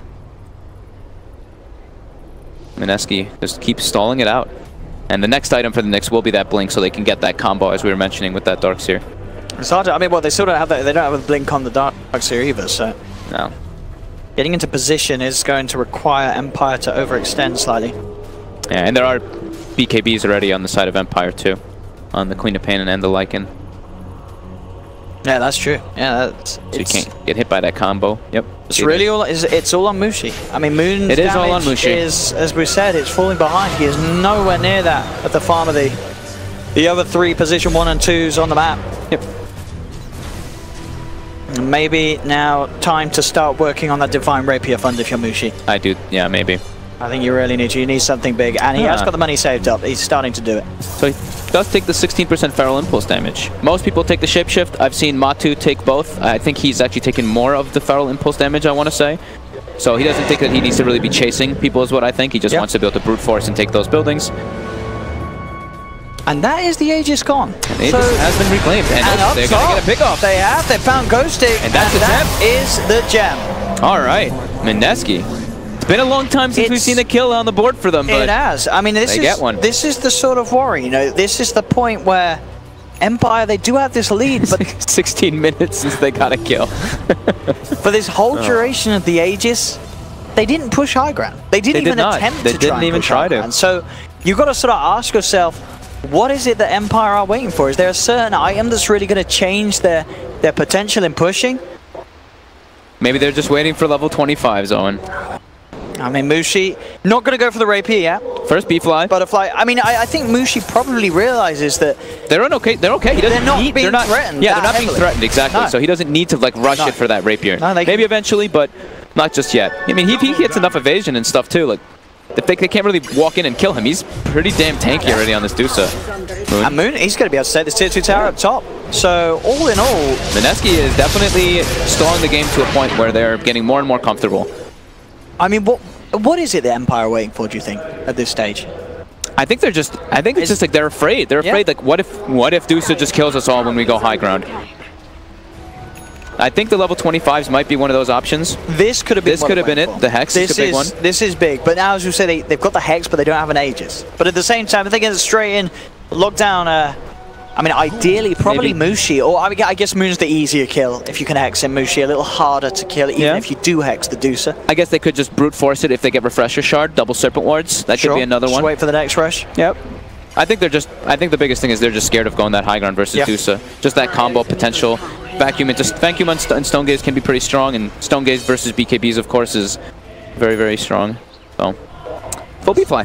Mineski just keeps stalling it out. And the next item for the Knicks will be that blink, so they can get that combo as we were mentioning with that Dark Seer. It's hard to, I mean, well, they still don't have that. They don't have a blink on the Dark Seer either, so no. Getting into position is going to require Empire to overextend slightly. Yeah, and there are BKBs already on the side of Empire too, on the Queen of Pain and the Lycan. Yeah, that's true. Yeah, so you can't get hit by that combo. Yep. It's really all. It's all on Mushi. I mean, Moon's it is all on Mushi. Is, as we said, it's falling behind. He is nowhere near that at the farm of the other 3 position 1 and 2s on the map. Yep. And maybe now time to start working on that Divine Rapier fund if you're Mushi. I do. Yeah, maybe. I think you really need to. You need something big, and he has got the money saved up. He's starting to do it. So he does take the 16% Feral Impulse damage. Most people take the Shapeshift. I've seen Matu take both. I think he's actually taken more of the Feral Impulse damage, I want to say. So he doesn't think that he needs to really be chasing people is what I think. He just wants to be able to brute force and take those buildings. And that is the Aegis gone. And Aegis has been reclaimed. And they're going to get a pick off. They have. They found Ghosting. And that's that is the gem. All right. Mineski. Been a long time since we've seen a kill on the board for them, but it has. I mean, this is the sort of worry. You know, this is the point where Empire, they do have this lead, but 16 minutes since they got a kill. For this whole duration of the Aegis, they didn't push high ground. They didn't even attempt to try and push high ground. So you've got to sort of ask yourself, what is it that Empire are waiting for? Is there a certain item that's really going to change their potential in pushing? Maybe they're just waiting for level 25, Owen. I mean, Mushi, not going to go for the Rapier yet. First B-Fly. Butterfly. I mean, I think Mushi probably realizes that... They're okay. They're okay. He doesn't they're not being threatened. Yeah, they're not being threatened, exactly. No. So he doesn't need to, like, rush it for that Rapier. No, maybe eventually, but not just yet. I mean, he gets enough evasion and stuff, too. Like, they can't really walk in and kill him. He's pretty damn tanky already on this DOTA. And Moon, he's going to be able to take this tier 2 tower up top. So, all in all... Mineski is definitely stalling the game to a point where they're getting more and more comfortable. I mean, what is it the Empire are waiting for, do you think, at this stage? I think it's just like they're afraid. They're afraid, like, what if DOTA just kills us all when we go high ground? I think the level 25s might be one of those options. This could have been it. The Hex is a big one. This is big, but now, as you say, they've got the Hex, but they don't have an Aegis. But at the same time, if they get it straight in, lock down... I mean, ideally, probably Mushi, or I guess Moon's the easier kill. If you can Hex him, Mushi a little harder to kill, even if you do Hex the DOTA. I guess they could just brute force it if they get Refresher Shard, double Serpent Wards. That could be another one. Just wait for the next rush. Yep. I think the biggest thing is they're just scared of going that high ground versus DOTA. Just that combo potential. Vacuum and Stone Gaze can be pretty strong, and Stone Gaze versus BKBs, of course, is very, very strong. So, full B-Fly.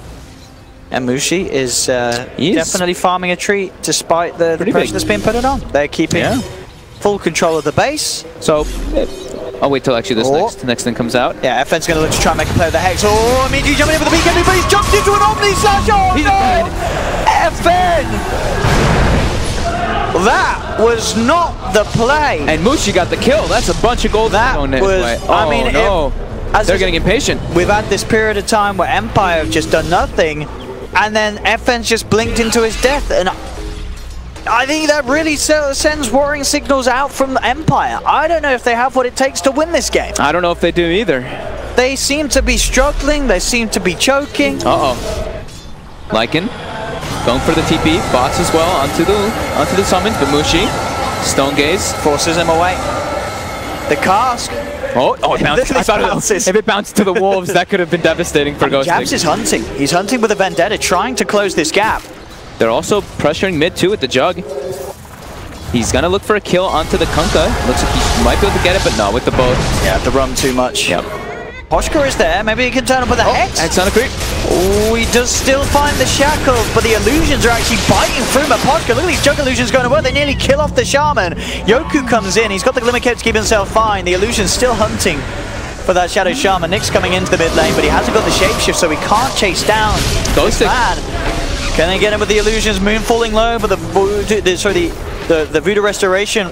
And MUSHI is definitely farming a treat despite the pressure that's been put on. They're keeping full control of the base. So, I'll wait till actually this next thing comes out. Yeah, FN's going to look to try and make a play with the Hex. Oh, Mineski jumping in for the BKB, but he's jumped into an Omni Slash. Oh, no! FN! That was not the play. And MUSHI got the kill. That's a bunch of gold. That was, I mean, no. They're getting impatient. We've had this period of time where Empire have just done nothing, and then FN's just blinked into his death. And I think that really sends worrying signals out from Empire. I don't know if they have what it takes to win this game. I don't know if they do either. They seem to be struggling. They seem to be choking. Lycan going for the TP. Bots as well onto the summons, but MUSHI, Stone Gaze, forces him away. The cask. Oh, it bounced. I thought if it bounced to the wolves, that could have been devastating for Ghostik. Jabs is hunting. He's hunting with a Vendetta, trying to close this gap. They're also pressuring mid too with the Jug. He's gonna look for a kill onto the Kunkka. Looks like he might be able to get it, but not with the boat. Yeah, the rum too much. Yep. Poshka is there. Maybe he can turn up with a Hex. Hex on a creep. Oh, he does still find the shackles, but the illusions are actually biting through Poshka. Look at these Jug illusions going to work. They nearly kill off the Shaman. Yoku comes in. He's got the Glimmer Cape to keep himself fine. The illusion's still hunting for that Shadow Shaman. Nick's coming into the mid lane, but he hasn't got the shapeshift, so he can't chase down Ghostik. Can they get him with the illusions? Moon falling low, but the Voodoo Restoration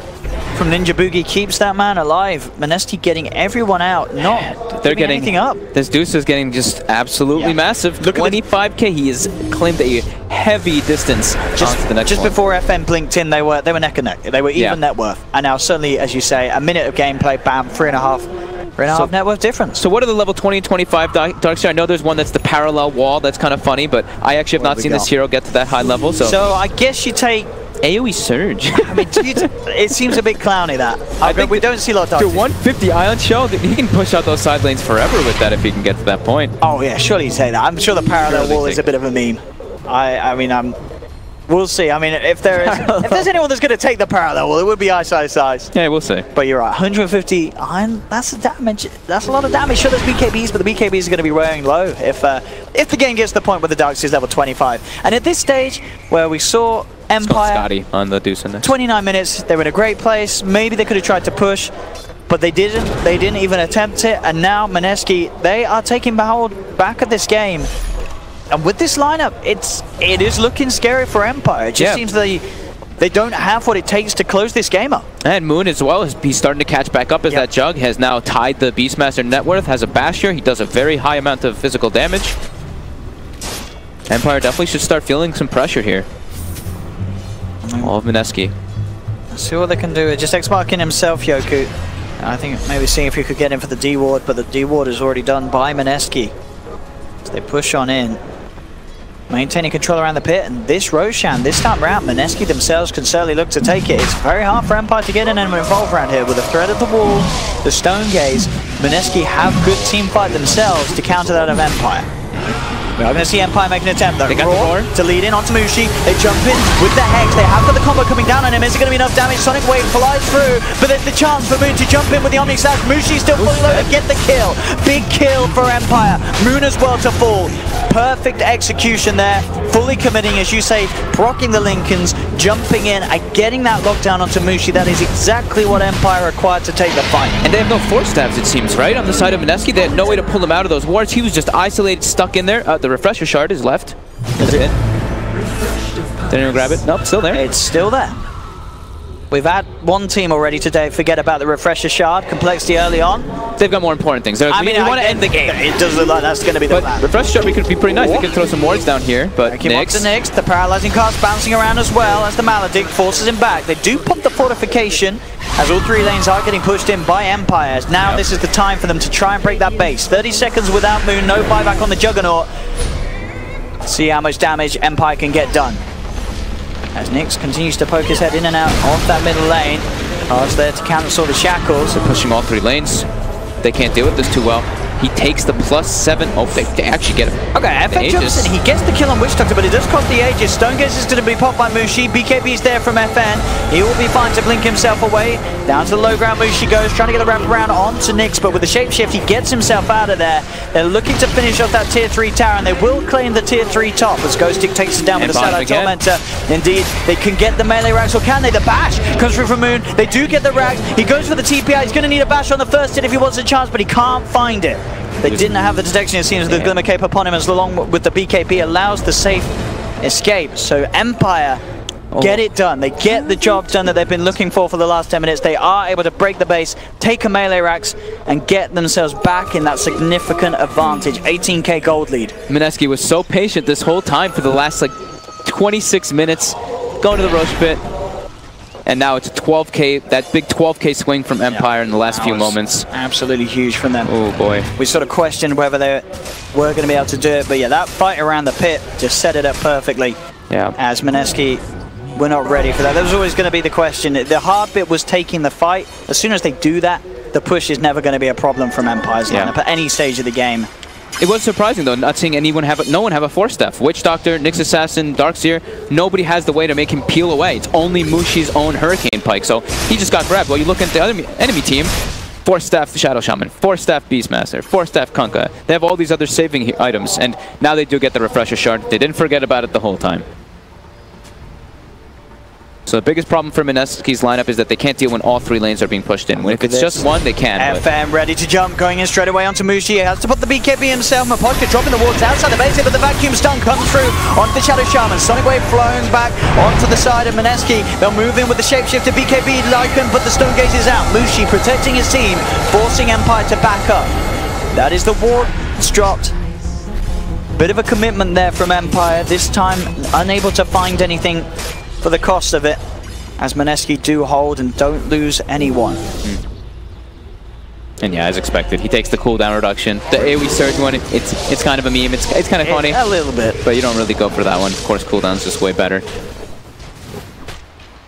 from Ninja Boogie keeps that man alive. Mineski getting everyone out, not they're getting anything up. This Deuce is getting just absolutely massive. Look 25k. He has claimed a heavy distance. Just before FN blinked in, they were neck and neck. They were even net worth, and now suddenly, as you say, a minute of gameplay, bam, 3.5 net worth difference. So what are the level 20 and 25 Darkseer? I know there's one that's the parallel wall. That's kind of funny, but I actually have not seen this hero get to that high level. So I guess you take AoE Surge. I mean, it seems a bit clowny that. We don't see a lot of Darkseer. To 150 Ion Shell, he can push out those side lanes forever with that if he can get to that point. Oh yeah, surely you say that. I'm sure the parallel wall is a bit of a meme. I mean, we'll see. I mean, if there's anyone that's going to take the parallel wall, it would be Ice. Yeah, we'll see. But you're right, 150 iron, that's a damage. That's a lot of damage. Sure, there's BKBs, but the BKBs are going to be wearing low if the game gets to the point where the Darkseer is level 25. And at this stage, where we saw Empire Scotty on the Deuce in there. 29 minutes, they were in a great place. Maybe they could have tried to push, but they didn't. They didn't even attempt it. And now Mineski, they are taking hold back at this game. And with this lineup, it is looking scary for Empire. It just seems they don't have what it takes to close this game up. And Moon as well, he's starting to catch back up as that Jug has now tied the Beastmaster net worth, has a Basher. He does a very high amount of physical damage. Empire definitely should start feeling some pressure here. All of Mineski. Let's see what they can do. Just X-marking himself, Yoku. I think maybe seeing if you could get him for the D-Ward, but the D-Ward is already done by Mineski. So they push on in. Maintaining control around the pit, and this Roshan, this time round, Mineski themselves can certainly look to take it. It's very hard for Empire to get in and involved around here with the threat of the wall, the Stone Gaze. Mineski have good team fight themselves to counter that of Empire. We are going to see Empire make an attempt. They got the to lead in onto MUSHI. They jump in with the Hex. They have got the combo coming down on him. Is it going to be enough damage? Sonic Wave flies through, but there's the chance for Moon to jump in with the Omni Slash. MUSHI still fully loaded. Get the kill. Big kill for Empire. Moon as well to fall. Perfect execution there. Fully committing, as you say, proccing the Lincolns, jumping in and getting that lockdown onto MUSHI. That is exactly what Empire required to take the fight. And they have no force stabs, it seems, right? On the side of Mineski, they had no way to pull him out of those wards. He was just isolated, stuck in there. The refresher shard is left. Is it? Didn't even grab it? Nope, still there. It's still there. We've had one team already today forget about the refresher shard, complexity early on. They've got more important things. We want to end the game. It does look like that's going to be the plan. Refresher shard could be pretty nice. They could throw some wards down here, but Nyx, the paralyzing cast bouncing around as well as the Maledict forces him back. They do pop the fortification as all three lanes are getting pushed in by Empires. Now this is the time for them to try and break that base. 30 seconds without Moon, no buyback on the Juggernaut. See how much damage Empire can get done. As Nyx continues to poke his head in and out of that middle lane. Cars there to cancel the shackles. They're pushing all three lanes. They can't deal with this too well. He takes the +7. Oh, they actually get him. Okay, FN jumps in. He gets the kill on Witch Doctor, but it does cost the Aegis. Stone Gaze is going to be popped by Mushi. BKB's there from FN. He will be fine to blink himself away. Down to the low ground, Mushi goes, trying to get the wrap around onto Nyx, but with the shapeshift, he gets himself out of there. They're looking to finish off that tier 3 tower, and they will claim the tier 3 top as Ghostic takes it down with the Satellite Tormentor. Indeed, they can get the melee racks, or can they? The bash comes through from Moon. They do get the racks. He goes for the TPI. He's going to need a bash on the first hit if he wants a chance, but he can't find it. They didn't have the detection, it seems, with the Glimmer Cape upon him, as along with the BKB allows the safe escape. So Empire get it done. They get the job done that they've been looking for the last 10 minutes. They are able to break the base, take a melee racks, and get themselves back in that significant advantage. 18k gold lead. Mineski was so patient this whole time for the last like 26 minutes, going to the Roche pit. And now it's a 12k, that big 12k swing from Empire in the last few moments. Absolutely huge from them. Oh boy. We sort of questioned whether they were going to be able to do it, but yeah, that fight around the pit just set it up perfectly. Yeah. As Mineski were not ready for that. That was always going to be the question. The hard bit was taking the fight. As soon as they do that, the push is never going to be a problem from Empire's lineup at any stage of the game. It was surprising though, not seeing anyone have no one have a Force Staff. Witch Doctor, Nyx Assassin, Darkseer, nobody has the way to make him peel away. It's only Mushi's own Hurricane Pike, so he just got grabbed. Well, you look at the other enemy team, Force Staff Shadow Shaman, Force Staff Beastmaster, Force Staff Kunkka. They have all these other saving items, and now they do get the Refresher Shard. They didn't forget about it the whole time. So the biggest problem for Mineski's lineup is that they can't deal when all 3 lanes are being pushed in. If it's just one, they can. FM ready to jump, going in straight away onto Mushi. He has to put the BKB himself. Mapochka dropping the wards outside the base here, but the vacuum stun comes through onto the Shadow Shaman. Sonic Wave flowing back onto the side of Mineski. They'll move in with the shapeshifter BKB. Lycan, but the Stone Gaze is out. Mushi protecting his team, forcing Empire to back up. That is the ward. It's dropped. Bit of a commitment there from Empire. This time unable to find anything for the cost of it, as Mineski do hold and don't lose anyone. And yeah, as expected, he takes the cooldown reduction. The AoE surge one, it's kind of a meme. It's kind of funny. A little bit. But you don't really go for that one. Of course, cooldown's just way better.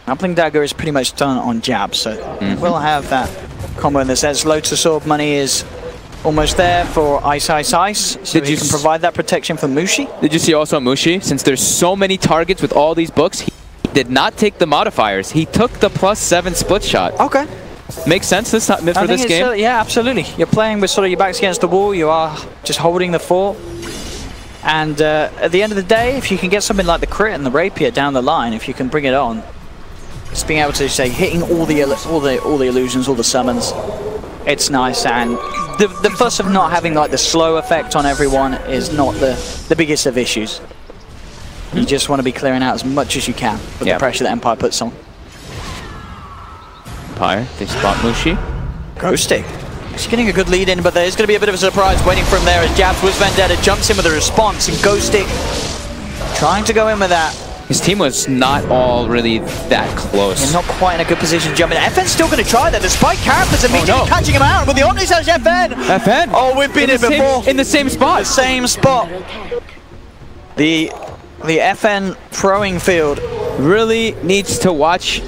Grappling Dagger is pretty much done on jab, so we'll have that combo in this. As Lotus Orb money is almost there for Ice Ice Ice, so he can provide that protection for Mushi. Did you see also Mushi? Since there's so many targets with all these books, he did not take the modifiers. He took the +7 split shot. Okay. Makes sense this time for this game. Yeah, absolutely. You're playing with sort of your backs against the wall. You are just holding the fort. And at the end of the day, if you can get something like the crit and the rapier down the line, if you can bring it on, just being able to say hitting all the illusions, all the summons, it's nice. And the fuss of not having like the slow effect on everyone is not the biggest of issues. You just want to be clearing out as much as you can with the pressure that Empire puts on. Empire, they spot Mushi. Ghostic. He's getting a good lead in, but there's going to be a bit of a surprise waiting for him there as Jabs with Vendetta jumps in with a response, and Ghostic trying to go in with that. His team was not all really that close. They're not quite in a good position to jump in. FN's still going to try that, despite Carapace immediately catching him out with the Omni Surge. FN! Oh, we've been in before. In the same spot. The same spot. The FN throwing field really needs to watch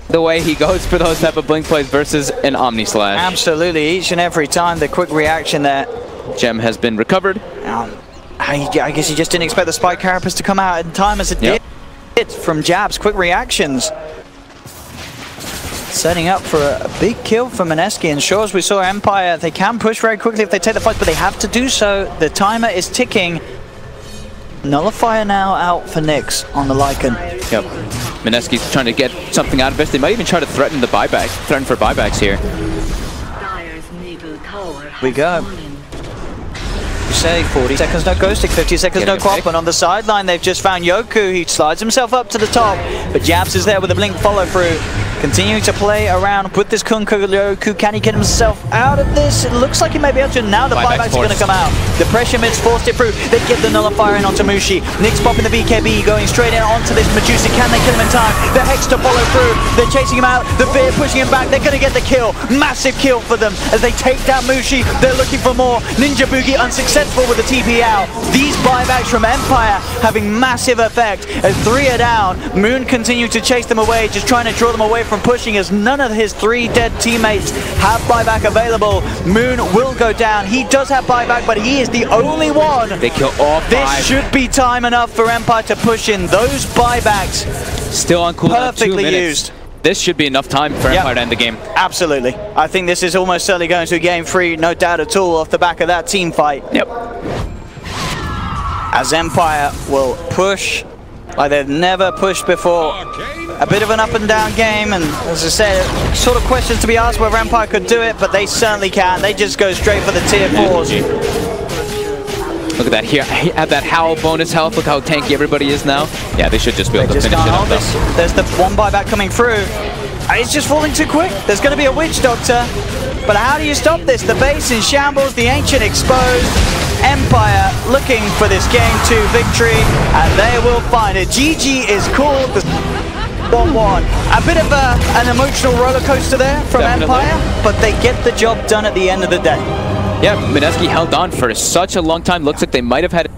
the way he goes for those type of blink plays versus an Omni Slash. Absolutely, each and every time the quick reaction there. Gem has been recovered. I guess he just didn't expect the Spike Carapace to come out in time as it did from Jabs. Quick reactions. Setting up for a big kill for Mineski, and sure, as we saw Empire, they can push very quickly if they take the fight, but they have to do so. The timer is ticking. Nullifier now out for Nyx on the Lycan. Yep. Mineski's trying to get something out of this. They might even try to threaten the buyback, threaten for buybacks here. We go. You say 40 seconds no Ghostic, 50 seconds no Quap, and on the sideline they've just found Yoku. He slides himself up to the top, but Jabs is there with a blink follow through. Continuing to play around with this Kunkka Yoku. Can he get himself out of this? It looks like he may be able to. Now the buybacks are going to come out. The pressure mids forced it through. They get the nullifier in onto Mushi. Nyx popping the BKB, going straight in onto this Medusa. Can they kill him in time? The Hex to follow through. They're chasing him out. The Fear pushing him back. They're going to get the kill. Massive kill for them as they take down Mushi. They're looking for more. Ninja Boogie unsuccessful with the TP out. These buybacks from Empire having massive effect as 3 are down. Moon continues to chase them away, just trying to draw them away from from pushing as none of his 3 dead teammates have buyback available. Moon will go down. He does have buyback, but he is the only one. They kill all 5. This should be time enough for Empire to push in. Those buybacks still on cooldown, perfectly 2 minutes. used. This should be enough time for Empire to end the game. Absolutely. I think this is almost certainly going to a game 3, no doubt at all, off the back of that team fight. Yep. As Empire will push like they've never pushed before. A bit of an up and down game, and as I said, sort of questions to be asked whether Empire could do it, but they certainly can. They just go straight for the tier 4s. Look at that here. Have that Howl bonus health. Look how tanky everybody is now. Yeah, they should just be able to finish it up though. There's the 1 buyback coming through. It's just falling too quick. There's going to be a Witch Doctor. But how do you stop this? The base in shambles, the Ancient exposed. Empire looking for this game 2 victory, and they will find it. GG is called. 1-1. A bit of an emotional roller coaster there from Empire, but they get the job done at the end of the day. Yeah, Mineski held on for such a long time. Looks like they might have had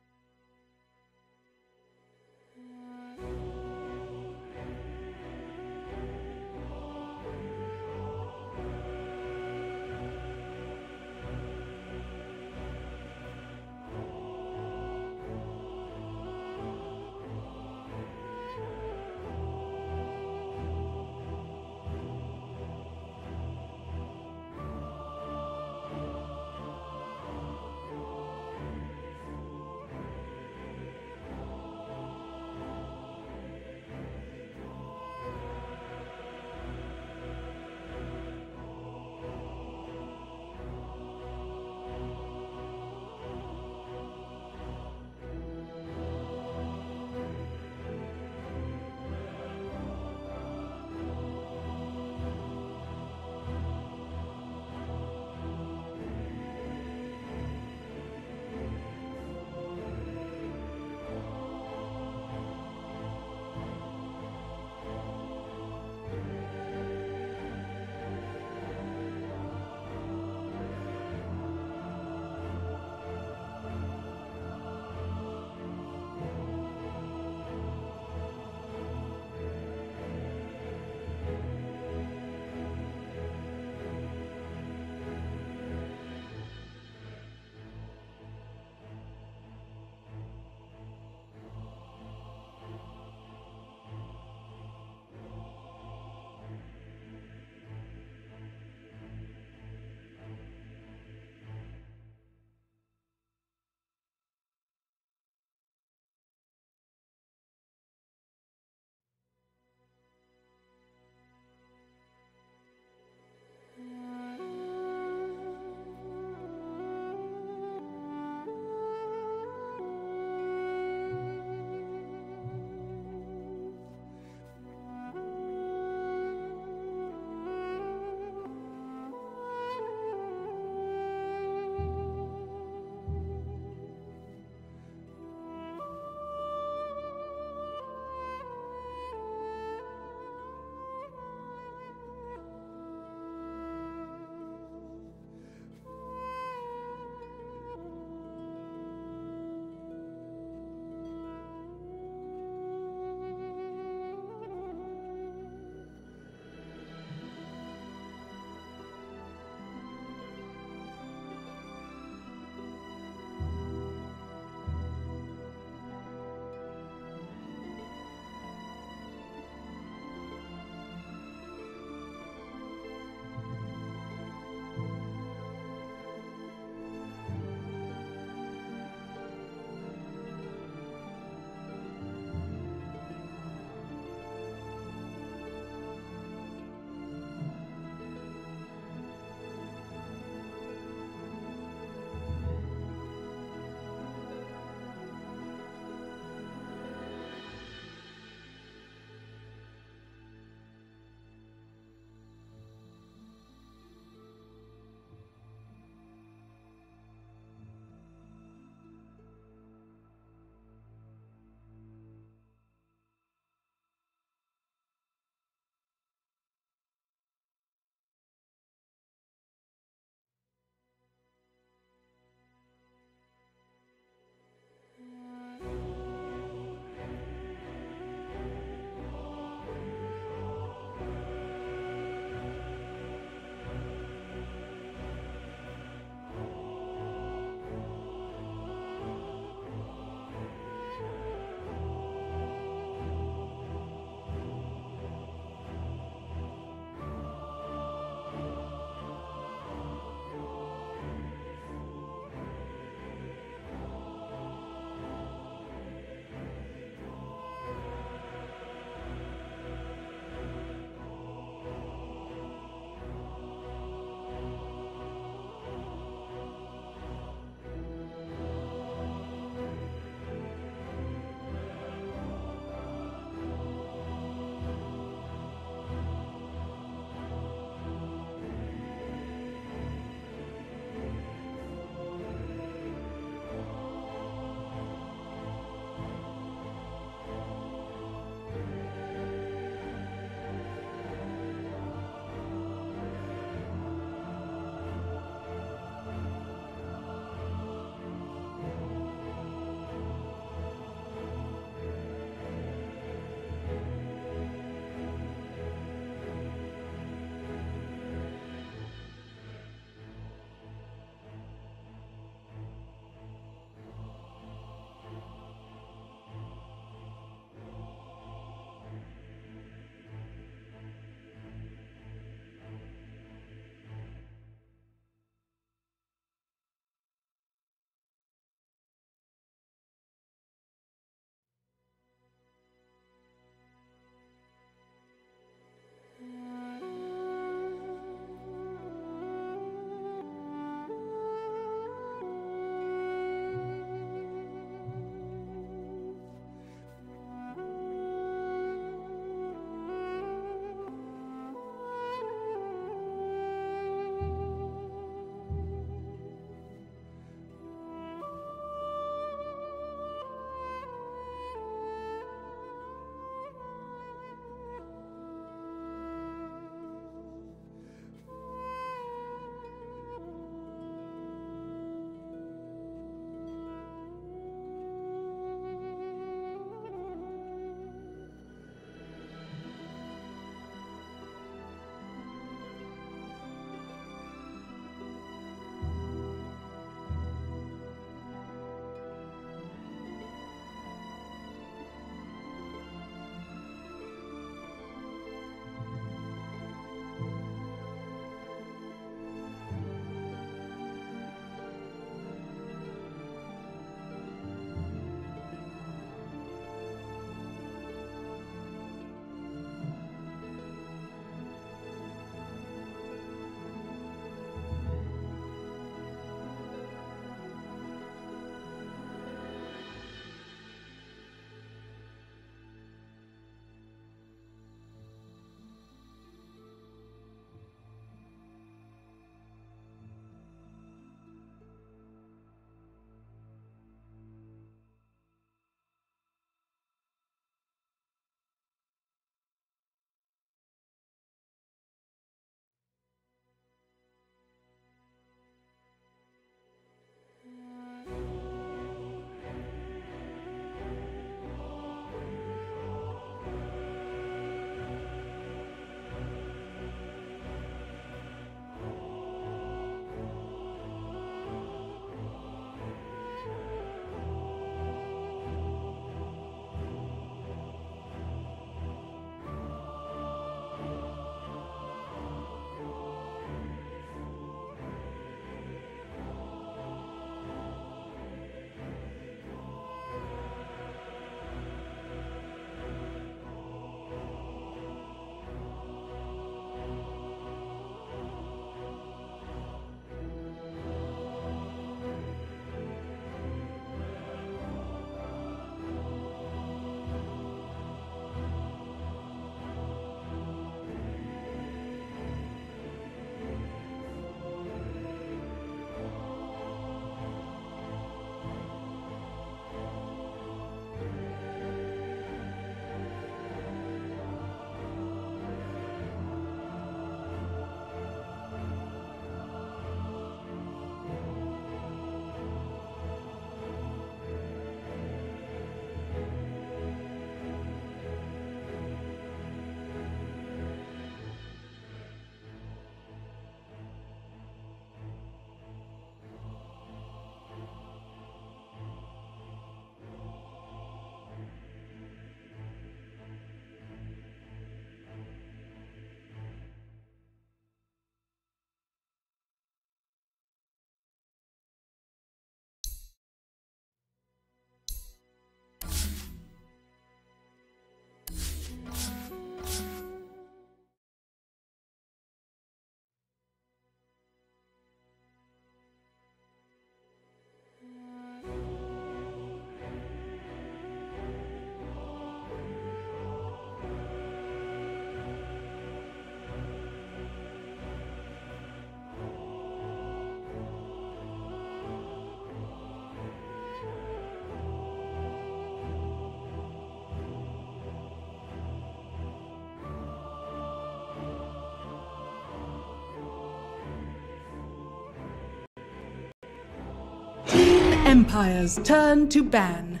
Empire's turn to ban.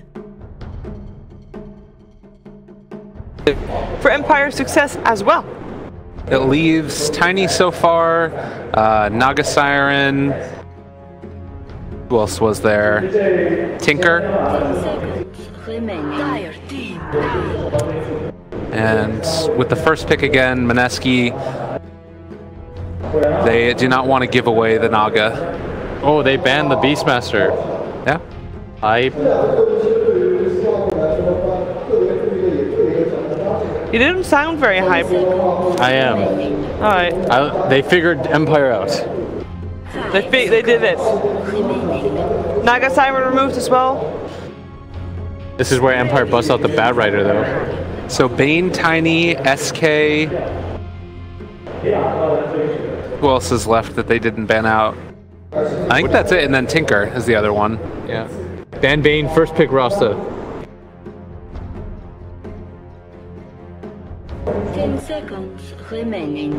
For Empire success as well. It leaves Tiny so far, Naga Siren. Who else was there? Tinker. And with the first pick again, Mineski. They do not want to give away the Naga. Oh, they banned the Beastmaster. Yeah. You didn't sound very hype. I am. Alright. They figured Empire out. They did it. Naga Siren removed as well. This is where Empire busts out the Bad Rider, though. So Bane, Tiny, SK. Who else is left that they didn't ban out? I think that's it, and then Tinker is the other one. Yeah. Ban Bane, first pick Rasta. 10 seconds remaining.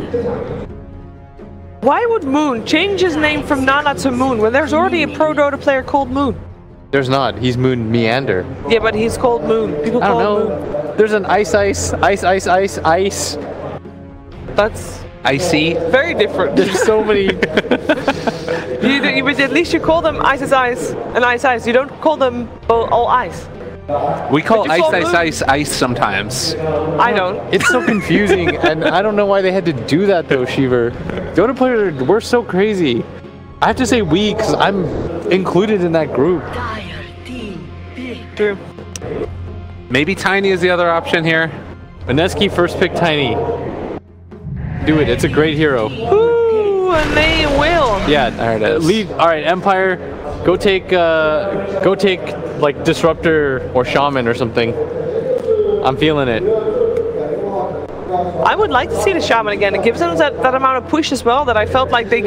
Why would Moon change his name from Nana to Moon when there's already a pro Dota player called Moon? There's not. He's Moon Meander. Yeah, but he's called Moon. People call him Moon. There's an Ice. That's Icy. very different. There's so many. But at least you call them Ice and Ice. You don't call them all Ice. We call But you call ice sometimes. I don't. It's so confusing, and I don't know why they had to do that though, Shiver. Dota players, we're so crazy. I have to say we, because I'm included in that group. True. Maybe Tiny is the other option here. Mineski first pick Tiny. Do it. It's a great hero. Ooh, and they will. Yeah, there it is. Leave. All right, Empire. Go take like Disruptor or Shaman or something. I'm feeling it. I would like to see the Shaman again. It gives them that amount of push as well that I felt like they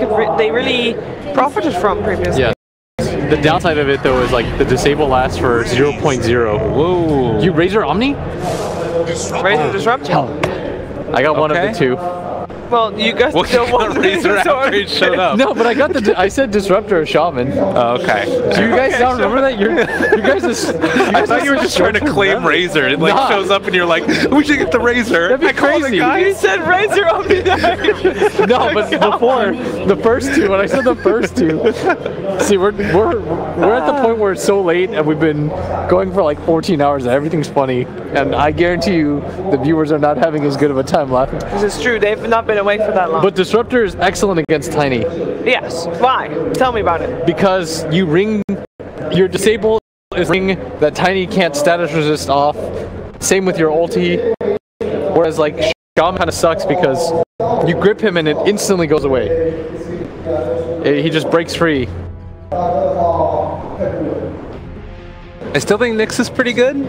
really profited from previously. Yeah. The downside of it though is like the disable lasts for 0.0. Whoa. You Razor Omni? Razor Disrupt? Hell. I got one of the two. Well, you guys still want Razor after he showed up. No, but I got I said Disruptor or Shaman. Oh, okay. Do you guys not remember that? You guys I thought you were just trying to claim Razor. It like shows up and you're like, we should get the Razor. That'd be crazy. You said Razor on me. No, but before the first two, when I said the first two, see, we're at the point where it's so late and we've been going for like 14 hours and everything's funny, and I guarantee you the viewers are not having as good of a time laughing. This is true. They've not been away for that long. But Disruptor is excellent against Tiny. Yes. Why? Tell me about it. Because you ring your disable is ring that Tiny can't status resist off. Same with your ulti. Whereas like Shaman kind of sucks because you grip him and it instantly goes away. He just breaks free. I still think Nyx is pretty good.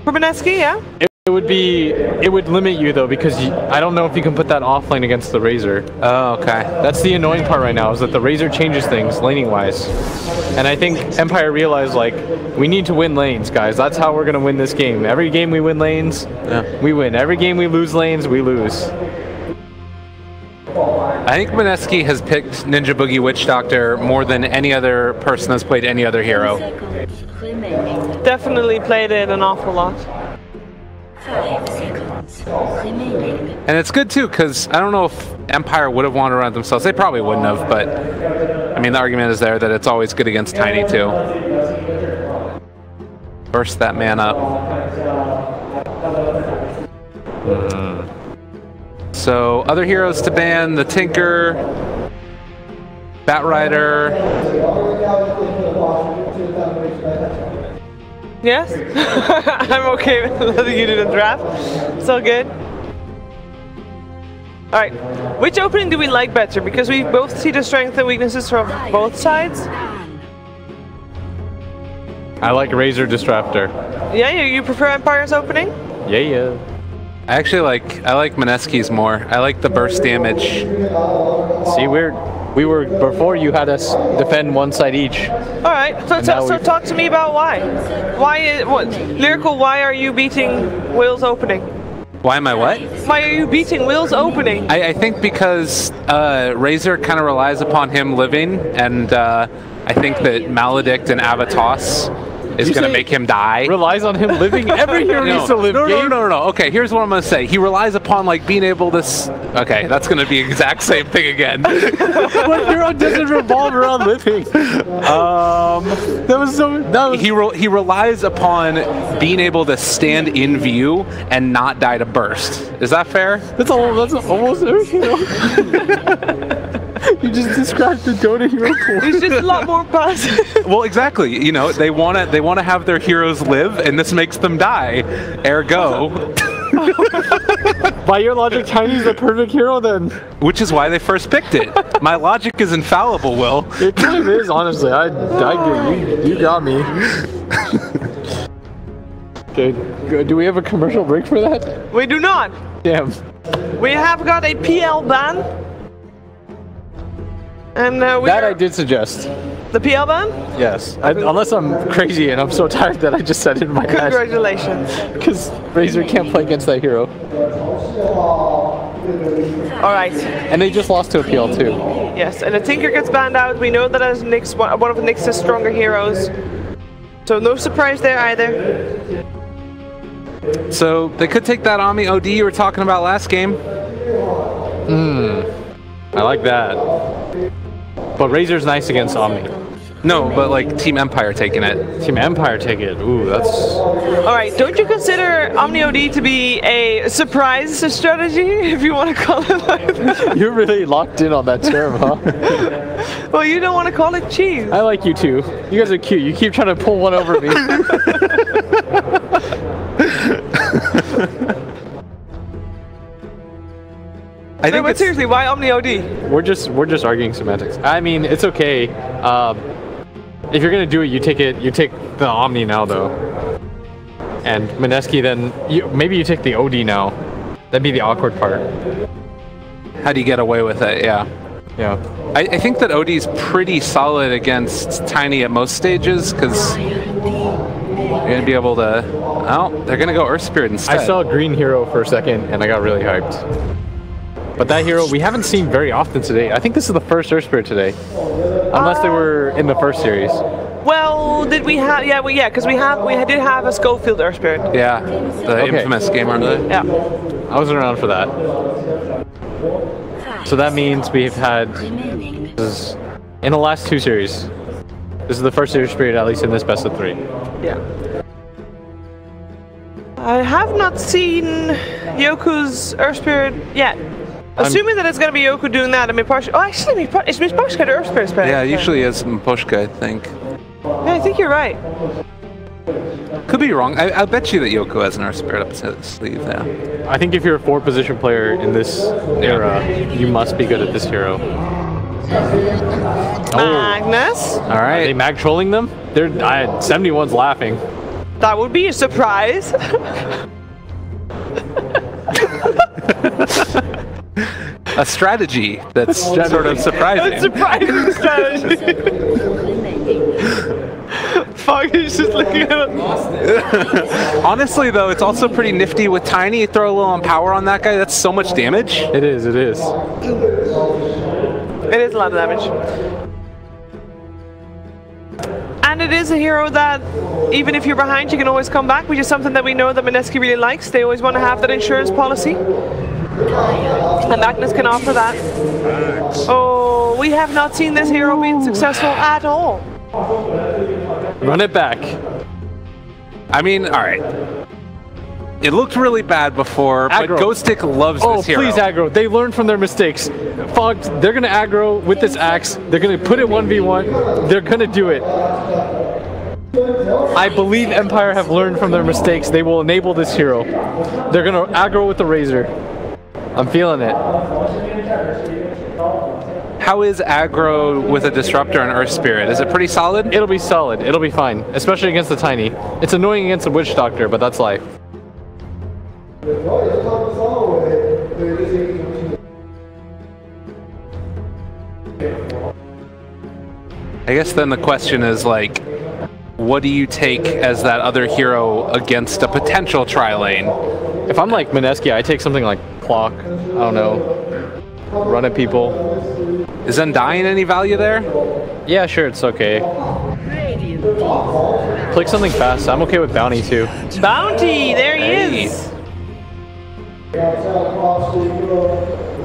For Mineski, yeah? It would limit you though because I don't know if you can put that off lane against the Razor. Oh, okay. That's the annoying part right now is that the Razor changes things laning wise. And I think Empire realized like we need to win lanes, guys. That's how we're gonna win this game. Every game we win lanes, we win. Every game we lose lanes, we lose. I think Mineski has picked Ninja Boogie Witch Doctor more than any other person that's played any other hero. Definitely played it an awful lot. 5 seconds remaining. And it's good too, because I don't know if Empire would have wanted to run it themselves. They probably wouldn't have, but I mean the argument is there that it's always good against Tiny too. Burst that man up. So other heroes to ban: the Tinker, Bat Rider. Yes? I'm okay with letting you do the draft. So good. Alright, which opening do we like better? Because we both see the strengths and weaknesses from both sides. I like Razor Disruptor. Yeah, you prefer Empire's opening? Yeah. I like Mineski's more. I like the burst damage. See, we were before you had us defend one side each. All right, so talk to me about why. Lyrical, why are you beating Will's opening? Why am I what? Why are you beating Will's opening? I think because Razor kind of relies upon him living, and I think that Maledict and Avatos is going to make him die. Relies on him living? Every hero needs to live. No. Okay, here's what I'm going to say. He relies upon like being able to... Okay, that's going to be the exact same thing again. What hero doesn't revolve around living? He relies upon being able to stand in view and not die to burst. Is that fair? That's almost every hero. You just described the Dota hero pool. He's just a lot more passive. Well, exactly. You know, they want to have their heroes live, and this makes them die. Ergo. By your logic, Tiny's the perfect hero then. Which is why they first picked it. My logic is infallible, Will. It kind of is, honestly. You got me. Okay, do we have a commercial break for that? We do not. Damn. We have got a PL ban. And I did suggest. The PL ban? Yes. Unless I'm crazy and I'm so tired that I just said it in my head. Congratulations. Because Razor can't play against that hero. Alright. And they just lost to a PL too. Yes, and the Tinker gets banned out. We know that as Nyx, one of Nyx's stronger heroes. So no surprise there either. So they could take that Omni OD you were talking about last game. I like that. But Razor's nice against Omni. No, but like Team Empire taking it. Team Empire taking it. Ooh, that's... Alright, don't you consider Omni OD to be a surprise strategy, if you want to call it like that? You're really locked in on that term, huh? Well, you don't want to call it cheese. I like you too. You guys are cute. You keep trying to pull one over me. But seriously, why Omni OD? We're just arguing semantics. I mean, it's okay. If you're gonna do it, you take the Omni now though. And Mineski, then maybe you take the OD now. That'd be the awkward part. How do you get away with it? Yeah. Yeah. I think that OD is pretty solid against Tiny at most stages because you're gonna be able to. Oh, they're gonna go Earth Spirit instead. I saw a green hero for a second and I got really hyped. But that hero we haven't seen very often today. I think this is the first Earth Spirit today, unless they were in the first series. Well, did we have? Yeah, well, yeah, because we did have a Schofield Earth Spirit. Yeah, the infamous game, aren't they? Yeah. I wasn't around for that. So that means we've had in the last two series. This is the first Earth Spirit, at least in this best of 3. Yeah. I have not seen Yoku's Earth Spirit yet. Assuming that it's going to be Yoku doing that, I mean, actually, it's Miposhka the Earth Spirit spell. Yeah, usually it's Miposhka, I think. Yeah, I think you're right. Could be wrong. I bet you that Yoku has an Earth Spirit up his sleeve, yeah. I think if you're a 4-position player in this era, you must be good at this hero. Magnus? All right. Are they mag trolling them? 71's laughing. That would be a surprise. A strategy that's sort of surprising. A surprising strategy. Fuck, he's just looking at it. Honestly, though, it's also pretty nifty with Tiny. You throw a little power on that guy, that's so much damage. It is, it is. It is a lot of damage. And it is a hero that, even if you're behind, you can always come back, which is something that we know that Mineski really likes. They always want to have that insurance policy. And Magnus can offer that. Oh, we have not seen this hero being successful at all. Run it back. I mean, all right. It looked really bad before, aggro. But Ghostic loves this hero. Oh, please aggro. They learned from their mistakes. Fogged, they're going to aggro with this axe. They're going to put it 1v1. They're going to do it. I believe Empire have learned from their mistakes. They will enable this hero. They're going to aggro with the Razor. I'm feeling it. How is aggro with a Disruptor and Earth Spirit? Is it pretty solid? It'll be solid. It'll be fine, especially against the Tiny. It's annoying against the Witch Doctor, but that's life. I guess then the question is, like, what do you take as that other hero against a potential tri-lane? If I'm like Mineski, I take something like Clock. I don't know. Run at people. Is Undying any value there? Yeah, sure, it's okay. Click something fast. I'm okay with Bounty too. Bounty, there he is.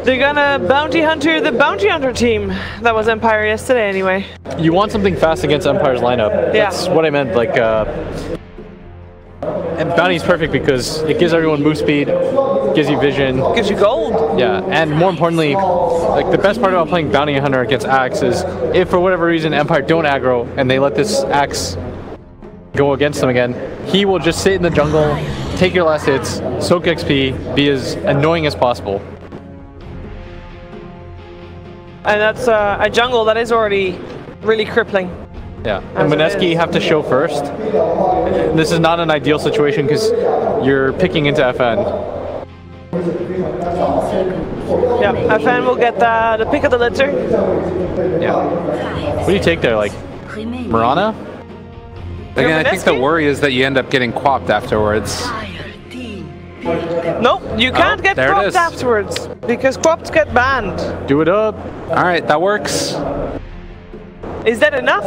They're gonna bounty hunter the bounty hunter team. That was Empire yesterday anyway. You want something fast against Empire's lineup. Yeah. That's what I meant. Like, and Bounty's perfect because it gives everyone move speed, gives you vision. Gives you gold. Yeah, and more importantly, like the best part about playing Bounty Hunter against Axe is if for whatever reason Empire don't aggro and they let this Axe go against them again, he will just sit in the jungle, take your last hits, soak XP, be as annoying as possible. And that's a jungle that is already really crippling. Yeah, and Mineski have to show first. This is not an ideal situation because you're picking into FN. Yeah, FN will get the pick of the litter. Yeah. What do you take there, like Mirana? Again, I think the worry is that you end up getting quapped afterwards. Nope, you can't get quapped afterwards because quaps get banned. Do it up. All right, that works. Is that enough?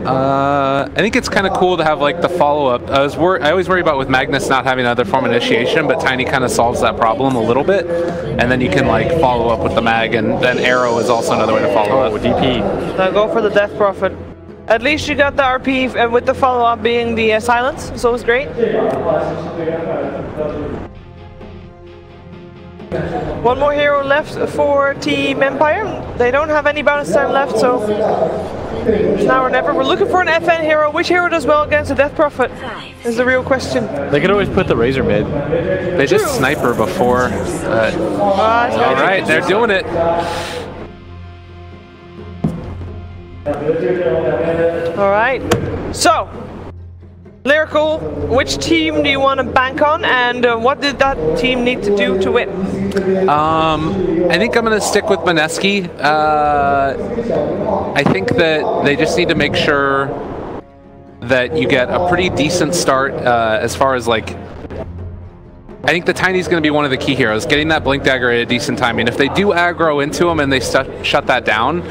I think it's kind of cool to have like the follow-up. I always worry about with Magnus not having another form initiation, but Tiny kind of solves that problem a little bit, and then you can like follow up with the mag, and then Arrow is also another way to follow up with DP. Now go for the Death Prophet. At least you got the RP, and with the follow-up being the silence, so it's great. One more hero left for Team Empire. They don't have any bonus time left, so now or never. We're looking for an FN hero. Which hero does well against the Death Prophet is the real question. They could always put the Razor mid. They did Sniper before. All right, they're doing it. All right, so Lyrical, which team do you want to bank on, and what did that team need to do to win? I think I'm going to stick with Mineski. I think that they just need to make sure that you get a pretty decent start as far as like. I think the Tiny's going to be one of the key heroes, getting that Blink Dagger at a decent time. And if they do aggro into him and they shut that down,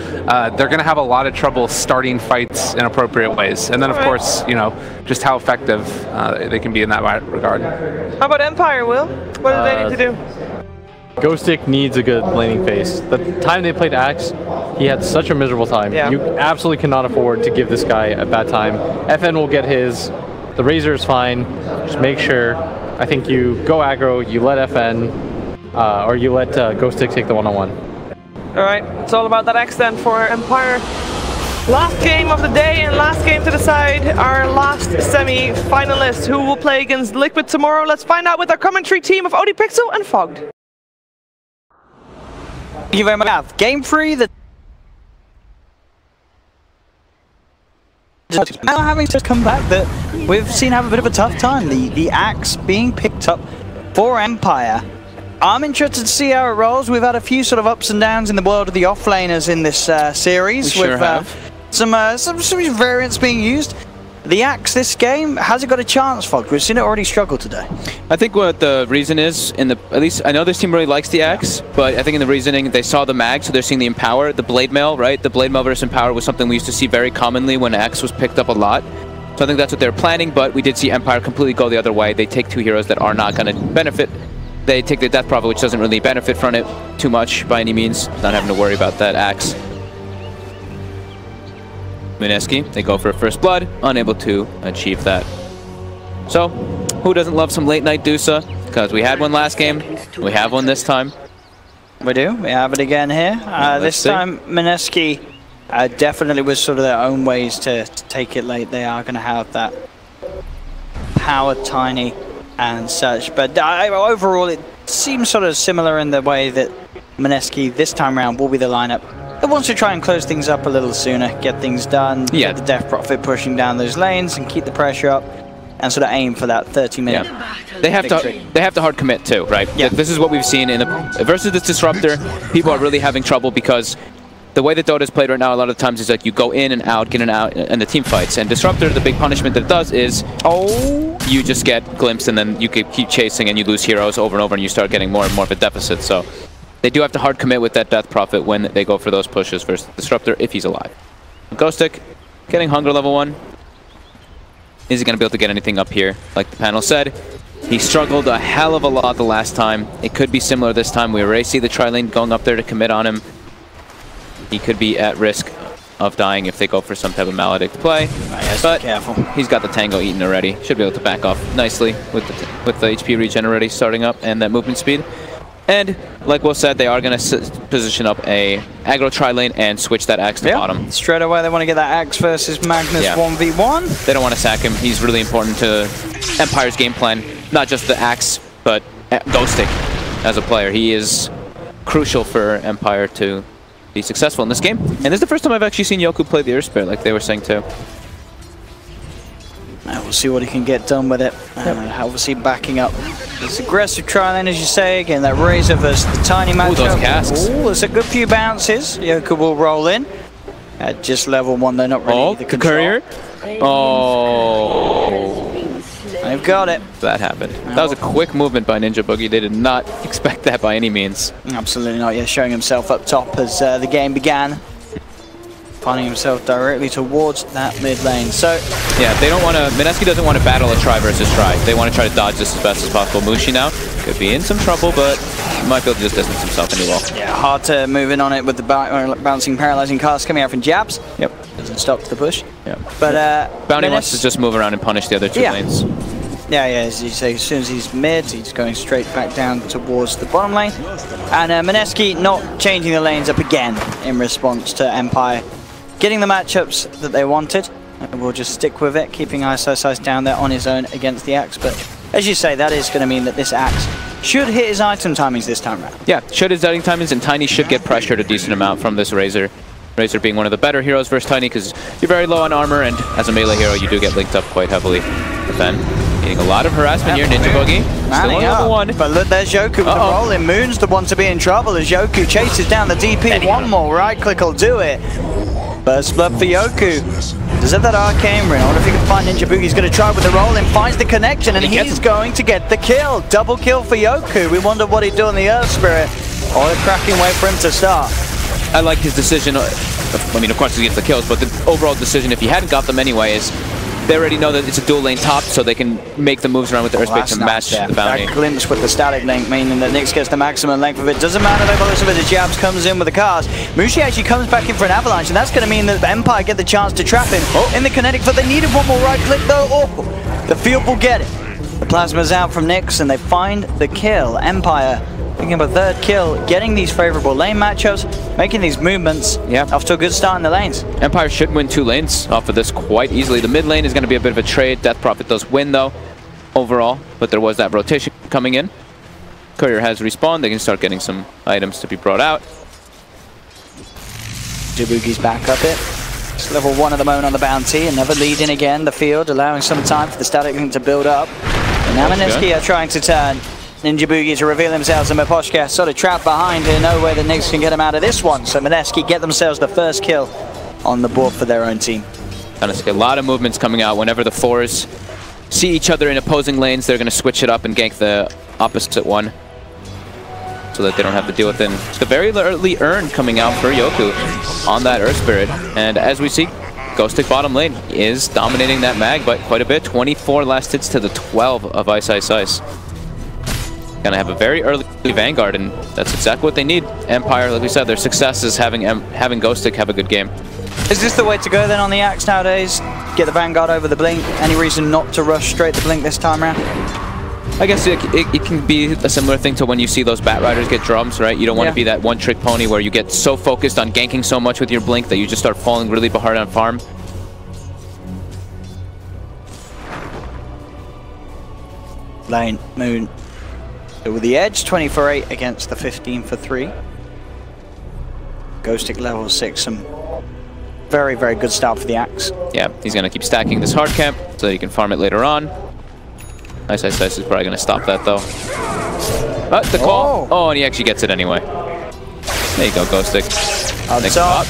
they're going to have a lot of trouble starting fights in appropriate ways. And then, of course, you know, just how effective they can be in that regard. How about Empire, Will? What do they need to do? Ghostic needs a good laning phase. The time they played Axe, he had such a miserable time. Yeah. You absolutely cannot afford to give this guy a bad time. FN will get his. The Razor is fine. Just make sure. I think you go aggro, you let FN, or you let Ghostic take the one-on-one. All right, it's all about that X then for Empire. Last game of the day and last game to decide our last semi-finalist who will play against Liquid tomorrow. Let's find out with our commentary team of ODPixel and Fogged. Thank you very much. Game 3, the now having to come back that we've seen have a bit of a tough time. The Axe being picked up for Empire. I'm interested to see how it rolls. We've had a few sort of ups and downs in the world of the offlaners in this series. We sure have. Some variants being used. The Axe this game, has it got a chance, Fox? We've seen it already struggle today. I think what the reason is, at least I know this team really likes the Axe, but I think in the reasoning they saw the mag, so they're seeing the Empower, the Blade Mail, right? The Blade Mail versus Empower was something we used to see very commonly when Axe was picked up a lot. So I think that's what they're planning, but we did see Empire completely go the other way. They take two heroes that are not going to benefit. They take the Death Prophet, which doesn't really benefit from it too much by any means, not having to worry about that Axe. Mineski, they go for a First Blood, unable to achieve that. So, who doesn't love some late night DOTA? Because we had one last game, we have one this time. We do, we have it again here. This time, Mineski definitely was sort of their own ways to take it late. They are going to have that power Tiny and such. But overall, it seems sort of similar in the way that Mineski this time around will be the lineup. It wants to try and close things up a little sooner, get things done, get the Death Prophet pushing down those lanes and keep the pressure up and sort of aim for that 30-minute They have to hard commit too, right? Yeah. This is what we've seen in versus this Disruptor. People are really having trouble because the way that Dota's played right now, a lot of times is like you go in and out, get in and out, and the team fights. And Disruptor, the big punishment that it does is, you just get glimpsed and then you could keep chasing and you lose heroes over and over and you start getting more and more of a deficit. So they do have to hard commit with that Death Prophet when they go for those pushes versus Disruptor if he's alive. Ghostic getting Hunger level 1. Is he going to be able to get anything up here? Like the panel said, he struggled a hell of a lot the last time. It could be similar this time. We already see the tri-lane going up there to commit on him. He could be at risk of dying if they go for some type of Maledict play. But careful. He's got the Tango eaten already. Should be able to back off nicely with the HP regen already starting up and that movement speed. And like Will said, they are going to position up a aggro tri-lane and switch that Axe to bottom. Straight away they want to get that Axe versus Magnus 1v1. They don't want to sack him. He's really important to Empire's game plan. Not just the Axe, but Ghostic as a player. He is crucial for Empire to be successful in this game. And this is the first time I've actually seen Yoku play the Earth Spirit, like they were saying too. We'll see what he can get done with it. Obviously backing up this aggressive tri-lane, as you say. Again, that Razor versus the tiny matchup. Those casks. There's a good few bounces. Yoku will roll in. At just level 1, they're not really the courier. They've got it. That happened. That was a quick movement by Ninja Boogie. They did not expect that by any means. Absolutely not. Yeah, showing himself up top as the game began. Finding himself directly towards that mid lane. So, yeah, they don't want to... Mineski doesn't want to battle a try versus try. They want to try to dodge this as best as possible. Mushi now could be in some trouble, but he might be able to just distance himself and he will. Yeah, hard to move in on it with the bouncing, paralyzing cast coming out from jabs. Yep. Doesn't stop the push. Yeah. But Bounty wants to just move around and punish the other two lanes. Yeah, as you say, as soon as he's mid, he's going straight back down towards the bottom lane. And Mineski not changing the lanes up again in response to Empire. Getting the matchups that they wanted. And we'll just stick with it, keeping ISO down there on his own against the Axe. But as you say, that is going to mean that this Axe should hit his item timings this time around. Yeah, should his item timings, and Tiny should get pressured a decent amount from this Razor. Razor being one of the better heroes versus Tiny because you're very low on armor, and as a melee hero, you do get linked up quite heavily. But then, getting a lot of harassment here, Ninja Boogie. Still on level 1. But look, there's Yoku with the roll-in. Moon's the one to be in trouble as Yoku chases down the DP. One more right-click will do it. Burst blood for Yoku. Does have that arcane ring. I wonder if he can find Ninja Boogie. He's going to try with the roll-in, finds the connection, and he's going to get the kill. Double kill for Yoku. We wonder what he'd do on the Earth Spirit. Or a cracking way for him to start. I like his decision. I mean, of course he gets the kills, but the overall decision, if he hadn't got them anyway, is they already know that it's a dual lane top, so they can make the moves around with the Earth Spirit to match the bounty. That glimpse with the static link, meaning that Nyx gets the maximum length of it. Doesn't matter though, but the jabs comes in with the cars. Mushi actually comes back in for an avalanche, and that's going to mean that Empire get the chance to trap him in the kinetic, but they needed one more right click though. The field will get it. The plasma's out from Nyx, and they find the kill. Empire picking up a third kill, getting these favorable lane matchups, making these movements. Yeah, off to a good start in the lanes. Empire should win 2 lanes off of this quite easily. The mid lane is going to be a bit of a trade. Death Prophet does win though, overall, but there was that rotation coming in. Courier has respawned. They can start getting some items to be brought out. Jabugi's back up it. It's level 1 at the moment on the bounty, and never leading again the field, allowing some time for the static link to build up. And now Mineski are trying to turn Ninja Boogie to reveal themselves, and Miposhka sort of trapped behind here. No way the Nyx can get them out of this one. So Mineski get themselves the first kill on the board for their own team. Honestly, a lot of movements coming out. Whenever the 4s see each other in opposing lanes, they're going to switch it up and gank the opposite one so that they don't have to deal with it. It's a very early earn coming out for Yoku on that Earth Spirit. And as we see, Ghostic bottom lane is dominating that mag by quite a bit. 24 last hits to the 12 of Ice Ice Ice. Gonna have a very early Vanguard, and that's exactly what they need. Empire, like we said, their success is having Ghostic have a good game. Is this the way to go then on the Axe nowadays? Get the Vanguard over the Blink? Any reason not to rush straight the Blink this time around? I guess it can be a similar thing to when you see those Bat Riders get drums, right? You don't want to be that one-trick pony where you get so focused on ganking so much with your Blink that you just start falling really hard on farm. Lane, Moon. With the edge, 20 for 8 against the 15 for 3. Ghostic level 6, some very, very good start for the Axe. Yeah, he's going to keep stacking this hard camp so he can farm it later on. Ice Ice Ice is probably going to stop that though. But the call. Oh, and he actually gets it anyway. There you go, Ghostic. Up top.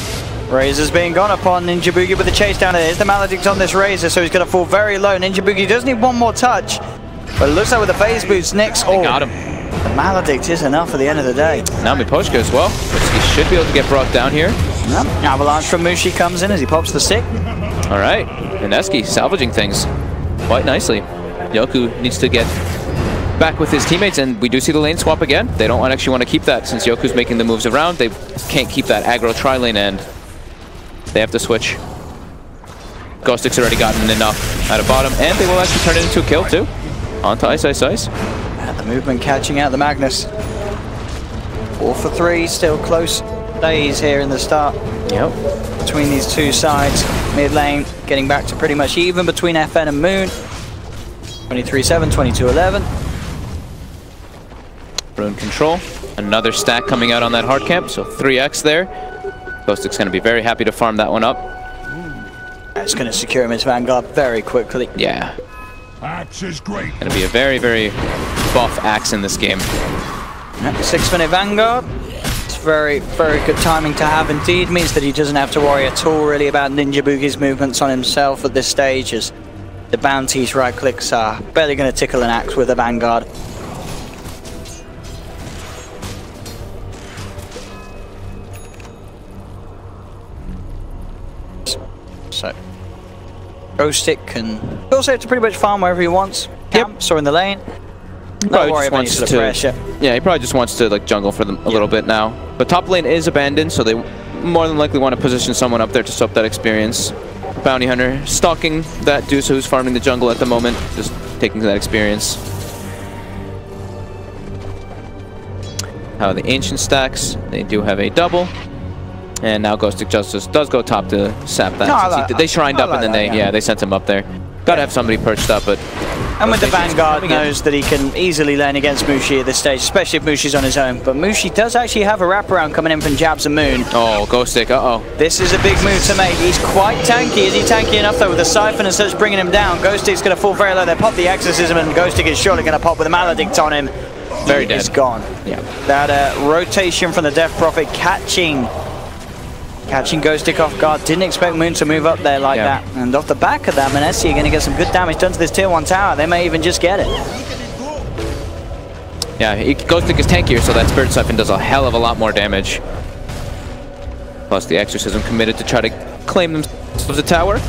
Razor's being gone upon. Ninja Boogie with the chase down there. There's the Maledict on this Razor, so he's going to fall very low. Ninja Boogie does need one more touch, but it looks like with the phase boost, Nyx. Oh, got him. The Maledict is enough at the end of the day. Now Miposhka as well. He should be able to get brought down here. Yep. Avalanche from Mushi comes in as he pops the stick. All right. Mineski salvaging things quite nicely. Yoku needs to get back with his teammates, and we do see the lane swap again. They don't actually want to keep that since Yoku's making the moves around. They can't keep that aggro tri-lane, and they have to switch. Ghostic's already gotten enough out of bottom, and they will actually turn it into a kill too. On to Ice. And the movement catching out the Magnus. 4 for 3, still close days here in the start. Yep. Between these two sides, mid lane getting back to pretty much even between FN and Moon. 23-7, 22-11. Rune control. Another stack coming out on that hard camp, so 3x there. Ghostic's going to be very happy to farm that one up. It's going to secure him his Vanguard very quickly. Yeah. Axe is great. Going to be a very, very buff axe in this game. 6-minute Vanguard. It's very, very good timing to have indeed. Means that he doesn't have to worry at all really about Ninja Boogie's movements on himself at this stage, as the bounties right clicks are barely going to tickle an axe with a Vanguard. So Ghostic can also have to pretty much farm wherever he wants. Camps or in the lane. Not worry about any sort of pressure. Yeah, he probably just wants to like jungle for them a little bit now. But top lane is abandoned, so they more than likely want to position someone up there to soak that experience. Bounty Hunter stalking that Deuce who's farming the jungle at the moment, just taking that experience. How the Ancient stacks, they do have a double. And now Ghostic Justice does go top to sap that. They shrined up and then they sent him up there. Gotta have somebody perched up, but... And with the Vanguard knows that he can easily lane against Mushi at this stage, especially if Mushi's on his own. But Mushi does actually have a wraparound coming in from Jabs and Moon. Oh, Ghostic, uh-oh. This is a big move to make. He's quite tanky. Is he tanky enough though with the Siphon and such bringing him down? Ghostic's going to fall very low. They pop the Exorcism and Ghostic is surely going to pop with a Maledict on him. Very dead. He's gone. Yeah. That rotation from the Death Prophet catching Ghostic off guard. Didn't expect Moon to move up there like that. And off the back of that, Mineski are going to get some good damage done to this tier 1 tower. They may even just get it. Yeah, Ghostic is tankier, so that Spirit Siphon does a hell of a lot more damage. Plus the Exorcism committed to try to claim themselves a tower.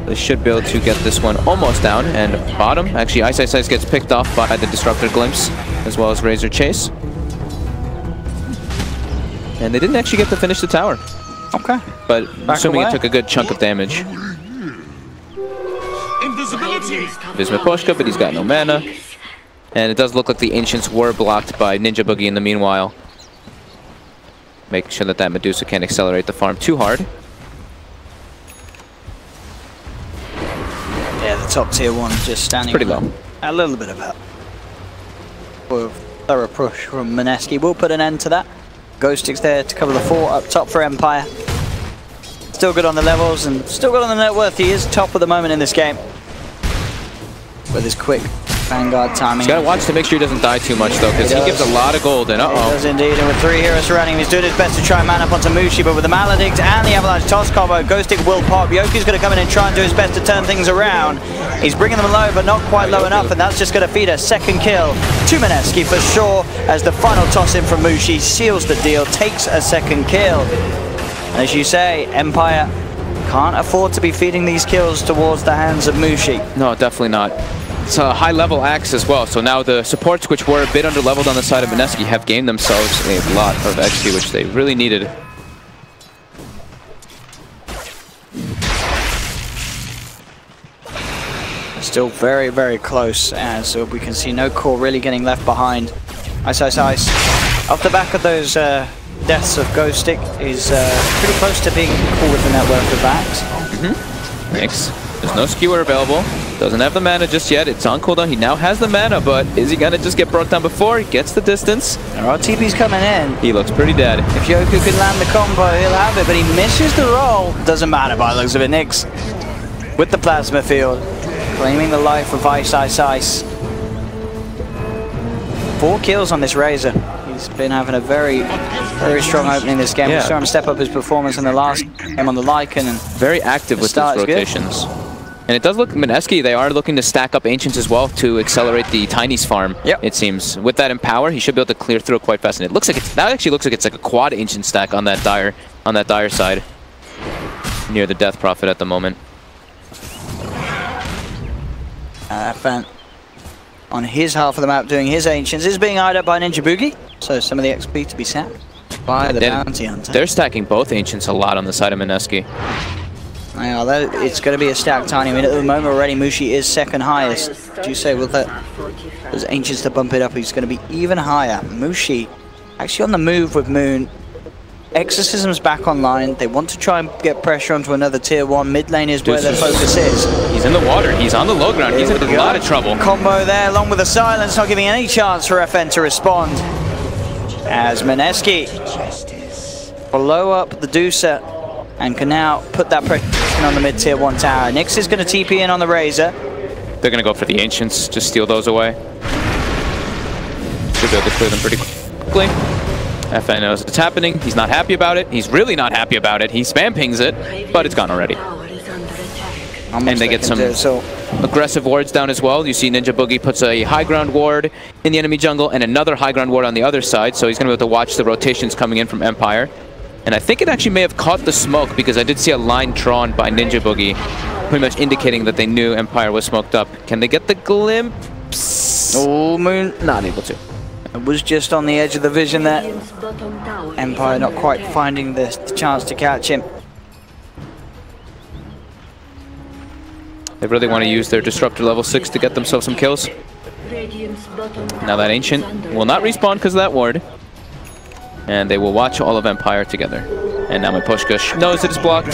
They should be able to get this one almost down. And bottom, actually Ice gets picked off by the Disruptor Glimpse, as well as Razor Chase. And they didn't actually get to finish the tower. Okay. But assuming it took a good chunk of damage. Invisibility. There's Miposhka, but he's got no mana. And it does look like the Ancients were blocked by Ninja Boogie in the meanwhile. Making sure that Medusa can't accelerate the farm too hard. Yeah, the top tier 1 just standing pretty low. A little bit of help. With thorough push from Mineski. We'll put an end to that. Ghostic's there to cover the 4 up top for Empire. Still good on the levels and still good on the net worth. He is top at the moment in this game. With his quick Vanguard timing. He's got to watch to make sure he doesn't die too much though, because he gives a lot of gold and He does indeed, and with 3 heroes surrounding him, he's doing his best to try and man up onto Mushi, but with the Maledict and the Avalanche toss combo, Ghostic will pop. Yoku's going to come in and try and do his best to turn things around. He's bringing them low, but not quite low enough, and that's just going to feed a second kill to Mineski for sure, as the final toss in from Mushi seals the deal, takes a second kill. As you say, Empire can't afford to be feeding these kills towards the hands of Mushi. No, definitely not. It's a high-level axe as well, so now the supports, which were a bit under-leveled on the side of Mineski, have gained themselves a lot of XP, which they really needed. Still very, very close, as we can see no core really getting left behind. Ice. Off the back of those deaths of Ghostic is pretty close to being cool with the network of axe. Thanks. There's no skewer available. Doesn't have the mana just yet. It's on cooldown. He now has the mana, but is he gonna just get brought down before he gets the distance? There are TPs coming in. He looks pretty dead. If Yoku can land the combo, he'll have it, but he misses the roll. Doesn't matter by the looks of it. Nyx with the plasma field, claiming the life of Ice. 4 kills on this Razor. He's been having a very strong opening this game. We saw him step up his performance in the last game on the Lycan. And very active with his rotations. And it does look, Mineski, they are looking to stack up Ancients as well to accelerate the Tiny's farm, it seems. With that Empower, he should be able to clear through it quite fast. And it looks like that actually looks like it's like a quad Ancient stack on that Dire side. Near the Death Prophet at the moment. Fan on his half of the map doing his Ancients is being eyed up by Ninja Boogie. So some of the XP to be sapped by the Bounty Hunter. They're stacking both Ancients a lot on the side of Mineski. Yeah, it's going to be a stack Tiny. I mean, at the moment already, Mushi is second highest. Do you say with those Ancients to bump it up, he's going to be even higher? Mushi actually on the move with Moon. Exorcism's back online. They want to try and get pressure onto another tier 1. Mid lane is where their focus is. He's in the water. He's on the low ground. He's in a lot of trouble. Combo there, along with the silence, not giving any chance for FN to respond. As Mineski blow up the Deucer and can now put that pressure on the mid tier 1 tower. Nyx is going to TP in on the Razor. They're going to go for the Ancients, just steal those away. Should be able to clear them pretty quickly. FN knows it's happening. He's not happy about it. He's really not happy about it. He spam pings it, but it's gone already. And they get some aggressive wards down as well. You see Ninja Boogie puts a high ground ward in the enemy jungle and another high ground ward on the other side, so he's going to be able to watch the rotations coming in from Empire. And I think it actually may have caught the smoke because I did see a line drawn by Ninja Boogie, pretty much indicating that they knew Empire was smoked up. Can they get the glimpse? Oh, Moon. Not able to. It was just on the edge of the vision there. Empire not quite finding the chance to catch him. They really want to use their Disruptor level 6 to get themselves some kills. Now that Ancient will not respawn because of that ward. And they will watch all of Empire together. And now Miposhka knows it is blocked.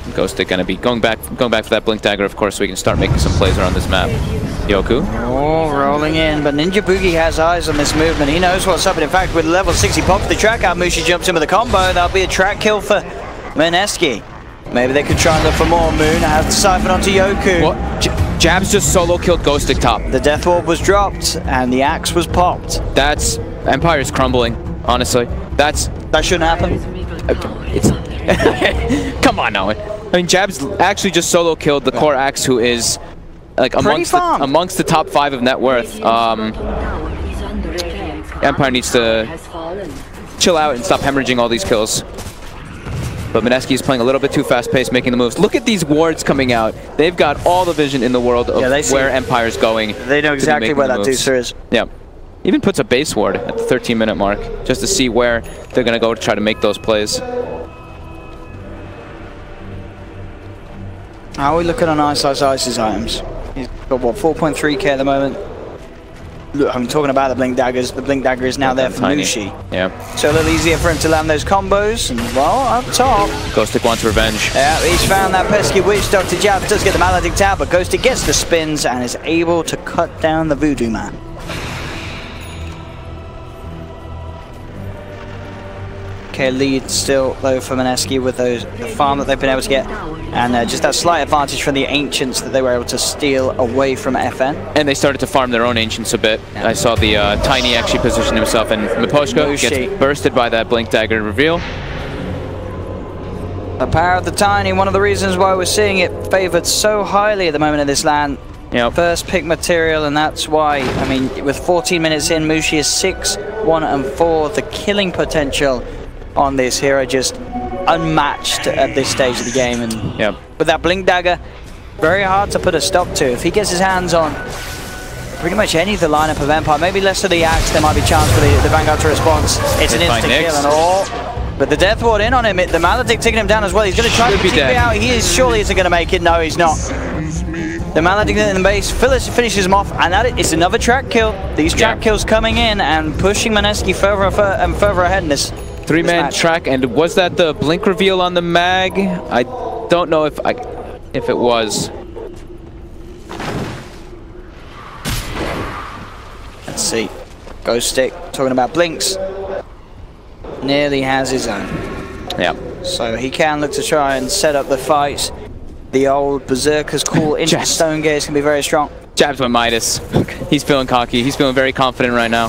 Ghostic going to be going back for that Blink Dagger, of course, so we can start making some plays around this map. Yoku. Oh, rolling in, but Ninja Boogie has eyes on this movement. He knows what's up, and in fact, with level 6, he pops the track out. Mushi jumps in with a combo. That'll be a track kill for Mineski. Maybe they could try and look for more. Moon has to siphon onto Yoku. What? Jabs just solo killed Ghostic top. The Death Orb was dropped, and the axe was popped. That's... Empire's crumbling, honestly. That shouldn't happen. It's... Come on now. I mean, Jabs actually just solo killed the core axe, who is like amongst the top 5 of net worth. Empire needs to chill out and stop hemorrhaging all these kills. But Mineski is playing a little bit too fast-paced, making the moves. Look at these wards coming out. They've got all the vision in the world of where Empire's going. They know exactly where that Deucer is. Yeah. Even puts a base ward at the 13-minute mark, just to see where they're going to go to try to make those plays. How are we looking on Ice's items? He's got, what, 4.3k at the moment? Look, I'm talking about the Blink Daggers. The Blink Dagger is now there for Mushi. Yeah. So a little easier for him to land those combos. And, well, up top. Ghostic wants revenge. Yeah, he's found that pesky witch. Dr. Jab does get the Maledict out, but Ghostic gets the spins and is able to cut down the Voodoo Man. Okay, lead still though for Mineski with the farm that they've been able to get, and just that slight advantage from the Ancients that they were able to steal away from FN. And they started to farm their own Ancients a bit. Yeah. I saw the Tiny actually position himself, and Miposhka gets bursted by that Blink Dagger reveal. The power of the Tiny, one of the reasons why we're seeing it favored so highly at the moment in this land. Yep. First pick material, and that's why, I mean, with 14 minutes in, Mushi is 6, 1, and 4. The killing potential on this hero just unmatched at this stage of the game, and with that Blink Dagger, very hard to put a stop to. If he gets his hands on pretty much any of the lineup of Empire, maybe less of the axe, there might be a chance for the Vanguard to response. It's an instant kill and all. But the Death Ward in on him, the Maledict taking him down as well. He's going to try to keep it out. He is surely isn't going to make it. No, he's not. The Maledict in the base finishes him off, and that is another track kill. These track kills coming in and pushing Mineski further and further ahead in this. 3-man track, and was that the blink reveal on the mag? I don't know if it was. Let's see. Ghostic talking about blinks. Nearly has his own. Yeah. So he can look to try and set up the fight. The old Berserker's call into Stone Gaze can be very strong. Jabs by Midas. He's feeling cocky. He's feeling very confident right now.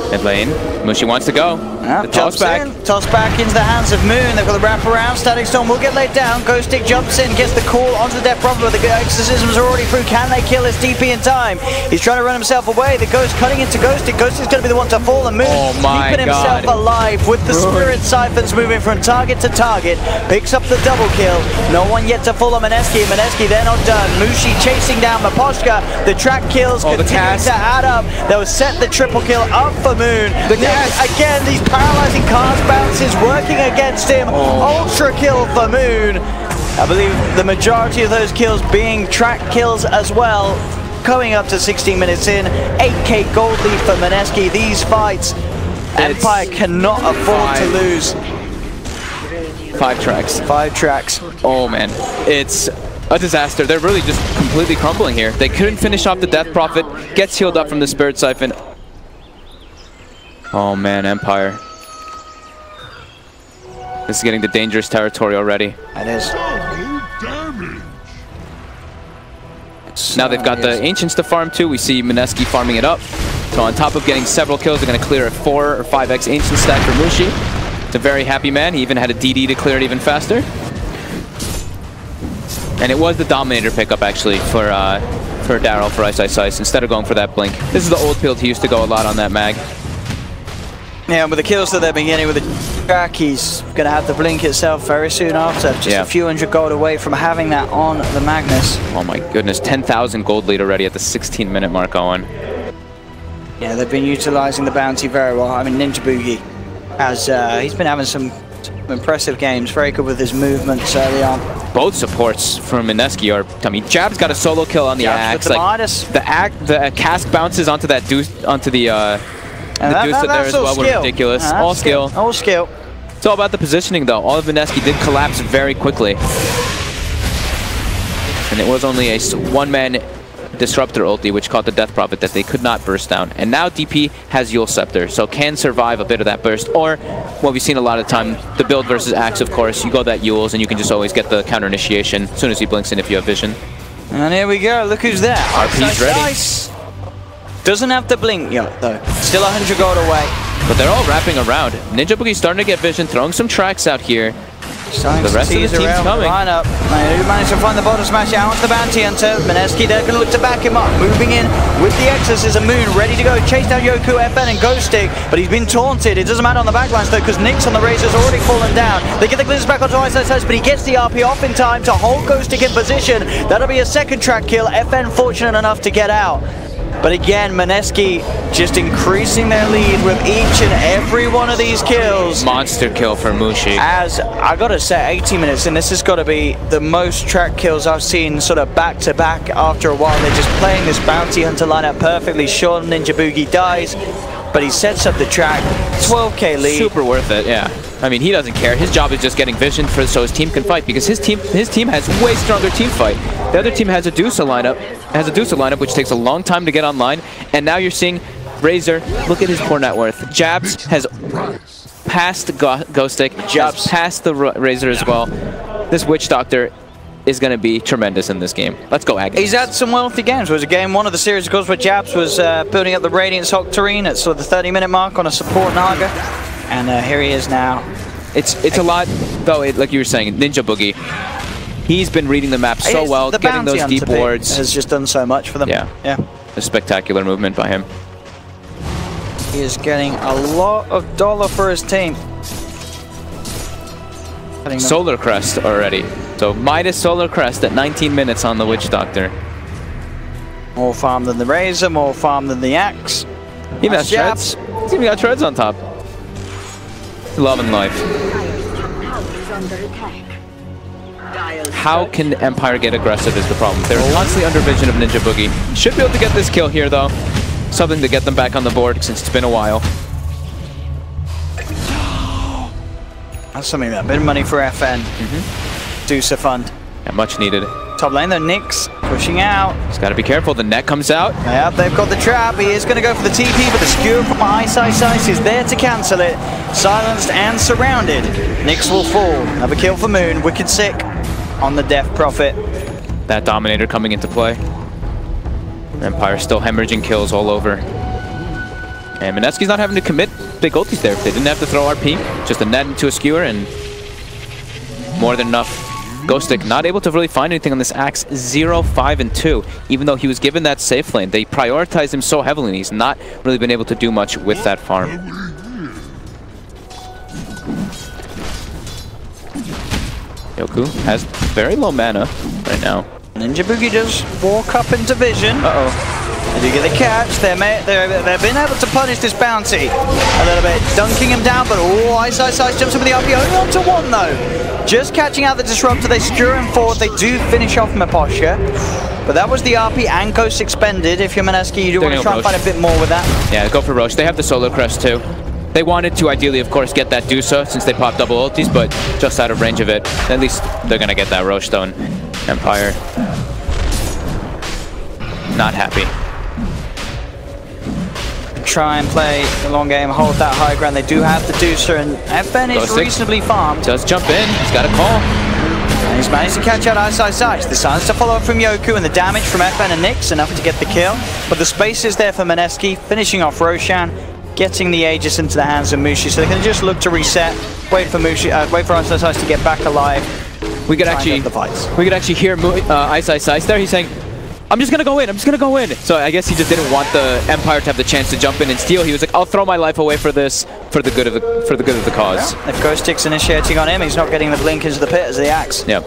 Mid lane. Mushi wants to go. The toss back. Toss back into the hands of Moon. They've got the wraparound. Static Storm will get laid down. Ghost Stick jumps in, gets the call onto the Death Prophet, but the exorcisms are already through. Can they kill his DP in time? He's trying to run himself away. The Ghost cutting into Ghost Stick. Ghost Stick's going to be the one to fall, and Moon keeping himself alive with the Spirit Siphons moving from target to target. Picks up the double kill. No one yet to fall on Mineski. Mineski, they're not done. Mushi chasing down Maposhka. The track kills continue to add up. They'll set the triple kill up for Moon. Again, these paralyzing cast bounces working against him. Ultra kill for Moon. I believe the majority of those kills being track kills as well. Going up to 16 minutes in. 8k gold lead for Mineski. These fights, Empire cannot afford to lose. 5 tracks. 5 tracks. Oh man, it's a disaster. They're really just completely crumbling here. They couldn't finish off the Death Prophet. Gets healed up from the Spirit Siphon. Oh man, Empire. This is getting to dangerous territory already. It is. Now they've got the Ancients to farm too. We see Mineski farming it up. So on top of getting several kills, they're going to clear a 4 or 5x Ancient stack for Mushi. It's a very happy man. He even had a DD to clear it even faster. And it was the Dominator pickup actually for Daryl for Ice instead of going for that Blink. This is the old build. He used to go a lot on that mag. Yeah, with the kills that they're beginning with the track, he's going to have the Blink itself very soon after. Just a few hundred gold away from having that on the Magnus. Oh my goodness, 10,000 gold lead already at the 16-minute mark, Owen. Yeah, they've been utilizing the bounty very well. I mean, Ninja Boogie, he's been having some impressive games, very good with his movements early on. Both supports from Mineski are, I mean, Jab's got a solo kill on the axe. The cask bounces onto that onto the Deuce there as well were ridiculous. All skill. All skill. It's all about the positioning though. All of Mineski did collapse very quickly. And it was only a one-man Disruptor ulti which caught the Death Prophet that they could not burst down. And now DP has Yule Scepter, so can survive a bit of that burst. Or, what we've seen a lot of time, the build versus Axe, of course. You go that Yule's and you can just always get the counter initiation as soon as he blinks in if you have vision. And here we go, look who's there. RP's ready. Nice. Doesn't have to blink yet though. Still 100 gold away. But they're all wrapping around. Ninja Boogie's starting to get vision, throwing some tracks out here. The rest of the team's coming. Lineup. Who managed to find the bottom smash out onto the bounty hunter. Mineski, they're going to look to back him up. Moving in with the Exorcism. Moon ready to go. Chase down Yoku, FN, and Ghost Stick. But he's been taunted. It doesn't matter on the backlines though, because Nyx on the Razor's already fallen down. They get the glimpse back onto Ice, but he gets the RP off in time to hold Ghost Stick in position. That'll be a second track kill. FN fortunate enough to get out. But again, Mineski just increasing their lead with each and every one of these kills. Monster kill for Mushi. As I gotta say, 18 minutes in, this has got to be the most track kills I've seen sort of back to back after a while. They're just playing this bounty hunter lineup perfectly. Sure, Ninja Boogie dies, but he sets up the track. 12k lead. Super worth it, yeah. I mean, he doesn't care. His job is just getting vision so his team can fight, because his team has way stronger team fight. The other team has a DOTA lineup, which takes a long time to get online. And now you're seeing Razor. Look at his poor net worth. Jabs has passed Ghost Stick. Jabs passed the Razor as well. This Witch Doctor is going to be tremendous in this game. Let's go, Agnes. He's had some wealthy games. It was a game one of the series, of course, where Jabs was building up the Radiance Octarine at sort of the 30-minute mark on a support Naga. And here he is now. It's a lot, though, like you were saying, Ninja Boogie. He's been reading the map so well, getting those deep wards. Has just done so much for them. Yeah. A spectacular movement by him. He is getting a lot of dollar for his team. Solar Crest already. So Midas Solar Crest at 19 minutes on the Witch Doctor. More farm than the Razor, more farm than the Axe. He has treads. He's even got treads on top. Love and life. How can Empire get aggressive is the problem. They're constantly under vision of Ninja Boogie. Should be able to get this kill here though. Something to get them back on the board since it's been a while. That's something, a bit of money for FN. DOTA fund. Yeah, much needed. Top lane though, Nyx pushing out. He's got to be careful, the net comes out. Yeah, they've got the trap. He is going to go for the TP, but the skewer from Ice is there to cancel it. Silenced and surrounded. Nyx will fall. Another kill for Moon. Wicked Sick on the Death Prophet. That Dominator coming into play. Empire still hemorrhaging kills all over. And Mineski's not having to commit big ultis there. They didn't have to throw RP, just a net into a skewer and more than enough. Ghostic not able to really find anything on this Axe 0, 5, and 2, even though he was given that safe lane. They prioritized him so heavily and he's not really been able to do much with that farm. Yoku has very low mana right now. Ninja Boogie does walk up into vision. And you get the catch. They've been able to punish this bounty a little bit, dunking him down, but Ice jumps over the RP, only onto one though. Just catching out the Disruptor, they skewer him forward, they do finish off Miposhka. But that was the RP and Ghost expended. If you're Mineski, you do want to try and find a bit more with that. Yeah, go for Roche. They have the Solar Crest too. They wanted to ideally, of course, get that Dusa since they popped double ultis, but just out of range of it. At least they're going to get that Roche Stone. Empire not happy. Try and play the long game, hold that high ground. They do have the Dusa, and FN is reasonably farmed. Does jump in, he's got a call. And he's managed to catch out Ice. The silence to follow up from Yoku, and the damage from FN and Nyx enough to get the kill. But the space is there for Mineski, finishing off Roshan, getting the Aegis into the hands of Mushi, so they can just look to reset, wait for Mushi, wait for Ice to get back alive. We could actually hear Ice there. He's saying, I'm just gonna go in, So I guess he just didn't want the Empire to have the chance to jump in and steal. He was like, I'll throw my life away for this, for the good of the cause. Well, if Ghostic's initiating on him, he's not getting the blink into the pit as the Axe. Yep.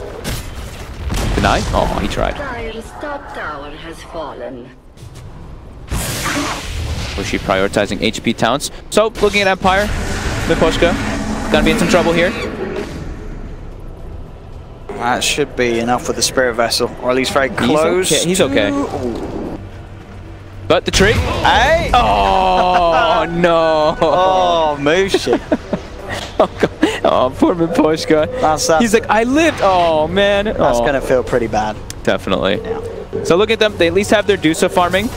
Deny? Oh, he tried. Dire's top tower has fallen. Mushi prioritizing HP talents. So looking at Empire, Miposhka gonna be in some trouble here. That should be enough with the Spirit Vessel, or at least very close. He's okay. But the tree. Hey! Oh, no. Oh, Mushi. Oh, poor Miposhka. He's like, I lived. Oh, man. That's going to feel pretty bad. Definitely. Yeah. So look at them. They at least have their Dusa farming.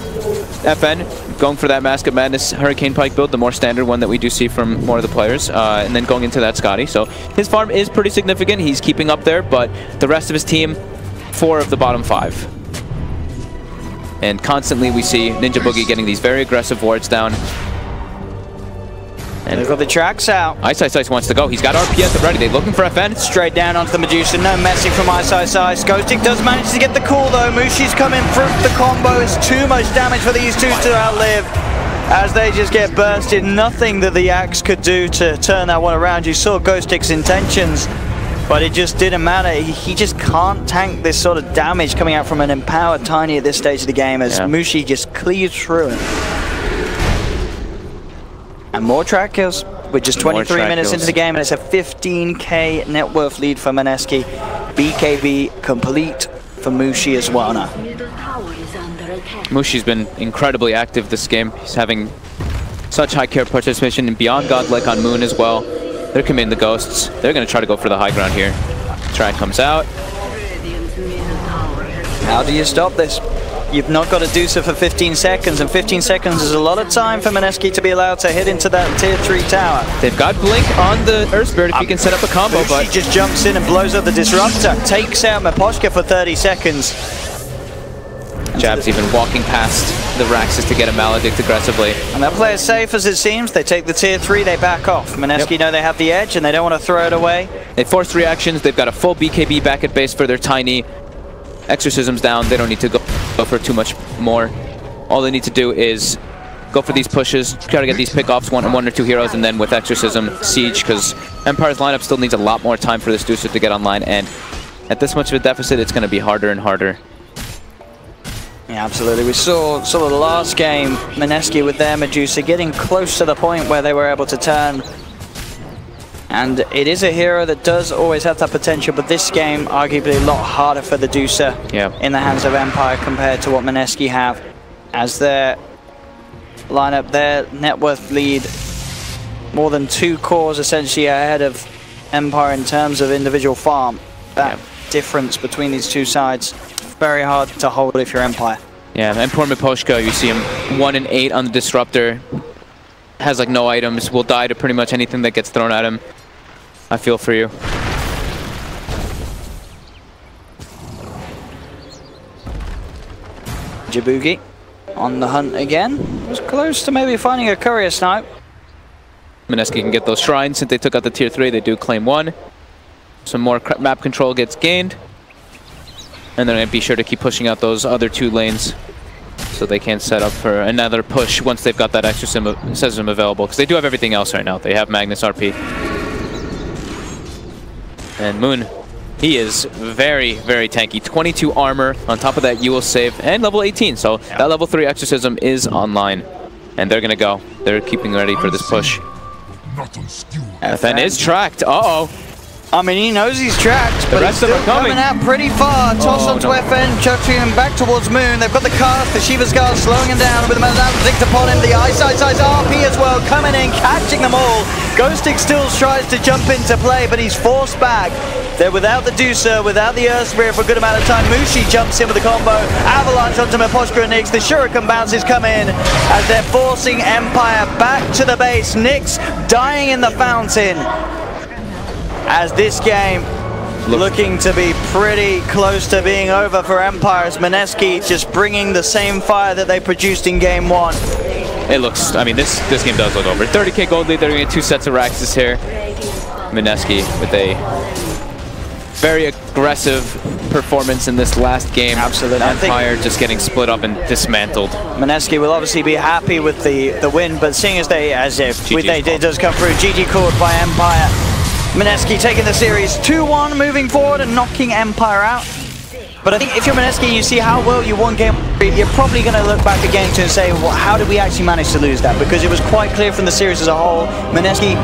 FN going for that Mask of Madness Hurricane Pike build, the more standard one that we do see from more of the players, and then going into that Scotty. So his farm is pretty significant. He's keeping up there, but the rest of his team, 4 of the bottom 5. And constantly we see Ninja Boogie getting these very aggressive wards down. And they've got the tracks out. Ice wants to go. He's got RPS at ready. They're looking for FN. Straight down onto the Medusa. No messing from Ice. Ghostic does manage to get the call though. Mushi's coming through the combo. It's too much damage for these two to outlive as they just get bursted. Nothing that the Axe could do to turn that one around. You saw Ghostic's intentions, but it just didn't matter. He just can't tank this sort of damage coming out from an empowered Tiny at this stage of the game as Mushi just cleaves through it. And more track kills. We're just 23 minutes into the game, and it's a 15k net worth lead for Mineski. BKB complete for Mushi as well now. Mushi's been incredibly active this game. He's having such high care participation and beyond godlike on Moon as well. They're committing the ghosts. They're going to try to go for the high ground here. Track comes out. How do you stop this? You've not got to do so for 15 seconds, and 15 seconds is a lot of time for Mineski to be allowed to hit into that tier 3 tower. They've got Blink on the Earth Spirit if he can set up a combo, but he just jumps in and blows up the Disruptor, takes out Miposhka for 30 seconds. Jab's even walking past the Raxus to get a Maledict aggressively. And they'll play it safe as it seems. They take the tier 3, they back off. Mineski know they have the edge and they don't want to throw it away. They force reactions. They've got a full BKB back at base for their Tiny. Exorcism's down. They don't need to go for too much more. All they need to do is go for these pushes, try to get these pickoffs, one or two heroes, and then with Exorcism, Siege, because Empire's lineup still needs a lot more time for this Dusa to get online, and at this much of a deficit, it's going to be harder and harder. Yeah, absolutely. We saw the last game, Mineski with their Medusa getting close to the point where they were able to turn. And it is a hero that does always have that potential, but this game arguably a lot harder for the Dusa in the hands of Empire compared to what Mineski have. As their lineup, their net worth lead more than 2 cores essentially ahead of Empire in terms of individual farm. That difference between these two sides, very hard to hold if you're Empire. Yeah, and poor Miposhka, you see him 1 in 8 on the Disruptor. Has like no items, will die to pretty much anything that gets thrown at him. I feel for you. Jabugi on the hunt again. Was close to maybe finding a courier snipe. Mineski can get those shrines. Since they took out the tier 3, they do claim 1. Some more map control gets gained. And they're going to be sure to keep pushing out those other 2 lanes so they can set up for another push once they've got that extra Sesam available. Because they do have everything else right now. They have Magnus RP. And Moon, he is very, very tanky. 22 armor. On top of that, you will save. And level 18. So that level 3 exorcism is online. And they're going to go. They're keeping ready for this push. FN is tracked. Uh-oh. I mean, he knows he's tracked, but he's still coming out pretty far. Toss onto FN, chucking him back towards Moon. They've got the cast, the Shiva's Guard slowing him down with the Malazzic upon him. The Ice RP as well, coming in, catching them all. Ghostic still tries to jump into play, but he's forced back. They're without the Deucer, without the Earth Spirit for a good amount of time. Mushi jumps in with the combo. Avalanche onto Miposhka and Nyx. The Shuriken bounces come in as they're forcing Empire back to the base. Nyx dying in the fountain. As this game looking to be pretty close to being over for Empire, as Mineski just bringing the same fire that they produced in game 1. It looks, I mean, this game does look over. 30k gold lead, they're going to get 2 sets of Raxus here. Mineski with a very aggressive performance in this last game. Absolutely. Empire just getting split up and dismantled. Mineski will obviously be happy with the win, but seeing as it does come through, GG called by Empire. Mineski taking the series 2-1, moving forward and knocking Empire out. But I think if you're Mineski, you see how well you won game 3, you're probably going to look back at game 2 and say, well, how did we actually manage to lose that? Because it was quite clear from the series as a whole, Mineski,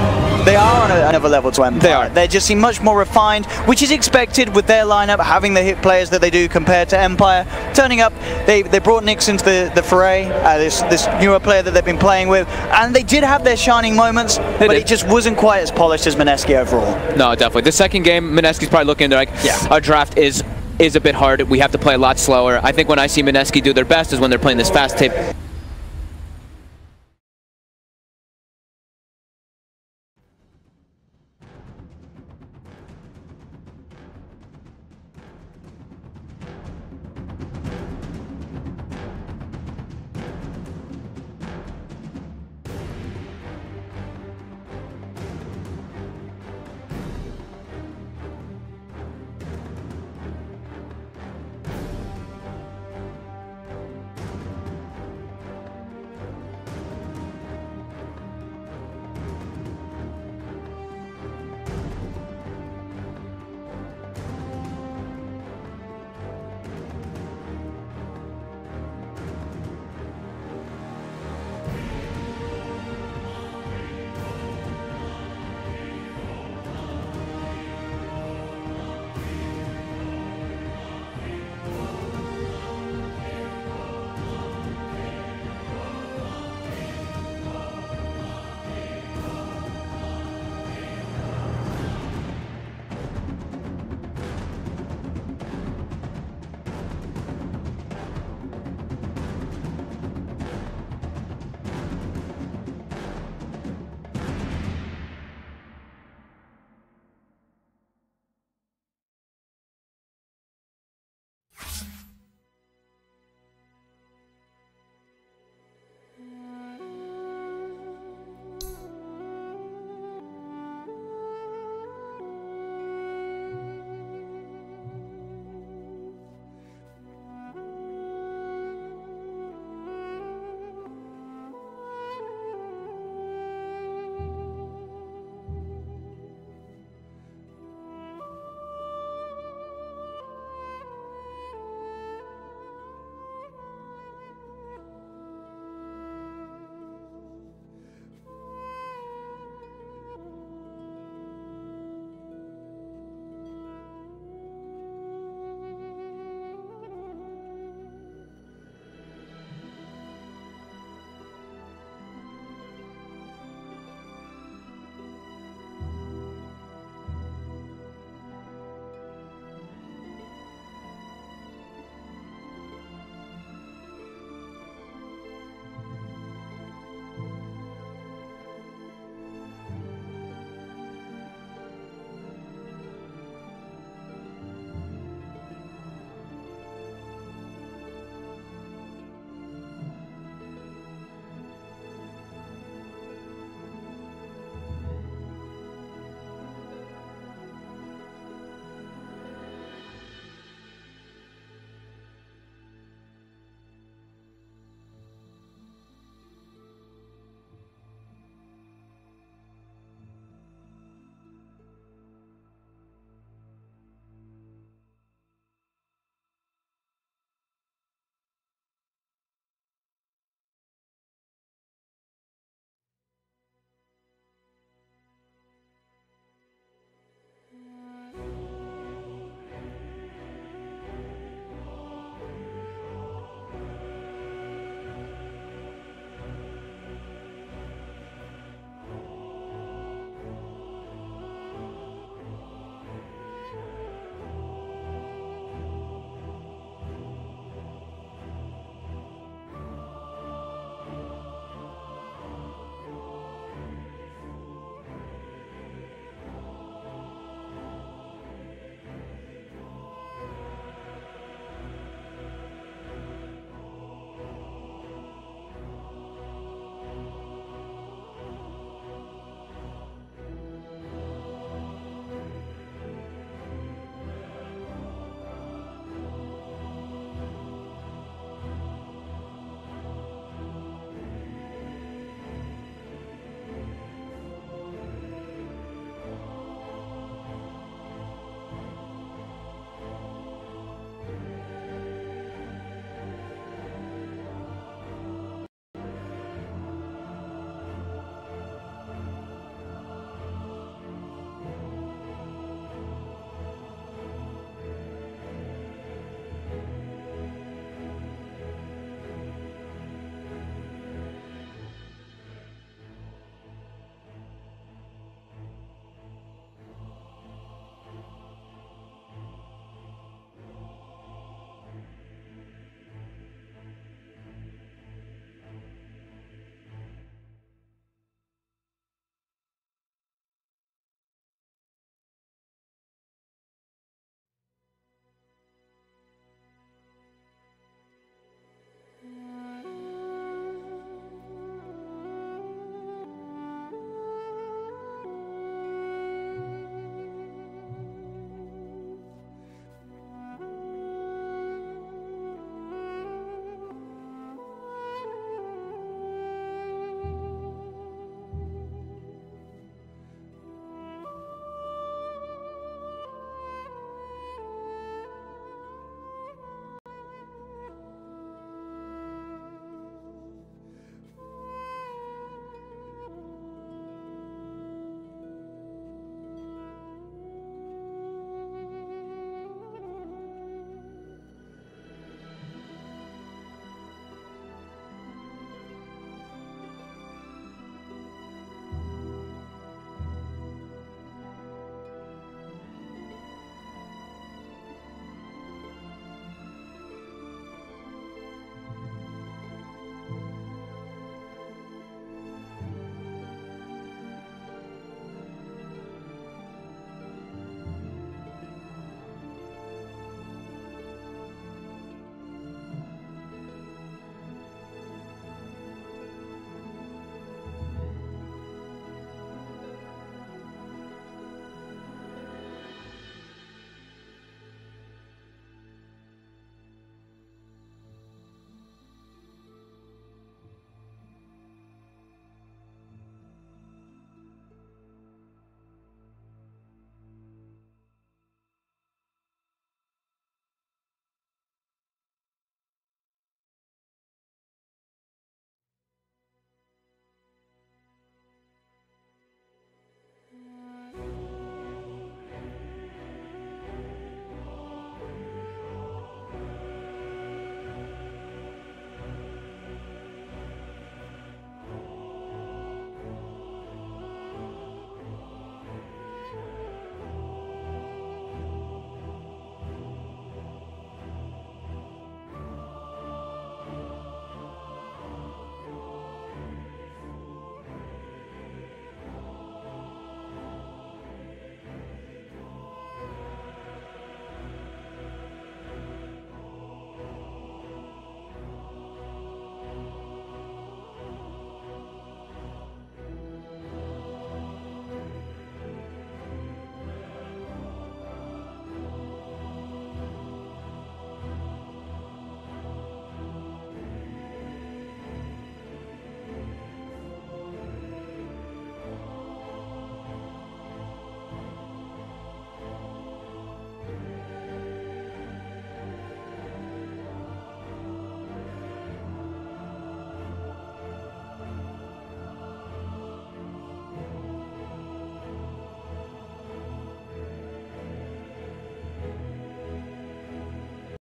they are on another level to Empire. They are. They just seem much more refined, which is expected with their lineup, having the hit players that they do compared to Empire. Turning up, they brought Nyx into the foray, this newer player that they've been playing with, and they did have their shining moments, but it just wasn't quite as polished as Mineski overall. No, definitely. The second game, Mineski's probably looking into like, our draft is a bit hard. We have to play a lot slower. I think when I see Mineski do their best is when they're playing this fast